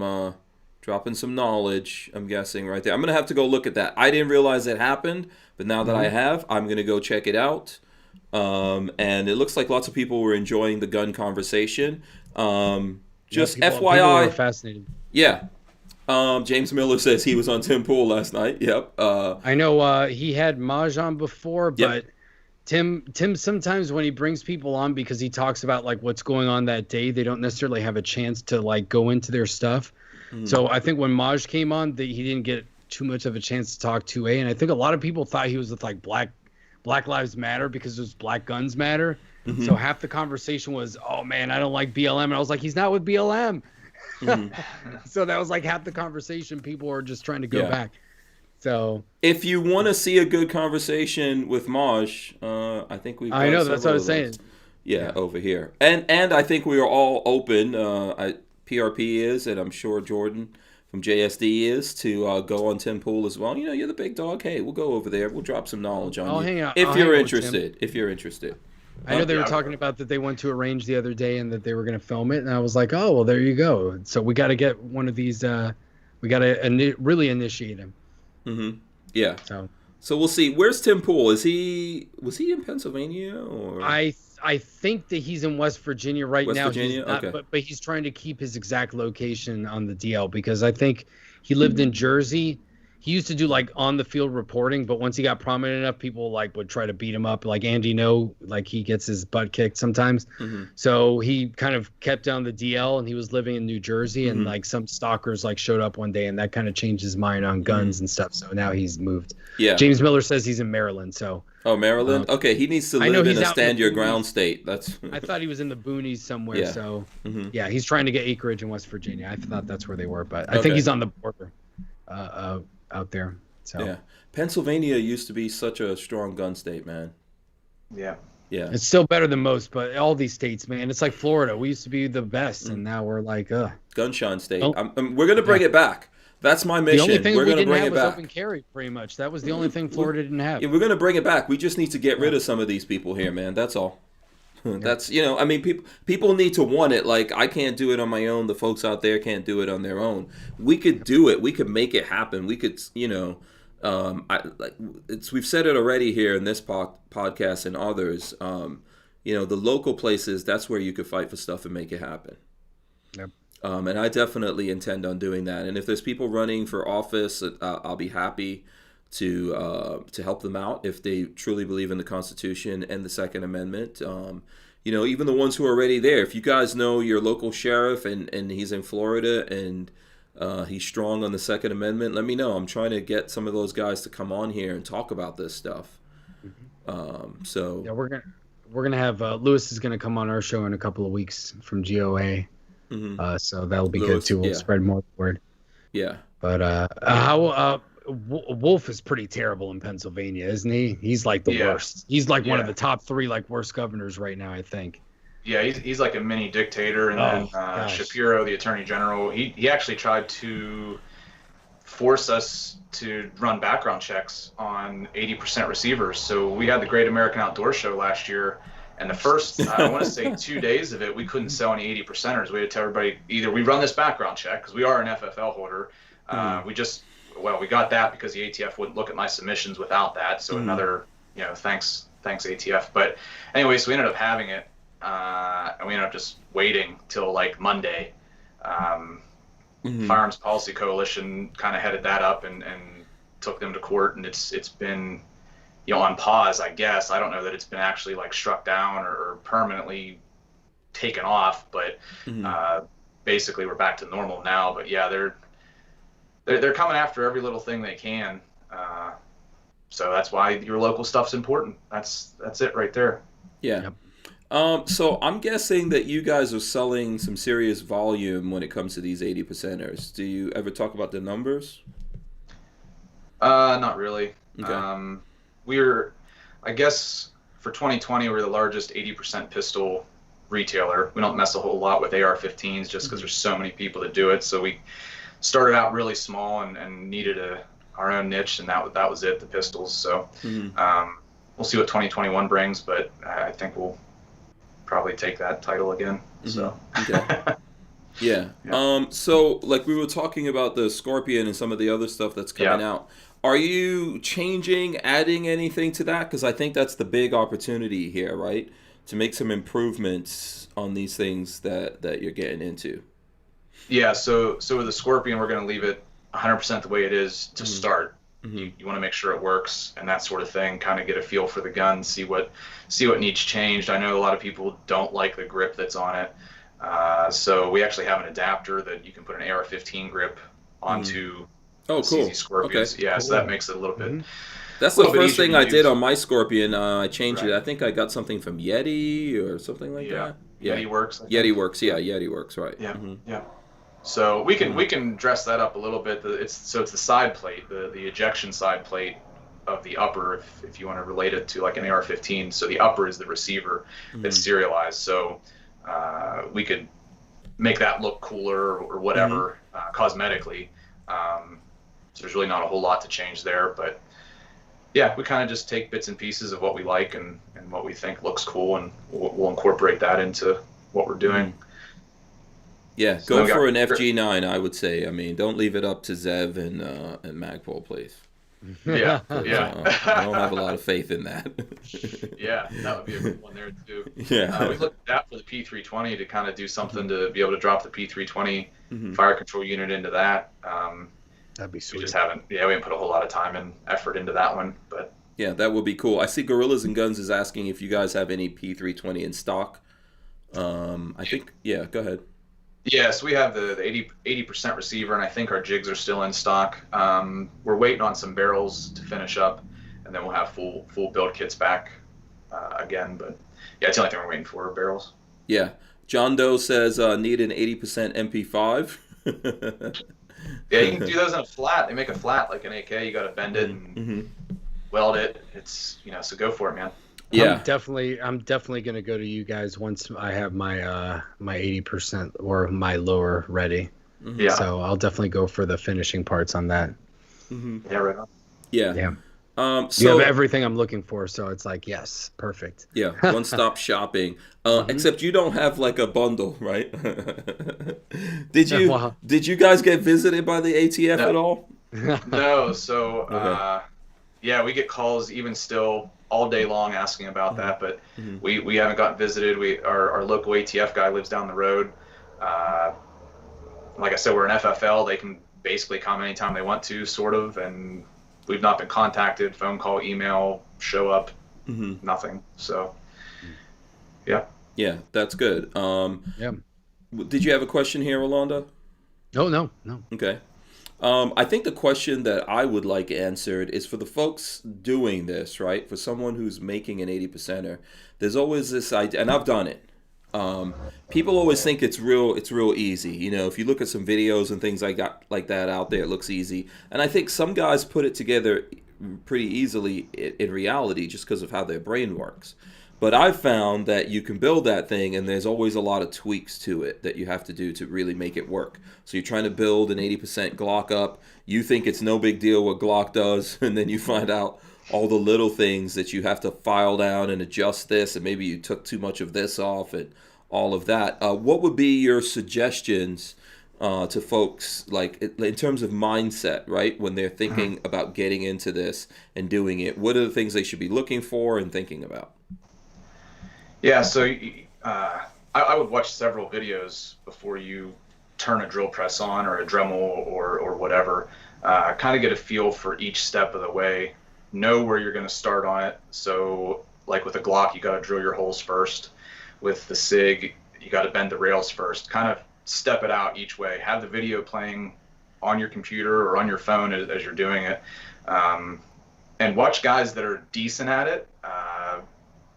knowledge. I'm guessing right there. I'm gonna have to go look at that. I didn't realize it happened, but now that I have, I'm gonna go check it out. And it looks like lots of people were enjoying the gun conversation. Just FYI, people
were fascinated.
Yeah. James Miller says he was on Tim Pool last night. Yep.
I know he had Maj on before, but Tim sometimes when he brings people on, because he talks about like what's going on that day, they don't necessarily have a chance to like go into their stuff. So I think when Maj came on, he didn't get too much of a chance to talk 2A, and I think a lot of people thought he was with like Black Lives Matter because it was Black Guns Matter. So half the conversation was, oh man, I don't like BLM, and I was like, he's not with BLM. So that was like half the conversation. People were just trying to go back. So
if you want to see a good conversation with Maj, I think we've got
I know that's what I was saying.
Yeah, over here, and I think we are all open. PRP is, and I'm sure Jordan from JSD is, to go on Tim Pool as well. You're the big dog. Hey, we'll go over there. We'll drop some knowledge on you if you're interested.
I know they were talking about that they went to a range the other day and that they were going to film it, and I was like, oh, well, there you go. So we got to get one of these. We got to really initiate him.
Yeah. So we'll see. Where's Tim Pool? Was he in Pennsylvania or?
I think that he's in West Virginia right now.
Virginia?
He's not, but he's trying to keep his exact location on the DL because I think he lived in Jersey. he used to do like on the field reporting, but once he got prominent enough, people like would try to beat him up. Like Andy No, like he gets his butt kicked sometimes. So he kind of kept down the DL, and he was living in New Jersey, and like some stalkers like showed up one day, and that kind of changed his mind on guns and stuff. So now he's moved.
Yeah.
James Miller says he's in Maryland. So.
Oh, Maryland. Okay, he needs to live in a stand your ground state. That's.
I thought he was in the boonies somewhere.
Yeah.
So yeah, he's trying to get acreage in West Virginia. I thought that's where they were, but I think he's on the border. Out there. So
yeah, Pennsylvania used to be such a strong gun state, man.
Yeah.
It's still better than most, but all these states, man, it's like Florida. We used to be the best, and now we're like,
Gunshine state.
Oh.
We're gonna bring it back. That's my mission.
The only thing
we're
we
gonna
didn't
bring
have
it
was
back.
open carry, pretty much. That was the only thing Florida didn't have.
Yeah, we're gonna bring it back. We just need to get rid of some of these people here, man. That's all. That's I mean, people need to want it. Like, I can't do it on my own. The folks out there can't do it on their own. We could do it. We could make it happen. We could, we've said it already here in this podcast and others. The local places, that's where you could fight for stuff and make it happen.
Yep.
And I definitely intend on doing that. And if there's people running for office, I'll be happy to help them out if they truly believe in the Constitution and the Second Amendment. Even the ones who are already there. If you guys know your local sheriff and he's in Florida and he's strong on the Second Amendment, let me know. I'm trying to get some of those guys to come on here and talk about this stuff.
Yeah, we're gonna have Lewis is gonna come on our show in a couple of weeks from GOA. So that'll be good too. We'll spread more word.
Yeah.
But Wolf is pretty terrible in Pennsylvania, isn't he? He's like the worst. He's like one of the top 3 like worst governors right now, I think.
Yeah, he's like a mini dictator. And then Shapiro, the attorney general, he actually tried to force us to run background checks on 80% receivers. So we had the Great American Outdoor Show last year, and the first, I want to say 2 days of it, we couldn't sell any 80%ers. We had to tell everybody, either we run this background check, because we are an FFL holder. We got that because the ATF wouldn't look at my submissions without that. So another, thanks ATF. But anyway, so we ended up having it, and we ended up just waiting till like Monday. Firearms Policy Coalition kind of headed that up and took them to court, and it's been, on pause, I guess. I don't know that it's been actually like struck down or permanently taken off, but basically we're back to normal now. But yeah, they're coming after every little thing they can. So that's why your local stuff's important. That's it right there.
Yeah. So I'm guessing that you guys are selling some serious volume when it comes to these 80%ers. Do you ever talk about the numbers?
Not really.
Okay.
I guess for 2020, we're the largest 80% pistol retailer. We don't mess a whole lot with AR-15s just because there's so many people that do it. So we started out really small and needed our own niche, and that was it, the pistols. So we'll see what 2021 brings, but I think we'll probably take that title again. So
okay. Yeah. So like we were talking about the Scorpion and some of the other stuff that's coming out. Are you changing, adding anything to that? Because I think that's the big opportunity here, right? To make some improvements on these things that you're getting into.
Yeah, so with the Scorpion, we're going to leave it 100% the way it is to start. You want to make sure it works and that sort of thing, kind of get a feel for the gun, see what needs changed. I know a lot of people don't like the grip that's on it. So we actually have an adapter that you can put an AR-15 grip onto CZ Scorpions. Okay. Yeah, so that makes it a little bit...
That's the first thing I did on my Scorpion. I changed it. I think I got something from Yeti or something like that. Yeah.
Yeti Works.
Yeti Works. Yeah, Yeti Works. Right.
Yeah. Yeah. So we can dress that up a little bit. It's the side plate, the ejection side plate of the upper, if you want to relate it to like an AR-15. So the upper is the receiver that's serialized. So we could make that look cooler or whatever cosmetically. So there's really not a whole lot to change there, but yeah, we kind of just take bits and pieces of what we like and what we think looks cool, and we'll incorporate that into what we're doing.
Yeah, go for an FG9, I would say. I mean, don't leave it up to Zev and Magpul, please.
Yeah.
I don't have a lot of faith in that.
Yeah, that would be a good one there too.
Yeah.
We looked at that for the P320 to kind of do something to be able to drop the P320 fire control unit into that.
That'd be
we
sweet.
just haven't, we haven't put a whole lot of time and effort into that one, but.
Yeah, that would be cool. I see Gorillas and Guns is asking if you guys have any P320 in stock. I think, yeah, go ahead.
Yes, we have the 80% receiver, and I think our jigs are still in stock. We're waiting on some barrels to finish up, and then we'll have full build kits back again. But yeah, it's the only thing we're waiting for, barrels.
Yeah. John Doe says need an 80% MP5.
Yeah, you can do those in a flat. They make a flat like an AK. You got to bend it and weld it. It's, so go for it, man.
Yeah,
I'm definitely gonna go to you guys once I have my my 80% or my lower ready.
Yeah.
So I'll definitely go for the finishing parts on that.
Yeah, right on.
Yeah.
Yeah.
So
You have everything I'm looking for, so it's like, yes, perfect.
yeah, one-stop shopping. Except you don't have like a bundle, right? Did you guys get visited by the ATF at all?
No. So
Okay.
yeah, we get calls even still all day long asking about that, but we haven't gotten visited. Our local ATF guy lives down the road. Like I said, we're an FFL. They can basically come anytime they want to, sort of, and we've not been contacted. Phone call, email, show up, nothing. So yeah,
that's good.
Yeah.
Did you have a question here, Rolanda?
No.
Okay. I think the question that I would like answered is for the folks doing this, right? For someone who's making an 80%er, there's always this idea, and I've done it. People always think it's real easy. If you look at some videos and things like that out there, it looks easy. And I think some guys put it together pretty easily in reality just because of how their brain works. But I've found that you can build that thing, and there's always a lot of tweaks to it that you have to do to really make it work. So you're trying to build an 80% Glock up. You think it's no big deal what Glock does, and then you find out all the little things that you have to file down and adjust this, and maybe you took too much of this off and all of that. What would be your suggestions to folks, like in terms of mindset, right? When they're thinking about getting into this and doing it, what are the things they should be looking for and thinking about?
Yeah, so I would watch several videos before you turn a drill press on or a Dremel or whatever. Kind of get a feel for each step of the way. Know where you're going to start on it. So, like with a Glock, you got to drill your holes first. With the SIG, you got to bend the rails first. Kind of step it out each way. Have the video playing on your computer or on your phone as you're doing it. And watch guys that are decent at it.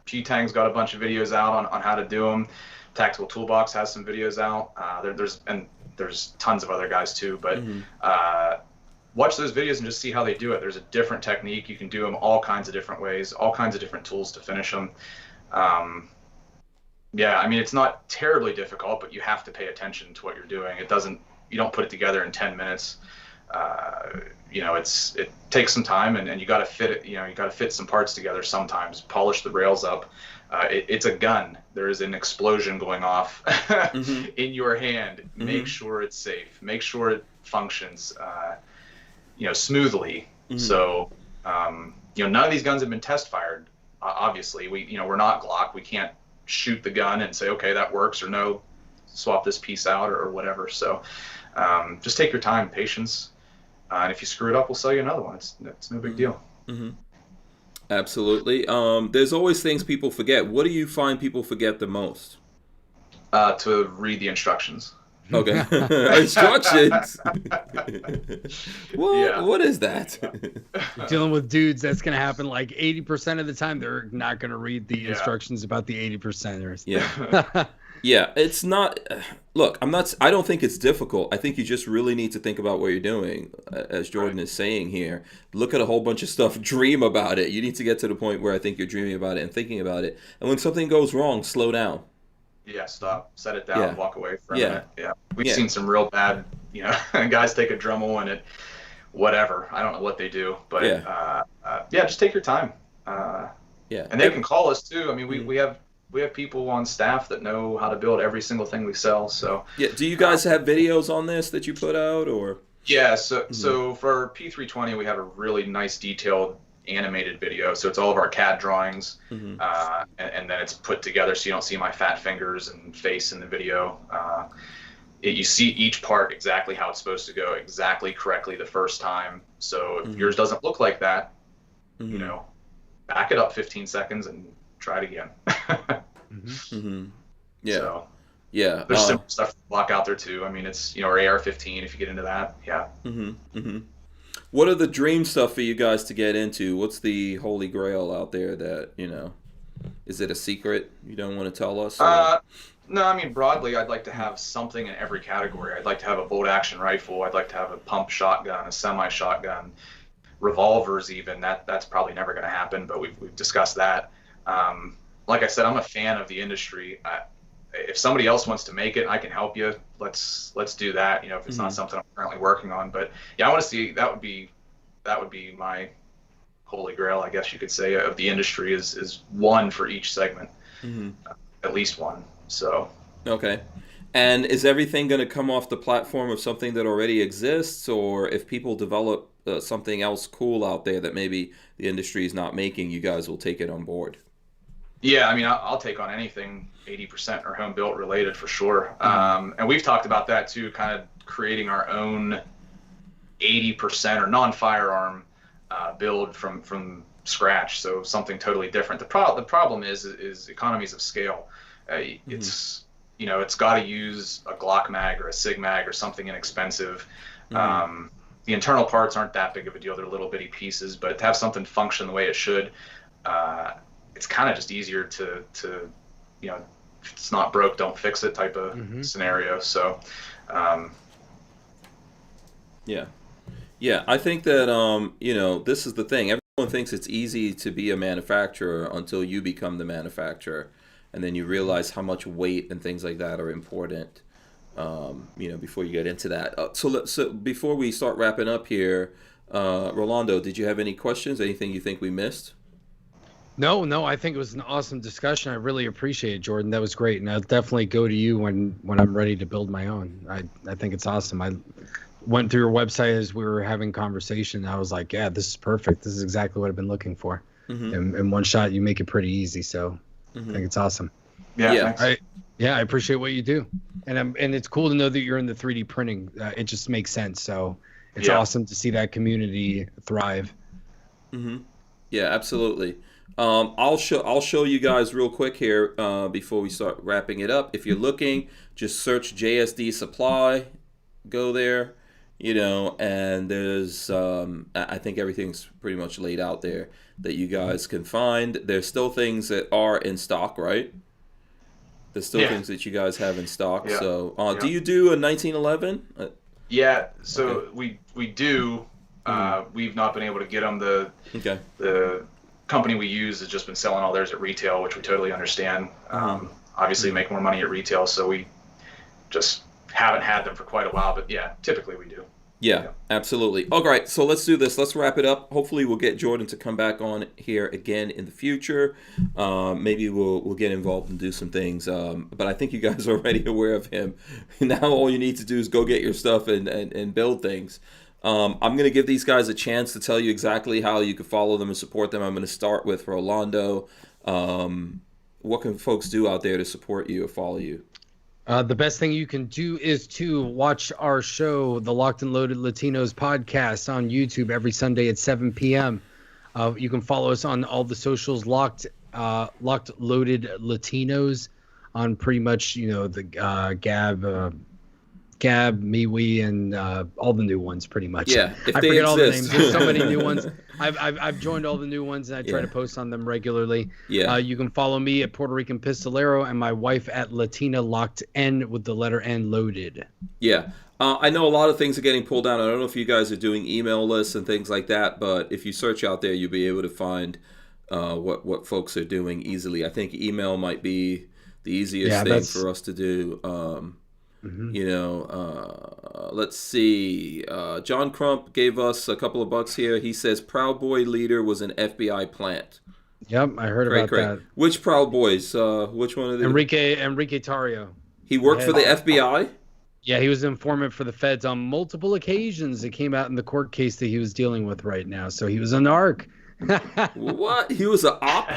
P-Tang's got a bunch of videos out on how to do them. Tactical Toolbox has some videos out. There's tons of other guys too, but watch those videos and just see how they do it. There's a different technique. You can do them all kinds of different ways, all kinds of different tools to finish them. Yeah, I mean, it's not terribly difficult, but you have to pay attention to what you're doing. You don't put it together in 10 minutes. It takes some time, and you got to fit it. You got to fit some parts together sometimes. Polish the rails up. It's a gun. There is an explosion going off in your hand. Make sure it's safe. Make sure it functions, smoothly. So, none of these guns have been test fired. Obviously, we're not Glock. We can't shoot the gun and say, okay, that works, or no, swap this piece out or whatever. So, just take your time, patience. And if you screw it up, we'll sell you another one. It's no big deal.
Absolutely. There's always things people forget. What do you find people forget the most?
To read the instructions.
Okay. Instructions. What is that?
You're dealing with dudes, that's going to happen like 80% of the time. They're not going to read the instructions about the 80%ers.
Yeah. Yeah, it's not. Look, I don't think it's difficult. I think you just really need to think about what you're doing, as Jordan is saying here. Look at a whole bunch of stuff, dream about it. You need to get to the point where I think you're dreaming about it and thinking about it. And when something goes wrong, slow down.
Yeah, stop, set it down, walk away for a minute. Yeah, we've seen some real bad, guys take a Dremel and whatever. I don't know what they do, but just take your time. And they can call us too. I mean, we have people on staff that know how to build every single thing we sell. So
do you guys have videos on this that you put out, or? Yeah,
so for P320, we have a really nice detailed animated video. So it's all of our CAD drawings, and then it's put together so you don't see my fat fingers and face in the video. you see each part exactly how it's supposed to go, exactly correctly the first time. So if yours doesn't look like that, you know, back it up 15 seconds and try it again.
Yeah.
So,
yeah.
there's some stuff to block out there too. I mean, it's, you know, our AR-15 if you get into that. Yeah.
What are the dream stuff for you guys to get into? What's the holy grail out there that, you know, is it a secret you don't want to tell us?
No, I mean, broadly, I'd like to have something in every category. I'd like to have a bolt action rifle. I'd like to have a pump shotgun, a semi shotgun, revolvers even. That's probably never going to happen, but we've discussed that. Like I said, I'm a fan of the industry. If somebody else wants to make it, I can help you. Let's do that. You know, if it's not something I'm currently working on, but yeah, I want to see. That would be my holy grail, I guess you could say, of the industry is one for each segment, at least one. So
okay. And is everything going to come off the platform of something that already exists, or if people develop something else cool out there that maybe the industry is not making, you guys will take it on board?
Yeah, I mean, I'll take on anything 80% or home built related for sure. And we've talked about that too, kind of creating our own 80% or non-firearm build from scratch. So something totally different. The problem is economies of scale. It's, you know, it's got to use a Glock mag or a Sig mag or something inexpensive. The internal parts aren't that big of a deal. They're little bitty pieces, but to have something function the way it should, it's kind of just easier to, you know, if it's not broke, don't fix it type of scenario. So,
yeah, I think that, you know, this is the thing. Everyone thinks it's easy to be a manufacturer until you become the manufacturer. And then you realize how much weight and things like that are important, you know, before you get into that. So before we start wrapping up here, Rolando, did you have any questions? Anything you think we missed?
No, I think it was an awesome discussion. I really appreciate it, Jordan. That was great. And I'll definitely go to you when I'm ready to build my own. I think it's awesome. I went through your website as we were having conversation. I was like, yeah, this is perfect. This is exactly what I've been looking for. In one shot, you make it pretty easy. So I think it's awesome.
Yeah.
I appreciate what you do. And it's cool to know that you're in the 3D printing. It just makes sense. So it's awesome to see that community thrive.
Yeah, absolutely. I'll show you guys real quick here before we start wrapping it up. If you're looking, just search JSD Supply, go there, you know, and there's I think everything's pretty much laid out there that you guys can find. There's still things that are in stock, right? There's still things that you guys have in stock.
Yeah.
So do you do a 1911?
Yeah, so we do. We've not been able to get them. The company we use has just been selling all theirs at retail, which we totally understand. Obviously make more money at retail, so we just haven't had them for quite a while, but yeah, typically we do.
Yeah, absolutely. All right, so let's do this. Let's wrap it up. Hopefully we'll get Jordan to come back on here again in the future. Maybe we'll get involved and do some things. But I think you guys are already aware of him. Now all you need to do is go get your stuff and build things. I'm going to give these guys a chance to tell you exactly how you can follow them and support them. I'm going to start with Rolando. What can folks do out there to support you or follow you?
The best thing you can do is to watch our show, the Locked and Loaded Latinos podcast, on YouTube every Sunday at 7 p.m. You can follow us on all the socials, Locked Loaded Latinos, on pretty much, you know, the Gab, MeWe, and all the new ones pretty much.
Yeah, if
I
they
forget all the
exist.
names. There's so many new ones. I've joined all the new ones, and I try to post on them regularly.
Yeah.
You can follow me at Puerto Rican Pistolero and my wife at Latina Locked N with the letter N loaded.
Yeah. I know a lot of things are getting pulled down. I don't know if you guys are doing email lists and things like that, but if you search out there, you'll be able to find what folks are doing easily. I think email might be the easiest thing for us to do. You know, let's see. John Crump gave us a couple of bucks here. He says Proud Boy leader was an FBI plant.
Yep, I heard about that.
Which Proud Boys? Which one of the
Enrique Tario.
He worked for the FBI?
Yeah, he was an informant for the feds on multiple occasions. It came out in the court case that he was dealing with right now. So he was a narc.
What? He was an op?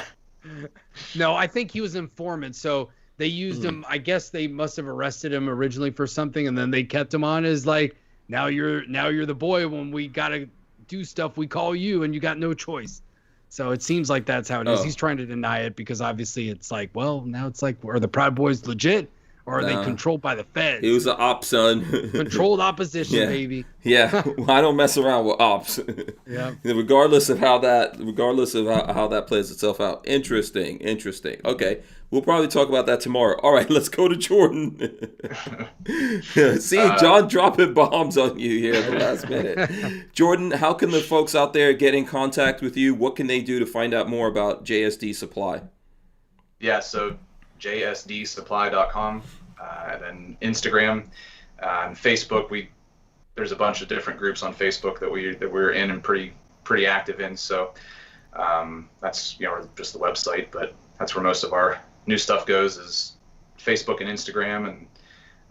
No, I think he was an informant. So They used him. I guess they must have arrested him originally for something, and then they kept him on as like, now you're the boy. When we gotta do stuff, we call you, and you got no choice. So it seems like that's how it is. He's trying to deny it because obviously it's like, well, now it's like, are the Proud Boys legit, or are they controlled by the feds?
He was an op, son.
Controlled opposition, baby.
Yeah, well, I don't mess around with ops.
Yeah.
Regardless of how that plays itself out. Interesting. Okay, we'll probably talk about that tomorrow. All right, let's go to Jordan. See, John dropping bombs on you here at the last minute. Jordan, how can the folks out there get in contact with you? What can they do to find out more about JSD Supply?
Yeah, so jsdsupply.com, and then Instagram, and Facebook. There's a bunch of different groups on Facebook that we're in and pretty active in. So that's just the website, but that's where most of our new stuff goes, is Facebook and Instagram, and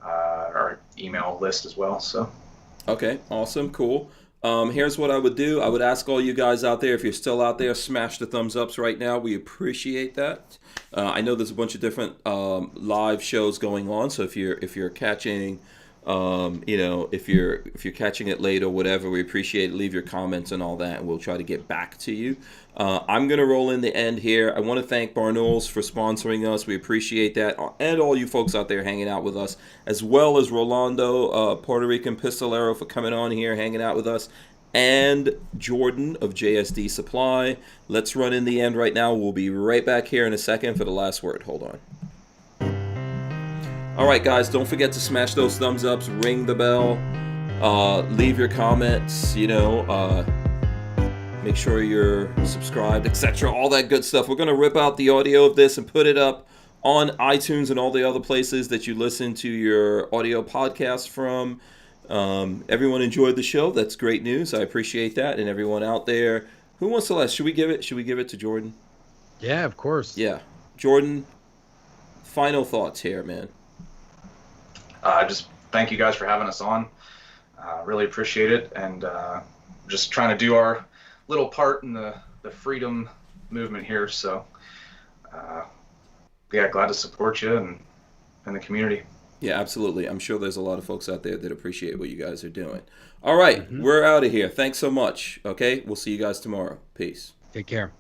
our email list as well. So
okay, awesome, cool. Here's what I would do. I would ask all you guys out there, if you're still out there, smash the thumbs ups right now. We appreciate that. I know there's a bunch of different live shows going on, so if you're catching if you're catching it late or whatever, we appreciate it. Leave your comments and all that, and we'll try to get back to you. I'm going to roll in the end here. I want to thank Barnauls for sponsoring us. We appreciate that. And all you folks out there hanging out with us, as well as Rolando, Puerto Rican Pistolero, for coming on here, hanging out with us, and Jordan of JSD Supply. Let's run in the end right now. We'll be right back here in a second for the last word. Hold on. All right, guys, don't forget to smash those thumbs ups, ring the bell, leave your comments, make sure you're subscribed, etc., all that good stuff. We're going to rip out the audio of this and put it up on iTunes and all the other places that you listen to your audio podcast from. Everyone enjoyed the show. That's great news. I appreciate that. And everyone out there, who wants to last? Should we give it to Jordan?
Yeah, of course.
Yeah. Jordan, final thoughts here, man.
Just thank you guys for having us on. Really appreciate it, and just trying to do our little part in the freedom movement here. So, glad to support you and the community.
Yeah, absolutely. I'm sure there's a lot of folks out there that appreciate what you guys are doing. All right, We're out of here. Thanks so much. Okay, we'll see you guys tomorrow. Peace.
Take care.